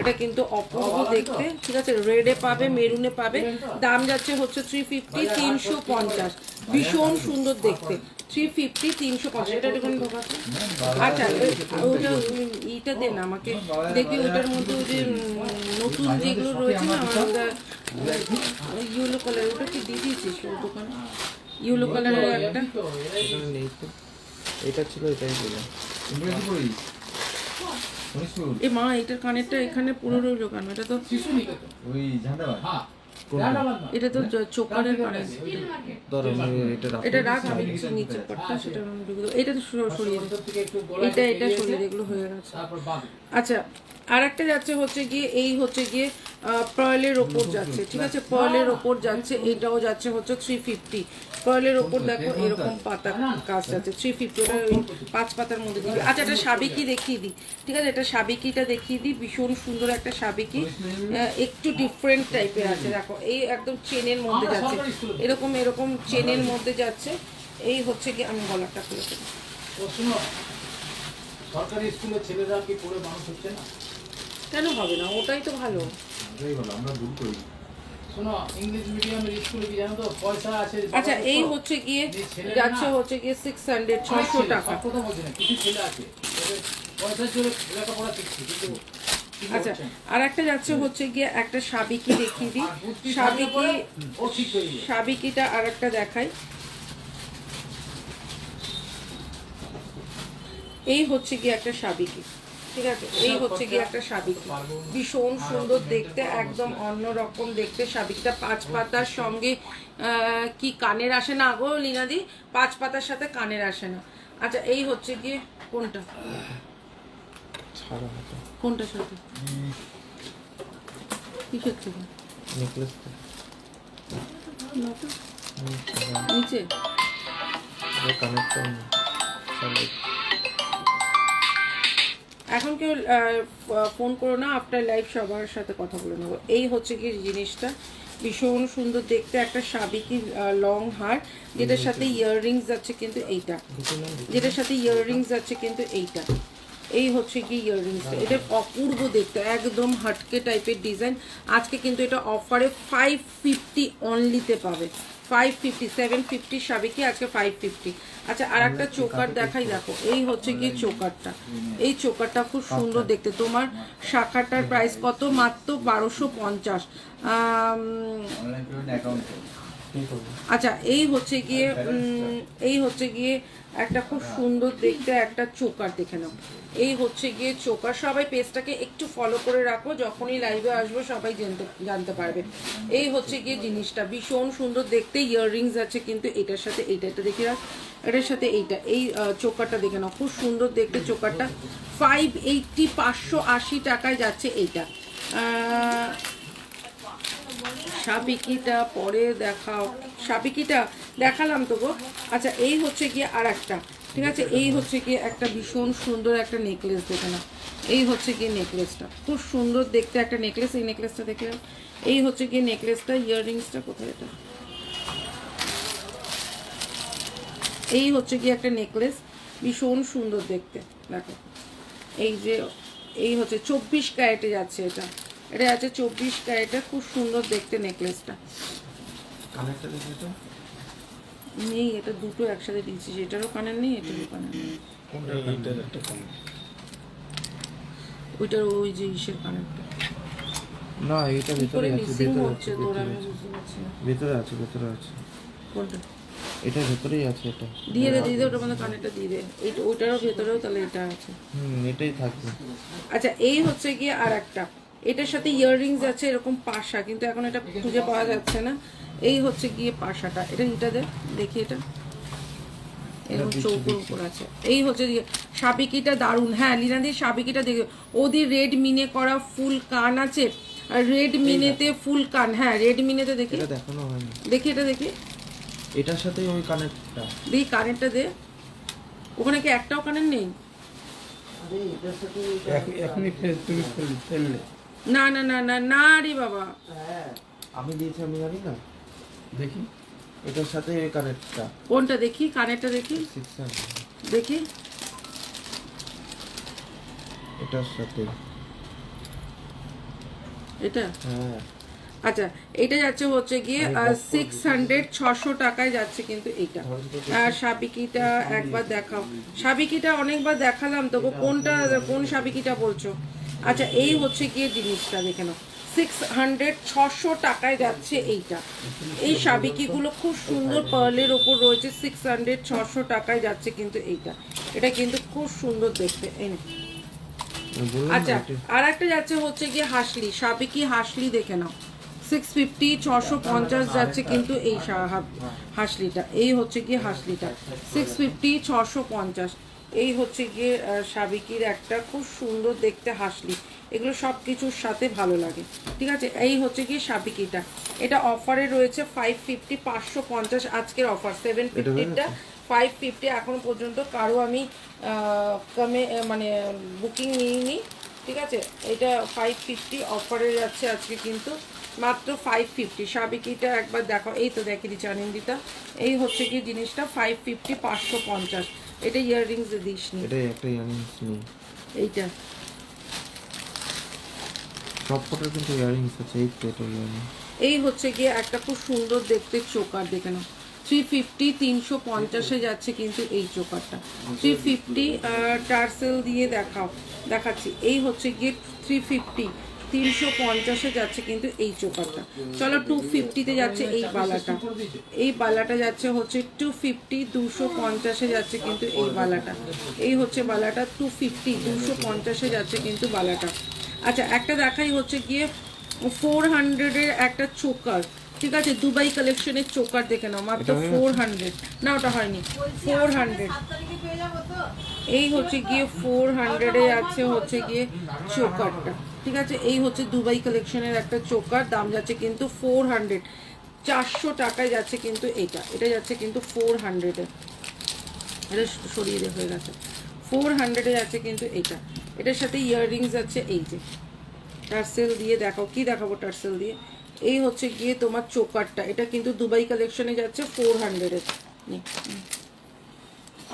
এটা কিন্তু অপূর্ব দেখতে, ঠিক আছে, রেডে পাবে, মেরুনে পাবে, দাম যাচ্ছে হচ্ছে 350 350, ভীষণ সুন্দর দেখতে 350 350। এটা দেখুন ঢোকাতে। আচ্ছা ওটা এইটা দেন আমাকে দেখি, ওটার মধ্যে ওই যে নতুন যেগুলো রয়েছে না আমাদের ইয়েলো কালার, ওটা কি দিয়ে দিয়েছিস ওর দোকানে? ইয়েলো কালারের একটা এটা নেই তো, এটা ছিল এটাই বললাম। ইংরেজি পড়ি শনিশপুর এ মা, এটার কানেরটা এখানে পুরো রইলো কেন? এটা তো ওই ঝান্ডাবাদ। এটা তো চোকারের কানের। ধরো আমি এটা রাখো। এটা রাখ, আমি নিচে পাটটা সেটা আমি ঢুকে দেবো। এটা তো সরিয়ে দে, এটা সরিয়ে দে, এগুলো হয়ে গেছে। আচ্ছা আর একটা যাচ্ছে হচ্ছে গিয়ে এই হচ্ছে গিয়ে পার্লের ওপর যাচ্ছে, ঠিক আছে, পার্লের ওপর যাচ্ছে, এটাও যাচ্ছে হচ্ছে 350। পার্লের ওপর দেখো এরকম পাতা কাজ যাচ্ছে 350, ওটা ওই 5 পাতার মধ্যে দিবি। আচ্ছা এটা সাবিকি দেখিয়ে দিই, ঠিক আছে, এটা সাবিকিটা দেখিয়ে দিই, ভীষণ সুন্দর একটা সাবিকি, একটু ডিফারেন্ট টাইপের আছে। দেখো এই একদম চেনের মধ্যে যাচ্ছে, এরকম এরকম চেনের মধ্যে যাচ্ছে। এই হচ্ছে কি, আমি গলাটা খুলে দেবো। সরকারি স্কুলের ছেলেরা কি পড়ে মানুষ হচ্ছে না? কেন হবে না, ওটাই তো ভালো। ওটাই ভালো, আমরা ভুল করি। শোনো ইংলিশ মিডিয়ামের স্কুলে কি জানো তো, পয়সা আছে। আচ্ছা এই হচ্ছে গিয়ে যাচ্ছে হচ্ছে গিয়ে 600 600 টাকা। কথা বলছি না, কিছু ছেলে আছে পয়সার জোরে লেখাপড়া শিখছে, কিন্তু আচ্ছা আর একটা যাচ্ছে হচ্ছে গিয়ে একটা সাবিকি দেখিয়ে দিই, সাবিকি ও ঠিক হয়ে যাবে। সাবিকিটা আর একটা দেখাই। এই হচ্ছে গিয়ে একটা সাবিকি, ঠিক আছে, এই হচ্ছে গিয়ে একটা সাবিকি, ভীষণ সুন্দর দেখতে, একদম অন্যরকম দেখতে সাবিকটা। 5 পাতার সঙ্গে কি কানের আসে না গো লীনাদি, 5 পাতার সাথে কানের আসে না। আচ্ছা এই হচ্ছে গিয়ে কোনটা, ছাড়া হতো কোনটার সাথে কিসের থেকে নেকলেস নিচে? কানেক্টর এখন কেউ ফোন করো না, আফটার লাইভ সবার সাথে কথা বলে নেবো। এই হচ্ছে কি জিনিসটা, ভীষণ সুন্দর দেখতে, একটা সাবিকি লং হার, যেটার সাথে ইয়াররিংস যাচ্ছে কিন্তু এইটা, যেটার সাথে ইয়াররিংস যাচ্ছে কিন্তু এইটা। এই হচ্ছে কি ইয়াররিংসটা, এটা অপূর্ব দেখতে, একদম হাটকে টাইপের ডিজাইন। আজকে কিন্তু এটা অফারে 550 অনলিতে পাবে, 550 750 সাবিকি, আজকে 550। আচ্ছা আর একটা চোকার দেখাই, দেখো এই হচ্ছে গিয়ে চোকারটা, এই চোকারটা খুব সুন্দর দেখতে। তোমার শাখাটার প্রাইস কত? মাত্র 1250। অনলাইন পেমেন্ট অ্যাকাউন্টে কি করবো? আচ্ছা এই হচ্ছে গিয়ে একটা খুব সুন্দর দেখতে একটা চোকার দেখে নাও। এই হচ্ছে গিয়ে চোকার। সবাই পেজটাকে একটু ফলো করে রাখো, যখনই লাইভে আসবো সবাই জানতে পারবে। এই হচ্ছে গিয়ে জিনিসটা ভীষণ সুন্দর দেখতে, ইয়াররিংস আছে কিন্তু এটার সাথে এইটা, এটা দেখে রাখ, এটার সাথে এইটা, এই চোকারটা দেখে নাও, খুব সুন্দর দেখতে চোকারটা। 580 580 টাকায় যাচ্ছে এইটা। সাবিকিটা পরে দেখাও, সাবিকিটা দেখালাম তো গো। আচ্ছা এই হচ্ছে গিয়ে আর একটা, ঠিক আছে, এই হচ্ছে গিয়ে একটা ভীষণ সুন্দর একটা নেকলেস দেখে না। এই হচ্ছে গিয়ে নেকলেসটা খুব সুন্দর দেখতে একটা নেকলেস। এই নেকলেসটা দেখে নাও। এই হচ্ছে গিয়ে নেকলেসটা, ইয়াররিংসটা কোথায় এটা, এই হচ্ছে গিয়ে একটা নেকলেস ভীষণ সুন্দর দেখতে দেখো। এই যে এই হচ্ছে 24 ক্যারেটে যাচ্ছে এটা, এটা আছে 24 ক্যারেটে, খুব সুন্দর দেখতে নেকলেসটা। কানেরটা দেখি তো। নেই, এটা দুটো একসাথে দিয়েছি, এটারও কানের নেই এটারও কানের নেই। কোনটা? এইটার একটা কানের। ওইটার ওই যে ইসের কানেরটা না, এটা কি করে ভিতরে আছে, মিসিং ভিতরে হচ্ছে আছে, তোর, ভিতরে আমি আছে। বুঝতে পারছি না ভিতরে আছে, ভিতরে আছে। কোনটা। এটা ভিতরেই আছে এটা। দিয়ে দে ওটার মধ্যে কানেরটা দিয়ে দে, এইটা ওইটারও ভেতরেও তাহলে এটা আছে। এটাই থাকবে। আচ্ছা এই হচ্ছে গিয়ে আর একটা, এটার সাথে ইয়াররিংস আছে এরকম পাশা, কিন্তু এখন এটা খুঁজে পাওয়া যাচ্ছে না। এই হচ্ছে গিয়ে পাশাটা, এটা দেখি এটা এরকম চৌকোর উপর আছে। এই হচ্ছে গিয়ে সাবিকিটা দারুণ। হ্যাঁ লীনাদির সাবিকিটা দেখে, ওদের রেড মিনে করা ফুল কান আছে, আর রেড মিনেতে ফুল কান। হ্যাঁ রেড মিনেতে দেখি, এটা দেখানো হয়নি। দেখি এটা দেখি, এটার সাথে ওই কানেরটা। দেখি কানেরটা দে। ওখানে কি একটাও কানের নেই? এখনই তুমি ফেললে। না না না না না রে বাবা, আমি দিয়েছি, আমি জানি না। দেখি এটার সাথে ওই কানেরটা। কোনটা দেখি, কানেরটা দেখি 600 দেখি। এটার সাথে। এটা হ্যাঁ, আচ্ছা এটা যাচ্ছে হচ্ছে গিয়ে 600 টাকায় যাচ্ছে কিন্তু এইটা। আর সাবিকিটা একবার দেখাও, সাবিকিটা অনেকবার দেখালাম তো গো, কোনটা কোন সাবিকিটা বলছো? আচ্ছা এই হচ্ছে গিয়ে জিনিসটা দেখে নাও, 600 টাকায় যাচ্ছে এইটা। এই সাবিকিগুলো খুব সুন্দর পার্লের ওপর রয়েছে, 600 টাকায় যাচ্ছে কিন্তু এইটা। এটা কিন্তু খুব সুন্দর দেখতে। এই নে। বললাম না আচ্ছা এটা। আর একটা যাচ্ছে হচ্ছে গিয়ে হাসলি, সাবিকি হাসলি দেখে নাও, 650 650 যাচ্ছে কিন্তু এই হাসলিটা। এই হচ্ছে গিয়ে হাসলিটা 650 650। এই হচ্ছে গিয়ে সাবিকির একটা খুব সুন্দর দেখতে হাসলি, এগুলো সব কিছুর সাথে ভালো লাগে, ঠিক আছে। এই হচ্ছে গিয়ে সাবিকিটা, এটা অফারে রয়েছে 550 550 আজকের অফার। 750টা 550 এখনো পর্যন্ত কারো আমি কমে মানে বুকিং নিইনি, ঠিক আছে। এটা 550 অফারে যাচ্ছে আজকে কিন্তু মাত্র 550। সাবিকিটা একবার দেখো, এই তো দেখে দিচ্ছি আনন্দিতা। এই হচ্ছে কি জিনিসটা 550 550। এটা ইয়াররিংস দিস নি, এটাই একটা ইয়ারিংস নেই। এইটা সব কটার কিন্তু ইয়ারিংস আছে। এই তো এটা ইয়ারিং। এই হচ্ছে গিয়ে একটা খুব সুন্দর দেখতে চোকার দেখে নাও, 350 350-এ যাচ্ছে কিন্তু এই চোকারটা 350। টার্সেল দিয়ে দেখাচ্ছি। এই হচ্ছে গিয়ে 350 350-এ যাচ্ছে কিন্তু এই চোকারটা। চলো 250-তে যাচ্ছে এই বালাটা, এই বালাটা যাচ্ছে হচ্ছে 250 250-এ যাচ্ছে কিন্তু এই বালাটা। এই হচ্ছে বালাটা 250 250-এ যাচ্ছে কিন্তু বালাটা। আচ্ছা একটা দেখাই হচ্ছে গিয়ে 400-এর একটা চোকার, ঠিক আছে, দুবাই কালেকশনের চোকার দেখে নাও, মাত্র 400। না ওটা হয়নি, 400। এই হচ্ছে গিয়ে 400-এ আছে হচ্ছে গিয়ে চোকারটা, ঠিক আছে। এই হচ্ছে দুবাই কালেকশনের একটা চোকার, দাম যাচ্ছে কিন্তু 400, 400 টাকায় যাচ্ছে কিন্তু এটা। এটা যাচ্ছে কিন্তু 400-এ, এটা সরিয়ে দিয়ে হয়ে গেছে, 400-এ যাচ্ছে কিন্তু এটা। এটার সাথে ইয়াররিংস আছে, এই যে টার্সেল দিয়ে দেখাও, কি দেখাবো টার্সেল দিয়ে। এই হচ্ছে গিয়ে তোমার চোকারটা, এটা কিন্তু দুবাই কালেকশনে যাচ্ছে 400-এ।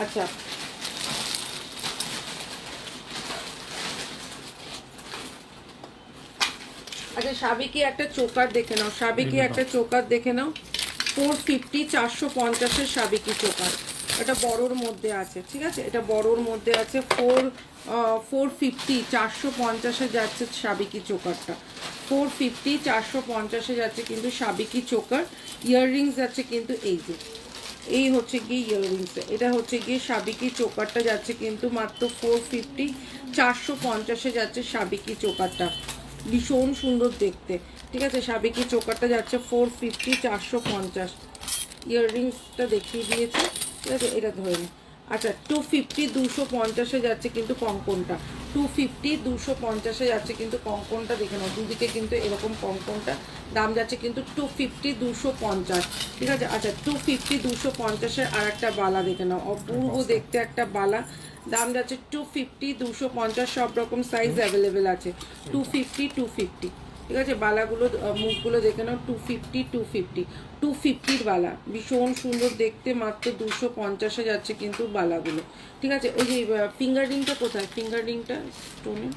আচ্ছা আচ্ছা সাবিকি একটা চোকার দেখে নাও, সাবিকি একটা চোকার দেখে নাও, 450 450-এর সাবিকি চোকার। এটা বড়োর মধ্যে আছে, ঠিক আছে, এটা বড়োর মধ্যে আছে। 450 450-এ যাচ্ছে সাবিকি চোকারটা, 450 450-এ যাচ্ছে কিন্তু সাবিকি চোকার। ইয়াররিংস যাচ্ছে কিন্তু এই যে, এই হচ্ছে গিয়ে ইয়াররিংস, এটা হচ্ছে গিয়ে সাবিকি চোকারটা যাচ্ছে কিন্তু মাত্র 450 450-এ যাচ্ছে সাবিকি চোকারটা, ভীষণ সুন্দর দেখতে। ঠিক আছে, সাবিকি চোকারটা যাচ্ছে 450 450। ইয়াররিংসটা দেখিয়ে দিয়েছে, ঠিক আছে, এটা ধরে নিই। আচ্ছা 250 250-এ যাচ্ছে কিন্তু কঙ্কনটা, 250 250-এ যাচ্ছে কিন্তু কঙ্কনটা, দেখে নাও দুদিকে কিন্তু এরকম কঙ্কনটা, দাম যাচ্ছে কিন্তু 250 250। ঠিক আছে, আচ্ছা 250 250-এর আর একটা বালা দেখে নাও, অপূর্ব দেখতে একটা বালা, দাম যাচ্ছে 250 250, সব রকম সাইজ অ্যাভেলেবেল আছে, 250 250। ঠিক আছে, বালাগুলো মুখগুলো দেখে নাও, 250 250, 250-র বালা, ভীষণ সুন্দর দেখতে, মাত্র 250-এ যাচ্ছে কিন্তু বালাগুলো। ঠিক আছে, ওই যে ফিঙ্গার রিংটা কোথায়, ফিঙ্গার রিংটা স্টোনে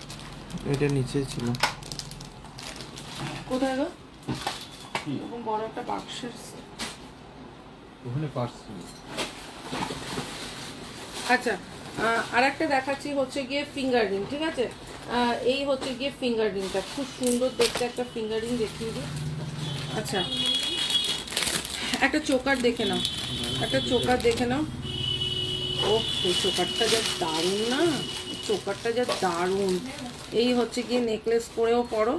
এটা নিচে ছিল, কোথায় গো, এরকম বড় একটা বাক্সের, ওখানে পার্স আচ্ছা আর একটা দেখাচ্ছি হচ্ছে গিয়ে ফিঙ্গার রিং। ঠিক আছে, এই হচ্ছে গিয়ে ফিঙ্গার রিংটা, খুব সুন্দর দেখতে একটা ফিঙ্গার রিং দেখিয়ে দিই। আচ্ছা একটা চোকার দেখে নাও, একটা চোকার দেখে নাও, ও চোকারটা যা দারুণ না, চোকারটা যা দারুণ। এই হচ্ছে গিয়ে নেকলেস করেও পরো,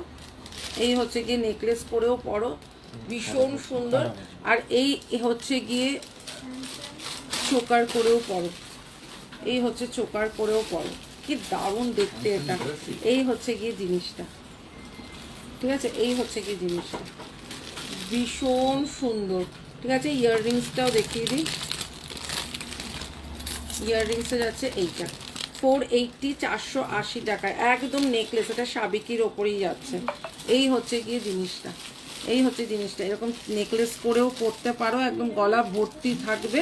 এই হচ্ছে গিয়ে নেকলেস করেও পরো, ভীষণ সুন্দর। আর এই হচ্ছে গিয়ে চোকার করেও পরো, এই হচ্ছে চোকার করেও পরো, কি দারুণ দেখতে এটা। এই হচ্ছে গিয়ে জিনিসটা, ঠিক আছে, এই হচ্ছে গিয়ে জিনিসটা, ভীষণ সুন্দর। ঠিক আছে, ইয়াররিংসটাও দেখিয়ে দিই, ইয়াররিংসে যাচ্ছে এইটা 480 480 টাকায়, একদম নেকলেস, এটা সাবিকির ওপরেই যাচ্ছে। এই হচ্ছে গিয়ে জিনিসটা, এই হচ্ছে জিনিসটা, এরকম নেকলেস করেও পরতে পারো, একদম গলা ভর্তি থাকবে,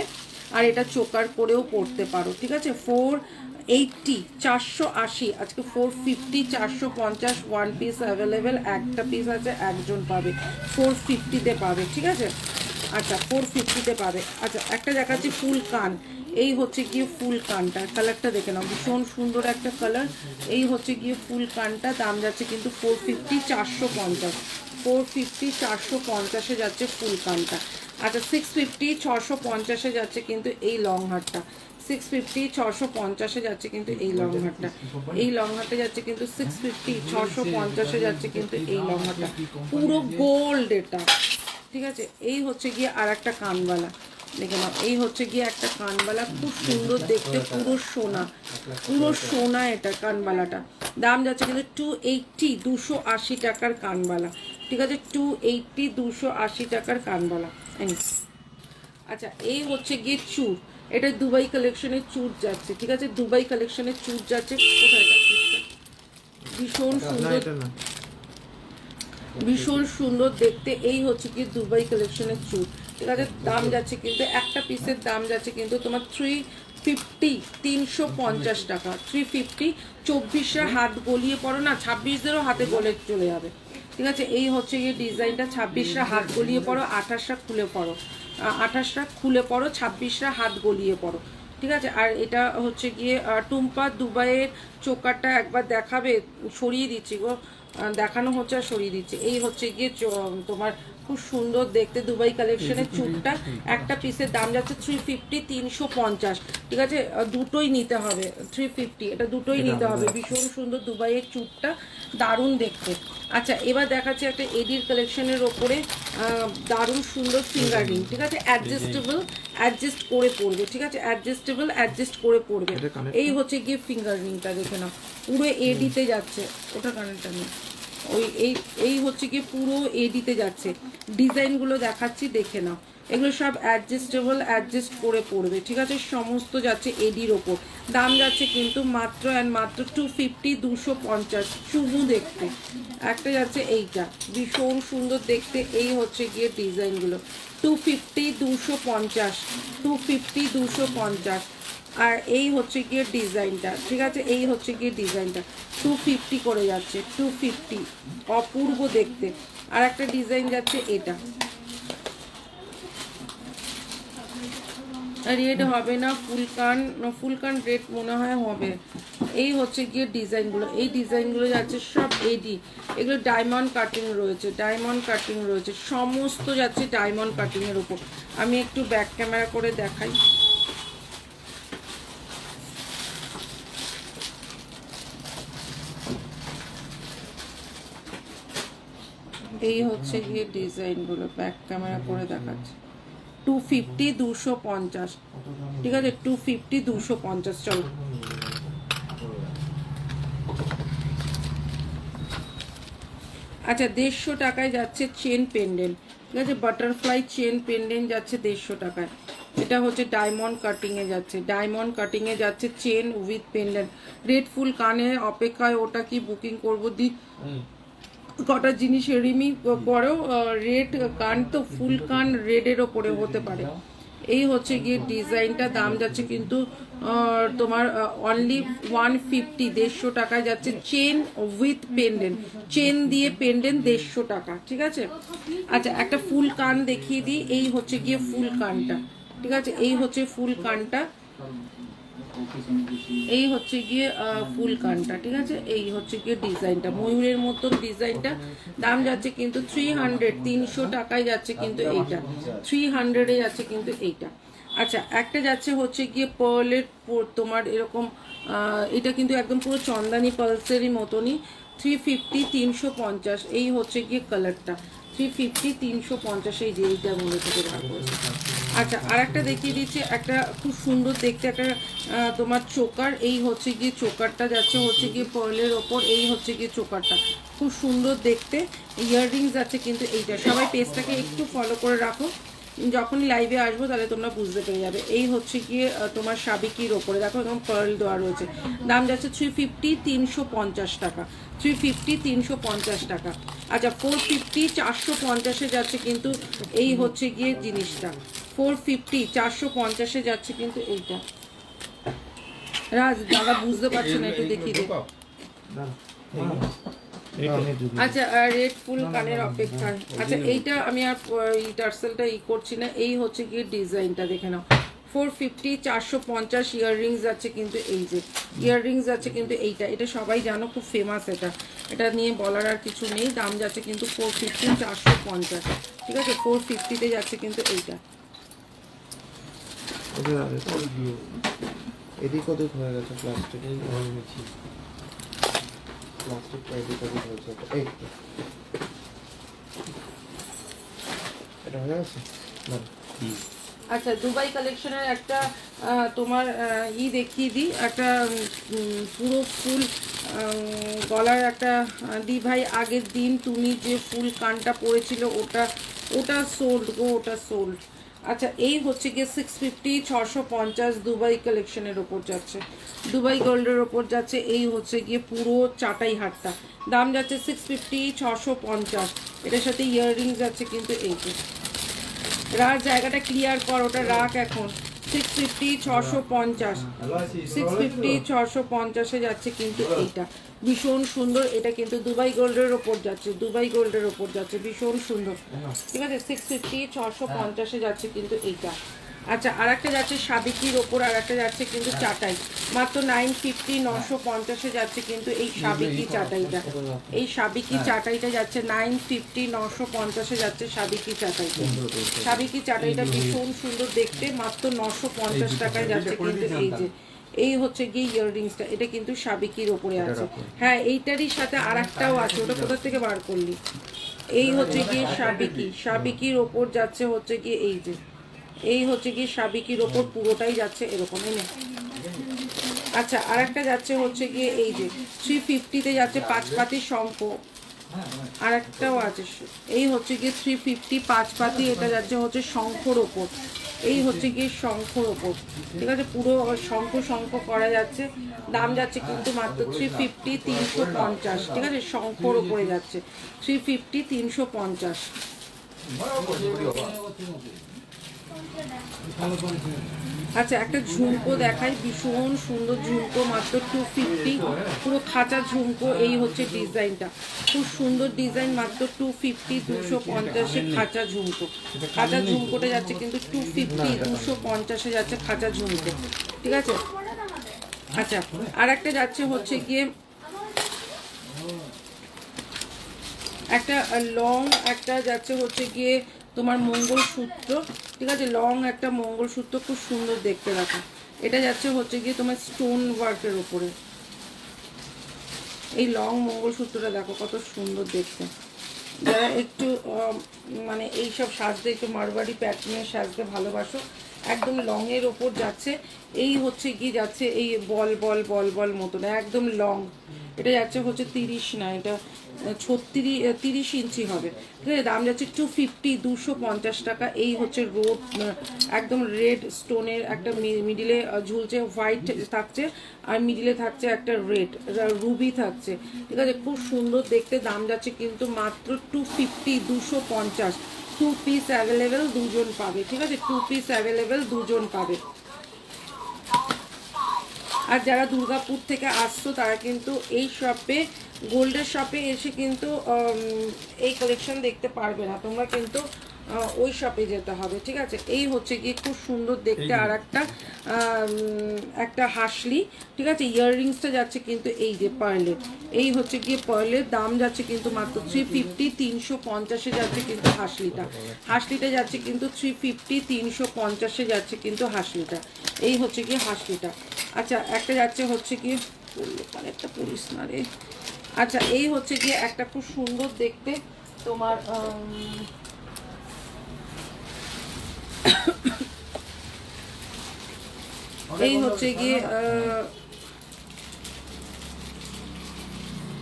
আর এটা চোকার করেও পরতে পারো। ঠিক আছে, 480 480, আজকে 450 450, ওয়ান পিস অ্যাভেলেবেল, একটা পিস আছে, একজন পাবে, 450-তে পাবে। ঠিক আছে, আচ্ছা 450-তে পাবে। আচ্ছা একটা দেখাচ্ছি ফুল কান, এই হচ্ছে গিয়ে ফুল কানটা, কালারটা দেখে নাও, ভীষণ সুন্দর একটা কালার। এই হচ্ছে গিয়ে ফুল কানটা, দাম যাচ্ছে কিন্তু 450 450, 450 450-এ যাচ্ছে ফুল কানটা। আচ্ছা 650 650-এ যাচ্ছে কিন্তু এই লং হারটা, 650 650-এ যাচ্ছে কিন্তু এই লং হারটা, এই লং হারটা যাচ্ছে কিন্তু 650 650-এ যাচ্ছে কিন্তু এই লং হারটা, পুরো গোল্ড এটা। ঠিক আছে, এই হচ্ছে গিয়ে আর একটা কানবালা দেখে নাও, এই হচ্ছে গিয়ে একটা কানবালা, খুব সুন্দর দেখতে, পুরো সোনা, পুরো সোনা এটা কানবালাটা, দাম যাচ্ছে কিন্তু 280 280 টাকার কানবালা। ঠিক আছে, 280 280 টাকার কানবালা। আচ্ছা এই হচ্ছে গিয়ে চুর, এটা দুবাই কালেকশনের চুর যাচ্ছে। ঠিক আছে, দুবাই কালেকশনের চুর যাচ্ছে, কোথায় এটা চুরটা, ভীষণ সুন্দর, ভীষণ সুন্দর দেখতে। এই হচ্ছে কি দুবাই কালেকশনের চুর। ঠিক আছে, দাম যাচ্ছে কিন্তু একটা পিসের দাম যাচ্ছে কিন্তু তোমার 350 350 টাকা, 350। 24-রা হাত গলিয়ে পড়ো না, 26-দেরও হাতে গলে চলে যাবে। ঠিক আছে, এই হচ্ছে গিয়ে ডিজাইনটা, 26-রা হাত গলিয়ে পড়ো, 28-রা খুলে পড়ো, 28-রা খুলে পড়ো, 26-রা হাত গলিয়ে পড়ো। ঠিক আছে, আর এটা হচ্ছে গিয়ে টুম্পা দুবাইয়ের চোকারটা একবার দেখাবে, সরিয়ে দিচ্ছি গো, দেখানো হচ্ছে আর সরিয়ে দিচ্ছে। এই হচ্ছে গিয়ে তোমার খুব সুন্দর দেখতে দুবাই কালেকশনের চুটটা, একটা পিসের দাম যাচ্ছে 350 350। ঠিক আছে, দুটোই নিতে হবে, 350, এটা দুটোই নিতে হবে, ভীষণ সুন্দর দুবাইয়ের চুটটা, দারুণ দেখতে। আচ্ছা এবার দেখাচ্ছি একটা এডির কালেকশনের ওপরে দারুণ সুন্দর ফিঙ্গার রিং। ঠিক আছে, অ্যাডজাস্টেবল, অ্যাডজাস্ট করে পড়বে। ঠিক আছে, অ্যাডজাস্টেবল, অ্যাডজাস্ট করে পড়বে। এই হচ্ছে গিয়ে ফিঙ্গার রিংটা দেখে নাও, পুরো এডিতে যাচ্ছে, ওটা কানেরটা নেই, ওই এই হচ্ছে গিয়ে পুরো এডিতে যাচ্ছে, ডিজাইনগুলো দেখাচ্ছি দেখে নাও, এগুলো সব অ্যাডজাস্টেবল, অ্যাডজাস্ট করে পড়বে। ঠিক আছে, সমস্ত যাচ্ছে এডির ওপর, দাম যাচ্ছে কিন্তু মাত্র অ্যান্ড মাত্র 250 250, শুধু দেখতে। একটা যাচ্ছে এইটা, ভীষণ সুন্দর দেখতে, এই হচ্ছে গিয়ে ডিজাইনগুলো, 250 250, 250 250। আর এই হচ্ছে গিয়ে ডিজাইনটা। ঠিক আছে, এই হচ্ছে গিয়ে ডিজাইনটা 250 করে যাচ্ছে, 250, অপূর্ব দেখতে। আর একটা ডিজাইন যাচ্ছে এটা, রেড হবে না, ফুল কান রেড মনে হয় হবে। এই হচ্ছে গিয়ে ডিজাইনগুলো, এই ডিজাইনগুলো যাচ্ছে সব এডি, এগুলো ডায়মন্ড কাটিং রয়েছে, ডায়মন্ড কাটিং রয়েছে, সমস্ত যাচ্ছে ডায়মন্ড কাটিংয়ের উপর। আমি একটু ব্যাক ক্যামেরা করে দেখাই। এই হচ্ছে গিয়ে ডিজাইনগুলো, ব্যাক ক্যামেরা করে দেখাচ্ছে। 250 250, ঠিক আছে, 250 250। চলো আচ্ছা, 150 টাকায় যাচ্ছে চেন পেন্ডেন্ট, ঠিক আছে, বাটারফ্লাই চেন পেন্ডেন্ট যাচ্ছে 150 টাকায়। এটা হচ্ছে ডায়মন্ড কাটিং এ যাচ্ছে, ডায়মন্ড কাটিং এ যাচ্ছে চেন উইথ পেন্ডেন্ট। রেড ফুল কানে অপেক্ষায়, ওটা কি বুকিং করবো দি কটা জিনিস রিমি করো। রেড কান তো ফুল কান রেডের ওপরে হতে পারে। এই হচ্ছে গিয়ে ডিজাইনটা, দাম যাচ্ছে কিন্তু তোমার অনলি 150, 150 টাকায় যাচ্ছে চেন উইথ পেন্ডেন্ট, চেন দিয়ে পেন্ডেন্ট 150 টাকা, ঠিক আছে। আচ্ছা, একটা ফুল কান দেখিয়ে দিই। এই হচ্ছে গিয়ে ফুল কানটা, ঠিক আছে, এই হচ্ছে ফুল কানটা, এই হচ্ছে গিয়ে ফুল কানটা, ঠিক আছে। এই হচ্ছে গিয়ে ডিজাইনটা, ময়ূরের মতন ডিজাইনটা। দাম যাচ্ছে কিন্তু 300, 300 টাকায় যাচ্ছে কিন্তু এইটা, 300-এ যাচ্ছে কিন্তু এইটা। আচ্ছা, একটা যাচ্ছে হচ্ছে গিয়ে পার্লের, তোমার এরকম এটা কিন্তু একদম পুরো চন্দানি পার্লসেরই মতনই। 350 350, এই হচ্ছে গিয়ে কালারটা, 350 350, এই যে এইটা মূলত করে রাখবো। আচ্ছা, আর একটা দেখিয়ে দিচ্ছি, একটা খুব সুন্দর দেখতে একটা তোমার চোকার। এই হচ্ছে গিয়ে চোকারটা যাচ্ছে হচ্ছে গিয়ে পার্লের ওপর, এই হচ্ছে গিয়ে চোকারটা খুব সুন্দর দেখতে। ইয়াররিংস আছে কিন্তু এইটা। সবাই পেজটাকে একটু ফলো করে রাখো, যখনই লাইভে আসবো তাহলে তোমরা বুঝতে পেরে যাবে। এই হচ্ছে গিয়ে তোমার সাবিকির ওপরে দেখো এরকম পার্ল দেওয়া রয়েছে। দাম যাচ্ছে 350 350 টাকা, 350 350 টাকা। আচ্ছা, 450 450-এ যাচ্ছে কিন্তু এই হচ্ছে গিয়ে জিনিসটা, 450 450-এ যাচ্ছে কিন্তু এইটা। রাজ দাদা বুঝতে পারছে না, একটু দেখিয়ে দিই। আচ্ছা, রেড ফুল কানের অপেক্ষা। আচ্ছা, এইটা আমি আর এই টার্সেলটা করছি না। এই হচ্ছে গিয়ে ডিজাইনটা দেখে নাও, 450 450 ইয়াররিংস আছে কিন্তু, এই যে ইয়াররিংস আছে কিন্তু এইটা, এটা সবাই জানো, খুব ফেমাস এটা, এটা নিয়ে বলার আর কিছু নেই। দাম যাচ্ছে কিন্তু 450 450, ঠিক আছে, 450-তে যাচ্ছে কিন্তু এইটা। এদিক ওদিক হয়ে গেছে, প্লাস্টিক এদিক ওদিক হয়েছে। এই এটা হয়ে গেছে। আচ্ছা, দুবাই কালেকশনের একটা তোমার দেখিয়ে দিই, একটা পুরো ফুল গলার একটা দি ভাই। আগের দিন তুমি যে ফুল কানটা পরেছিল ওটা সোল্ড গো, ওটা সোল্ড। আচ্ছা, এই হচ্ছে গিয়ে 650 650 দুবাই কালেকশনের ওপর যাচ্ছে, দুবাই গোল্ডের ওপর যাচ্ছে। এই হচ্ছে গিয়ে পুরো চাটাই হাটটা, দাম যাচ্ছে 650 650। এটার সাথে ইয়াররিংস আছে কিন্তু এই যে। রাজ জায়গাটা ক্লিয়ার কর, ওটা রাখ এখন। 650 650, 650 650-এ যাচ্ছে কিন্তু এইটা, ভীষণ সুন্দর। এটা কিন্তু দুবাই গোল্ডের ওপর যাচ্ছে, দুবাই গোল্ডের ওপর যাচ্ছে, ভীষণ সুন্দর, ঠিক আছে। 650 650-এ যাচ্ছে কিন্তু এইটা। আচ্ছা, আর একটা যাচ্ছে সাবিকির ওপর, আর একটা যাচ্ছে কিন্তু চাটাই, মাত্র 950 950-এ যাচ্ছে কিন্তু এই সাবিকি চাটাইটা, এই সাবিকি চাটাইটা যাচ্ছে 950 950-এ যাচ্ছে সাবিকি চাটাইটা। সাবিকি চাটাইটা ভীষণ সুন্দর দেখতে, মাত্র 950 টাকায় যাচ্ছে কিন্তু এই যে। এই হচ্ছে গিয়ে ইয়াররিংসটা, এটা কিন্তু সাবিকির ওপরে আছে। হ্যাঁ, এইটারই সাথে আর একটাও আছে, ওটা কোথা থেকে বার করলি? এই হচ্ছে গিয়ে সাবিকি, সাবিকির ওপর যাচ্ছে হচ্ছে গিয়ে এই যে, এই হচ্ছে গিয়ে সাবিকির ওপর পুরোটাই যাচ্ছে এরকম, এনে। আচ্ছা, আর একটা যাচ্ছে হচ্ছে গিয়ে এই যে 350-তে যাচ্ছে 5 পাতির শঙ্খ, আর একটাও আছে। এই হচ্ছে গিয়ে 350 5 পাতি, এটা যাচ্ছে হচ্ছে শঙ্খর ওপর, এই হচ্ছে গিয়ে শঙ্খর ওপর, ঠিক আছে, পুরো শঙ্খ শঙ্খ করা যাচ্ছে। দাম যাচ্ছে কিন্তু মাত্র 350 350, ঠিক আছে, শঙ্খর ওপরে যাচ্ছে 350 350। আচ্ছা একটা ঝুমকো দেখাই, ভীষণ সুন্দর ঝুমকো, মাত্র 250, পুরো খাঁচা ঝুমকো। এই হচ্ছে ডিজাইনটা, খুব সুন্দর ডিজাইন, মাত্র 250, 250 খাঁচা ঝুমকো। খাঁচা ঝুমকোটা যাচ্ছে কিন্তু 250, 250 যাচ্ছে খাঁচা ঝুমকো, ঠিক আছে। আচ্ছা আর একটা যাচ্ছে হচ্ছে গিয়ে একটা লং, একটা যাচ্ছে হচ্ছে গিয়ে তোমার মঙ্গলসূত্র, ঠিক আছে, লং একটা মঙ্গলসূত্র, খুব সুন্দর দেখতে রাখো। এটা যাচ্ছে হচ্ছে গিয়ে তোমার স্টোন ওয়ার্কের উপরে। এই লং মঙ্গলসূত্রটা দেখো কত সুন্দর দেখতে। যারা একটু মানে এইসব সাজতে, একটু মারওয়াড়ি প্যাটার্নের সাজতে ভালোবাসো, একদম লংয়ের ওপর যাচ্ছে। এই হচ্ছে গিয়ে যাচ্ছে এই বল বল বল বল মতন একদম লং। এটা যাচ্ছে হচ্ছে 30 না, এটা 30 ইঞ্চি হবে, ঠিক আছে। দাম যাচ্ছে 250, 250 টাকা। এই হচ্ছে রোড একদম রেড স্টোনের একটা মিডিলে ঝুলছে, হোয়াইট থাকছে আর মিডিলে থাকছে একটা রেড রুবি থাকছে, ঠিক আছে, খুব সুন্দর দেখতে। দাম যাচ্ছে কিন্তু মাত্র 250, 250। 2 পিস অ্যাভেলেবেল, দুজন পাবে, ঠিক আছে, 2 পিস অ্যাভেলেবেল, দুজন পাবে। আর যারা দুর্গাপুর থেকে আসছো তারা কিন্তু এই শপে, গোল্ডের শপে এসে কিন্তু এই কালেকশন দেখতে পারবে না, তোমরা কিন্তু ওই শপে যেতে হবে, ঠিক আছে। এই হচ্ছে গিয়ে খুব সুন্দর দেখতে আর একটা হাসলি, ঠিক আছে। ইয়াররিংসটা যাচ্ছে কিন্তু এই যে পার্লের, এই হচ্ছে গিয়ে পার্লের। দাম যাচ্ছে কিন্তু মাত্র 350, 350 যাচ্ছে কিন্তু হাসলিটা। হাসলিটা যাচ্ছে কিন্তু 350, 350 যাচ্ছে কিন্তু হাসলিটা। এই হচ্ছে গিয়ে হাসলিটা। আচ্ছা একটা যাচ্ছে হচ্ছে গিয়ে একটা পরিস না রে। আচ্ছা এই হচ্ছে গিয়ে একটা খুব সুন্দর দেখতে তোমার এই হচ্ছে গিয়ে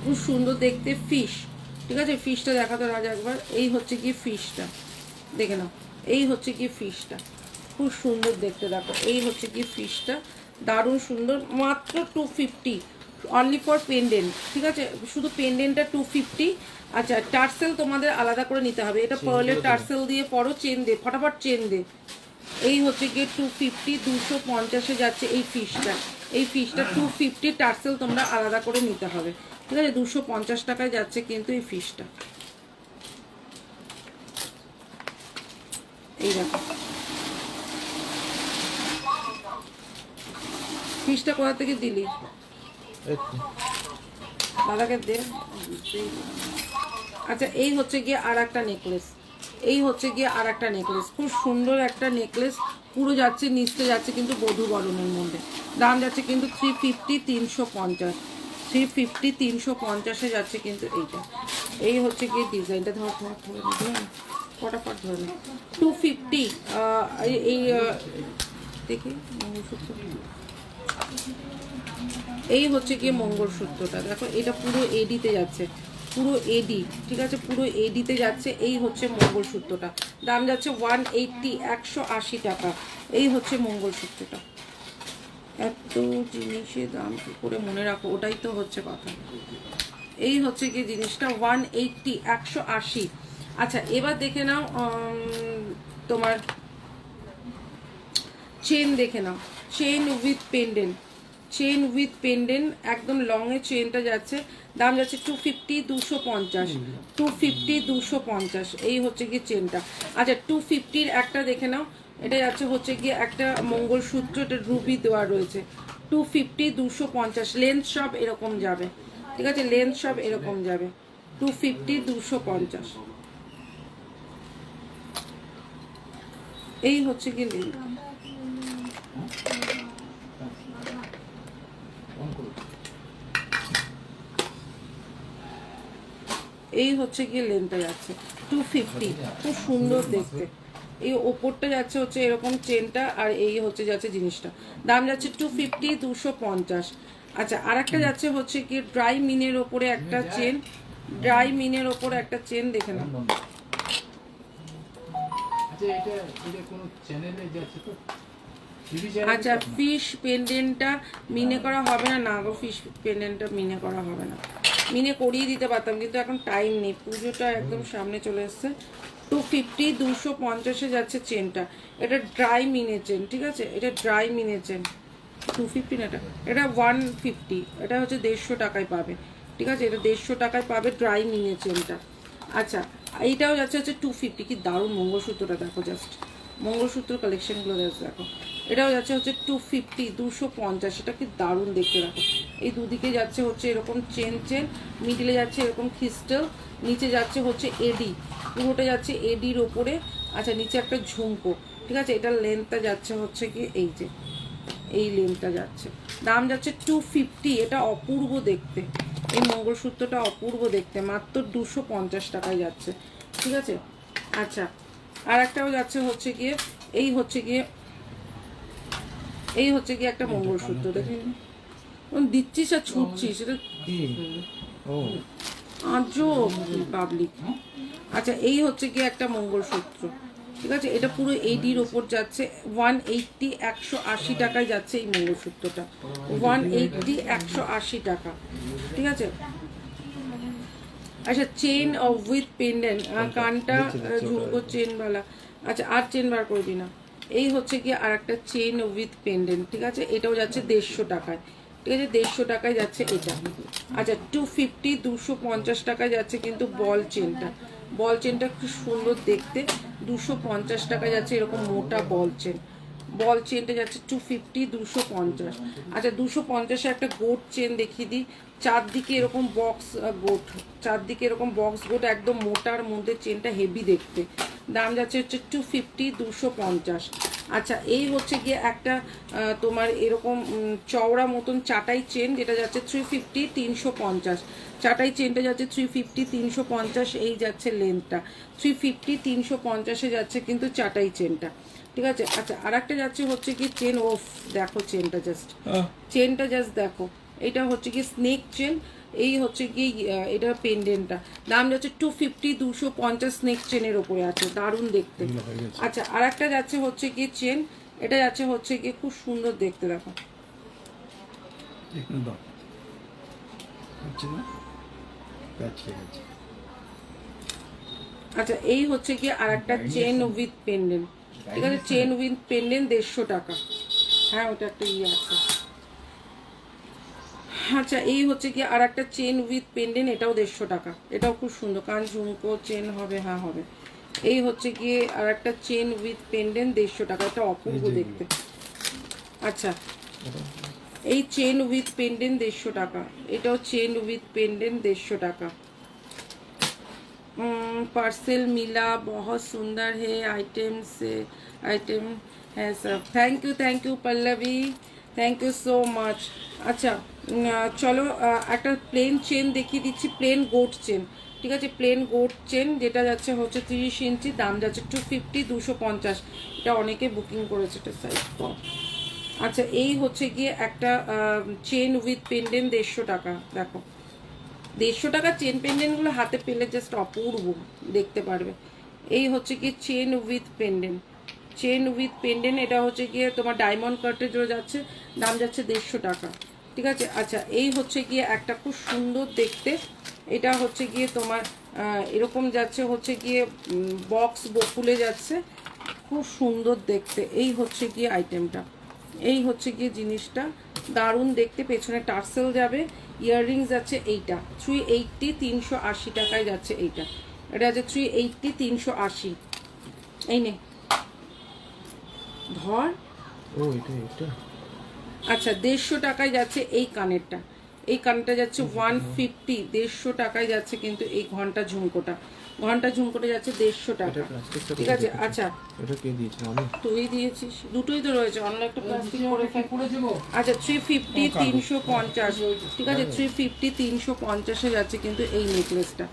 খুব সুন্দর দেখতে ফিশ, ঠিক আছে। ফিশটা দেখাতো রাজ একবার। এই হচ্ছে গিয়ে ফিশটা, দেখে নাও। এই হচ্ছে গিয়ে ফিশটা, খুব সুন্দর দেখতে দেখো। এই হচ্ছে গিয়ে ফিশটা, দারুণ সুন্দর, মাত্র 250 অনলি ফর পেন্ডেন্ট, ঠিক আছে। শুধু পেন্ডেন্টটা 250। আচ্ছা টার্সেল তোমাদের আলাদা করে নিতে হবে। এটা পার্লের টার্সেল দিয়ে পরো, চেন দে ফটাফট, চেন দে। এই হচ্ছে গিয়ে 250, 250 যাচ্ছে এই ফিশটা। এই ফিশটা 250, টার্সেল তোমরা আলাদা করে নিতে হবে, ঠিক আছে। 250 টাকায় যাচ্ছে কিন্তু এই ফিশটা। এই দেখো ফিশটা কোথা থেকে দিলি দাদাকে দে। আচ্ছা এই হচ্ছে গিয়ে আর একটা নেকলেস, এই হচ্ছে গিয়ে আর একটা নেকলেস, খুব সুন্দর একটা নেকলেস, পুরো যাচ্ছে নিচতে যাচ্ছে কিন্তু বধূ বরণের মধ্যে। দাম যাচ্ছে কিন্তু 350, 350, 350, 350 যাচ্ছে কিন্তু এইটা। এই হচ্ছে গিয়ে ডিজাইনটা, ধর ফটাফট ধরে নে। 250 এই দেখি মঙ্গলসূত্র, এই হচ্ছে গিয়ে মঙ্গলসূত্রটা দেখো। এটা পুরো এডিতে যাচ্ছে, পুরো এডি, ঠিক আছে, পুরো এডিতে যাচ্ছে। এই হচ্ছে মঙ্গলসূত্রটা, দাম যাচ্ছে 180, 180 টাকা। এই হচ্ছে মঙ্গলসূত্রটা। এত জিনিসের দাম কি করে মনে রাখো, ওটাই তো হচ্ছে কথা। এই হচ্ছে গিয়ে জিনিসটা 180, 180। আচ্ছা এবার দেখে নাও তোমার চেন দেখে নাও, chain with pendant, chain with pendant একদম লং এর চেনটা যাচ্ছে। দাম যাচ্ছে 250, 250, 250, 250। এই হচ্ছে গিয়ে চেনটা। আচ্ছা 250-র একটা দেখে নাও, এটা যাচ্ছে হচ্ছে গিয়ে একটা মঙ্গলসূত্র, এটা রুবি দেওয়া রয়েছে। 250, 250 লেন্থ সব এরকম যাবে, ঠিক আছে, লেন্থ সব এরকম যাবে। 250, 250। এই হচ্ছে গিয়ে লেন্থ। এই হচ্ছে গিয়ে লেন্থটা যাচ্ছে 250, খুব সুন্দর দেখতে। এই ওপরটা যাচ্ছে হচ্ছে এরকম চেনটা, আর এই হচ্ছে যাচ্ছে জিনিসটা। দাম যাচ্ছে 250, 250। আচ্ছা আর একটা যাচ্ছে হচ্ছে কি ড্রাই মিনের ওপরে একটা চেন, ড্রাই মিনের ওপরে একটা চেন দেখে নাও। আচ্ছা এটা কোন চ্যানেলে যাচ্ছে তো? আচ্ছা ফিশ পেন্ডেন্টটা মিনে করা হবে না, না গো ফিশ পেন্ডেন্টটা মিনে করা হবে না। মিনে করিয়ে দিতে পারতাম কিন্তু এখন টাইম নেই, পুজোটা একদম সামনে চলে এসছে, 250 250-এ যাচ্ছে চেনটা। এটা ড্রাই মিনে চেন, ঠিক আছে, এটা ড্রাই মিনে চেন। 250 না, এটা 150, এটা হচ্ছে 150 টাকায় পাবে, ঠিক আছে, এটা 150 টাকায় পাবে ড্রাই মিনে চেনটা। আচ্ছা, এইটাও যাচ্ছে হচ্ছে 250। কি দারুণ মঙ্গলসূত্রটা দেখো, জাস্ট মঙ্গলসূত্র কালেকশনগুলো জাস্ট দেখো। এটাও যাচ্ছে হচ্ছে 250 250, এটা কি দারুণ দেখতে দেখো। এই দুদিকে যাচ্ছে হচ্ছে এরকম চেন চেন, মিডিলে যাচ্ছে এরকম ক্রিস্টাল, নিচে যাচ্ছে হচ্ছে এডি, পুরোটা যাচ্ছে এডির ওপরে। আচ্ছা, নিচে একটা ঝুমকো, ঠিক আছে, এটার লেন্থটা যাচ্ছে হচ্ছে কি এই যে এই লেন্থটা যাচ্ছে, দাম যাচ্ছে 250। এটা অপূর্ব দেখতে, এই মঙ্গলসূত্রটা অপূর্ব দেখতে, মাত্র 250 টাকায় যাচ্ছে, ঠিক আছে। আচ্ছা, আর একটাও যাচ্ছে হচ্ছে গিয়ে এই হচ্ছে গিয়ে একটা মঙ্গলসূত্র, দেখেন দিচ্ছিস আর ছুটছিস, এটা কি ও আজও পাবলিক। আচ্ছা, এই হচ্ছে গিয়ে একটা মঙ্গলসূত্র, ঠিক আছে, এটা পুরো এডির ওপর যাচ্ছে 180 180 টাকায় যাচ্ছে এই মঙ্গলসূত্রটা, 180 180 টাকা, ঠিক আছে। আচ্ছা, চেন উইথ পেন্ডেন্ট, কানটা ঝুমকো চেনওয়ালা। আচ্ছা, আর চেন বার করবি না। এই হচ্ছে কি আর একটা চেন উইথ পেন্ডেন্ট, ঠিক আছে, এটাও যাচ্ছে 150 টাকায়, ঠিক আছে, 150 টাকায় যাচ্ছে এটা। আচ্ছা, 250 250 টাকায় যাচ্ছে কিন্তু বল চেনটা, বল চেনটা খুব সুন্দর দেখতে, 250 টাকায় যাচ্ছে এরকম মোটা বল চেন, বল চেনটা যাচ্ছে 250 250। আচ্ছা, 250-এ একটা গোট চেন দেখিয়ে দিই, চারদিকে এরকম বক্স গোট, চারদিকে এরকম বক্স গোট, একদম মোটার মধ্যে চেনটা হেভি দেখতে, দাম যাচ্ছে হচ্ছে 250 250। আচ্ছা, এই হচ্ছে গিয়ে একটা তোমার এরকম চওড়া মতন চাটাই চেন, যেটা যাচ্ছে 350 350, চাটাই চেনটা যাচ্ছে 350 350, এই যাচ্ছে লেন্থটা 350 350-এ যাচ্ছে কিন্তু চাটাই চেনটা, ঠিক আছে। আচ্ছা, আর একটা যাচ্ছে হচ্ছে কি চেন, ওফ দেখো চেনটা জাস্ট দেখো, এটা হচ্ছে কি স্নেক চেন, এই হচ্ছে কি এটা পেন্ডেন্টটা, দাম যাচ্ছে 250 250 স্নেক চেনের ওপরে আছে, দারুণ দেখতে। আচ্ছা, আর একটা যাচ্ছে হচ্ছে কি চেন, এটা যাচ্ছে হচ্ছে কি খুব সুন্দর দেখতে দেখো, আচ্ছা, এই হচ্ছে কি আর একটা চেন উইথ পেন্ডেন্ট, ঠিক আছে, চেন উইথ পেন্ডেন্ট 150 টাকা। হ্যাঁ, ওটা একটা ইয়ে আছে। আচ্ছা, এই হচ্ছে কি আর একটা চেন উইথ পেন্ডেন্ট, এটাও 150 টাকা, এটাও খুব সুন্দর, কান ঝুমকো চেন হবে, হ্যাঁ হবে। এই হচ্ছে গিয়ে আর একটা চেন উইথ পেন্ডেন্ট 150 টাকা, এটা অপূর্ব দেখতে। আচ্ছা, এই চেন উইথ পেন্ডেন্ট 150 টাকা, এটাও চেন উইথ পেন্ডেন্ট 150 টাকা। पार्सल मिला, बहुत सुंदर है आइटम है सब। Thank you Pallavi, thank you so much. अच्छा, চলো একটা প্লেন চেন দেখিয়ে দিচ্ছি, প্লেন গোট চেন, ঠিক আছে, প্লেন গোট চেন, যেটা যাচ্ছে হচ্ছে 30 ইঞ্চি, দাম যাচ্ছে 250 250, এটা অনেকে বুকিং করেছে, এটা সাইজ কম। আচ্ছা, এই হচ্ছে গিয়ে একটা চেন উইথ পেন্ডেন্ট 150 টাকা, দেখো 150 টাকা চেন পেন্ডেন্টগুলো হাতে পেলে জাস্ট অপূর্ব দেখতে পারবে। এই হচ্ছে কি chain with pendant, chain with pendant, এটা হচ্ছে গিয়ে তোমার ডায়মন্ড কাটের জন্য যাচ্ছে, দাম যাচ্ছে 150 টাকা, ঠিক আছে। আচ্ছা, এই হচ্ছে গিয়ে একটা খুব সুন্দর দেখতে, এটা হচ্ছে গিয়ে তোমার এরকম যাচ্ছে হচ্ছে গিয়ে বক্স বকুলে যাচ্ছে, খুব সুন্দর দেখতে। এই হচ্ছে গিয়ে আইটেমটা, এই হচ্ছে গিয়ে জিনিসটা দারুণ দেখতে, পেছনে টার্সেল যাবে, ইয়াররিংস যাচ্ছে এইটা 380 380 টাকায় যাচ্ছে এইটা, এটা আছে 380 380। এই নে ধর, ও এটা আচ্ছা 150 টাকায় যাচ্ছে এই কানেরটা, এই কানেরটা যাচ্ছে 150, 150 টাকায় যাচ্ছে কিন্তু এই ঘন্টা ঝুমকোটা যাচ্ছে 150 টাকা, ঠিক আছে। আচ্ছা, এটা কে দিয়েছে আমি? তুই দিয়েছিস, দুটোই তো রয়েছে, অন্য একটা প্লাস্টিক করে ফেল। আচ্ছা, 350 350, ঠিক আছে, 350 350-এ যাচ্ছে কিন্তু এই নেকলেসটা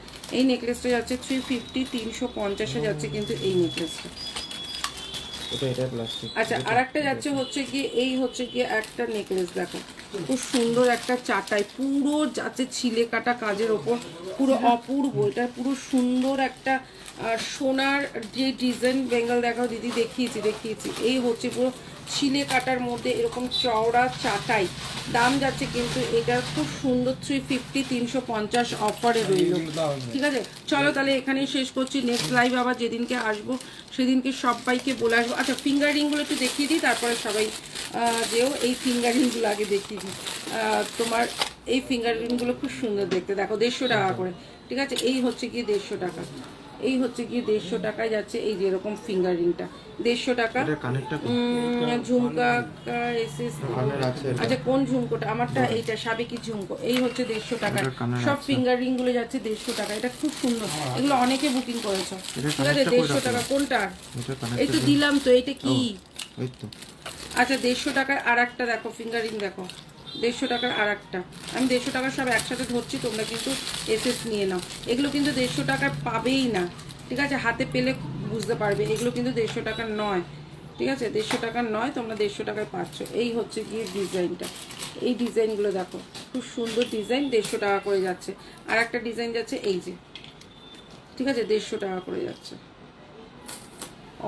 যাচ্ছে 350 350-এ যাচ্ছে কিন্তু এই নেকলেসটা। এটা প্লাস্টিক। আচ্ছা, আর একটা যাচ্ছে হচ্ছে গিয়ে এই হচ্ছে গিয়ে একটা নেকলেস, দেখো খুব সুন্দর একটা চাটাই, পুরো যাচ্ছে ছিলে কাটা কাজের ওপর, পুরো অপূর্ব, এটা পুরো সুন্দর একটা সোনার যে ডিজাইন বেঙ্গল দেখাও দিদি, দেখিয়েছি। এই হচ্ছে পুরো ছিলে কাটার মধ্যে এরকম চওড়া চাটাই, দাম যাচ্ছে কিন্তু এটা খুব সুন্দর 350, 350 অফারে রইল। ঠিক আছে, চলো তাহলে এখানেই শেষ করছি। নেক্সট লাইভ আবার যেদিনকে আসবো সেদিনকে সবাইকে বলে আসবো। আচ্ছা, ফিঙ্গার রিংগুলো একটু দেখিয়ে দিই, তারপরে সবাই যেও। এই ফিঙ্গার রিংগুলো আগে দেখিয়ে দিই। তোমার এই ফিঙ্গার রিংগুলো খুব সুন্দর দেখতে, দেখো 150 টাকা করে। ঠিক আছে, এই হচ্ছে গিয়ে 150 টাকা, এই হচ্ছে গিয়ে 150 টাকায় যাচ্ছে এই যে এরকম ফিঙ্গার রিংটা 150 টাকা। ঝুমকা এসএস, আচ্ছা কোন ঝুমকোটা? আমারটা এইটা সাবেকি ঝুমকো, এই হচ্ছে 150 টাকা। সব ফিঙ্গার রিং গুলো যাচ্ছে 150 টাকা। এটা খুব সুন্দর, এগুলো অনেকে বুকিং করেছো। ঠিক আছে, 150 টাকা। কোনটা? এই তো দিলাম তো, এটা কি? আচ্ছা 150 টাকার আর একটা দেখো ফিঙ্গার রিং, দেখো 150 টাকার আর একটা। আমি 150 টাকার সব একসাথে ধরছি, তোমরা কিন্তু এসএস নিয়ে নাও। এগুলো কিন্তু 150 টাকার পাবেই না, ঠিক আছে? হাতে পেলে বুঝতে পারবে, এগুলো কিন্তু 150 টাকার নয়। ঠিক আছে, 150 টাকার নয়, তোমরা 150 টাকায় পাচ্ছ। এই হচ্ছে গিয়ে ডিজাইনটা, এই ডিজাইনগুলো দেখো খুব সুন্দর ডিজাইন, 150 টাকা করে যাচ্ছে। আর একটা ডিজাইন যাচ্ছে এই যে, ঠিক আছে, 150 টাকা করে যাচ্ছে,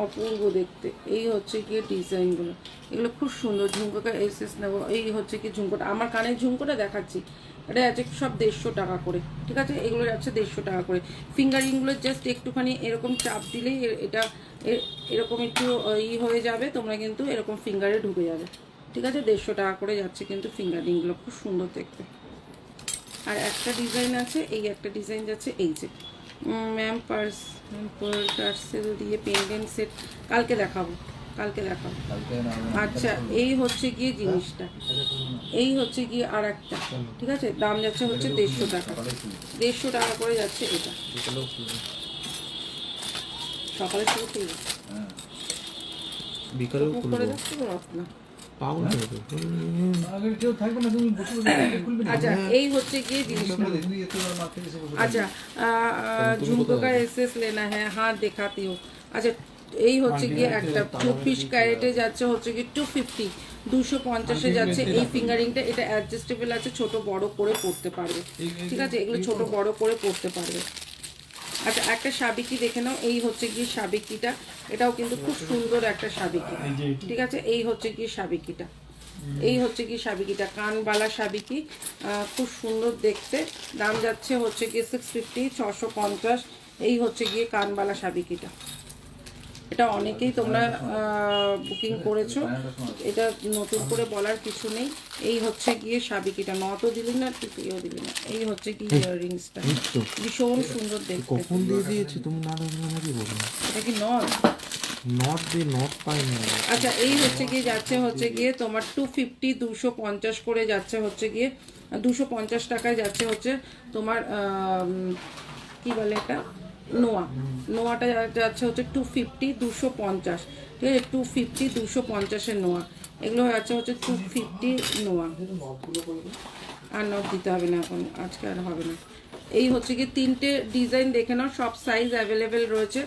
অপূর্ব দেখতে। এই হচ্ছে গিয়ে ডিজাইনগুলো, এগুলো খুব সুন্দর। ঝুমকোটা এসএস নেবো। এই হচ্ছে কি ঝুমকোটা, আমার কানের ঝুমকোটা দেখাচ্ছি, এটা যাচ্ছে সব 150 টাকা করে। ঠিক আছে, এগুলো যাচ্ছে 150 টাকা করে। ফিঙ্গারিংগুলো জাস্ট একটুখানি এরকম চাপ দিলেই এটা এরকম একটু হয়ে যাবে, তোমরা কিন্তু এরকম ফিঙ্গারে ঢুকে যাবে। ঠিক আছে, 150 টাকা করে যাচ্ছে কিন্তু ফিঙ্গারিংগুলো, খুব সুন্দর দেখতে। আর একটা ডিজাইন আছে, এই একটা ডিজাইন যাচ্ছে এই যে ম্যাম পার্সেল দিয়ে পেন্ডেন্ট সেট, কালকে দেখাবো। আচ্ছা, এই হচ্ছে গিয়ে জিনিসটা, এই হচ্ছে গিয়ে আর একটা। ঠিক আছে, দাম যাচ্ছে হচ্ছে 150 টাকা, 150 টাকা করে যাচ্ছে এটা। সকালে শুরু করবো, বিকালেও করে যাচ্ছে না। আচ্ছা, এই হচ্ছে গিয়ে জিনিসটা। আচ্ছা, झुमको का एसेस लेना है, हाँ दिखाती हूँ। अच्छा, এই হচ্ছে গিয়ে একটা 24 ক্যারেটে যাচ্ছে হচ্ছে গিয়ে 250, 250-এ যাচ্ছে এই ফিঙ্গারিংটা। এটা অ্যাডজাস্টেবল আছে, ছোট বড় করে পড়তে পারবে। ঠিক আছে, এগুলো ছোট বড় করে পড়তে পারবে। আচ্ছা, একটা সাবিকি দেখে নাও, এই হচ্ছে গিয়ে সাবিকিটা, এটাও কিন্তু খুব সুন্দর একটা সাবিকি। ঠিক আছে, এই হচ্ছে গিয়ে সাবিকিটা, এই হচ্ছে কি সাবিকিটা, কানবালা সাবিকি, খুব সুন্দর দেখতে। দাম যাচ্ছে হচ্ছে গিয়ে 650, 650। এই হচ্ছে গিয়ে কানবালা সাবিকিটা, এটা অনেকেই তোমরা বুকিং করেছো, এটা নতুন করে বলার কিছু নেই। এই হচ্ছে গিয়ে সাবিকিটা, নটও দিলি না, টুপিও দিলি না। এই হচ্ছে কি ইয়াররিংসটা, ভীষণ সুন্দর দেখতে। কখন দিয়ে দিয়েছি তুমি? না কি বলবো, এটা কি নট? নট দিয়ে নট পাইনি। আচ্ছা, এই হচ্ছে গিয়ে যাচ্ছে হচ্ছে গিয়ে তোমার 250, 250 করে যাচ্ছে হচ্ছে গিয়ে 250 টাকায় যাচ্ছে হচ্ছে তোমার কি বলে এটা, নোয়াটা যাচ্ছে হচ্ছে 250, 250। ঠিক আছে, 250, 250-এর নোয়া, এগুলো যাচ্ছে হচ্ছে 250 নোয়া। আর নট দিতে হবে না এখন, আজকে আর হবে না। এই হচ্ছে কি তিনটে ডিজাইন দেখে নাও, সব সাইজ অ্যাভেলেবেল রয়েছে।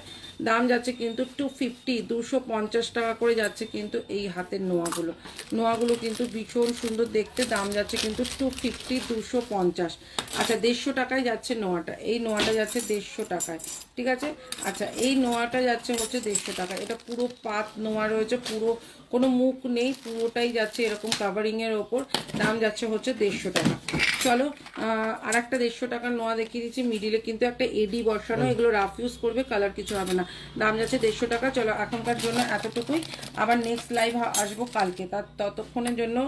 দাম যাচ্ছে কিন্তু 250, 250 টাকা করে যাচ্ছে কিন্তু এই হাতের নোয়াগুলো কিন্তু ভীষণ সুন্দর দেখতে। দাম যাচ্ছে কিন্তু 250, 250। আচ্ছা, 150 টাকায় যাচ্ছে নোয়াটা, এই নোয়াটা যাচ্ছে 150 টাকায়। ঠিক আছে, আচ্ছা এই নোয়াটা যাচ্ছে হচ্ছে 150 টাকা। এটা পুরো পাত নোয়া রয়েছে, পুরো কোনো মুখ নেই, পুরোটাই যাচ্ছে এরকম কাভারিংয়ের ওপর। দাম যাচ্ছে হচ্ছে 150 টাকা। চলো আর একটা 150 টাকার নোয়া দেখিয়ে দিচ্ছি, মিডিলে কিন্তু একটা এডি বসানো, এগুলো রাফ ইউজ করবে, কালার কিছু হবে না। দাম যাচ্ছে 150 টাকা। চলো এখনকার জন্য এতটুকুই, আবার নেক্সট লাইভ আসবো কালকে। ততক্ষণের জন্য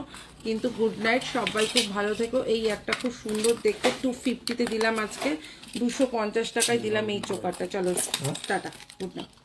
কিন্তু গুড নাইট, সবাই খুব ভালো থেকো। এই একটা খুব সুন্দর দেখতে 250-তে দিলাম আজকে, 250 টাকায় দিলাম এই চোকারটা। চলো টাটা, গুড নাইট।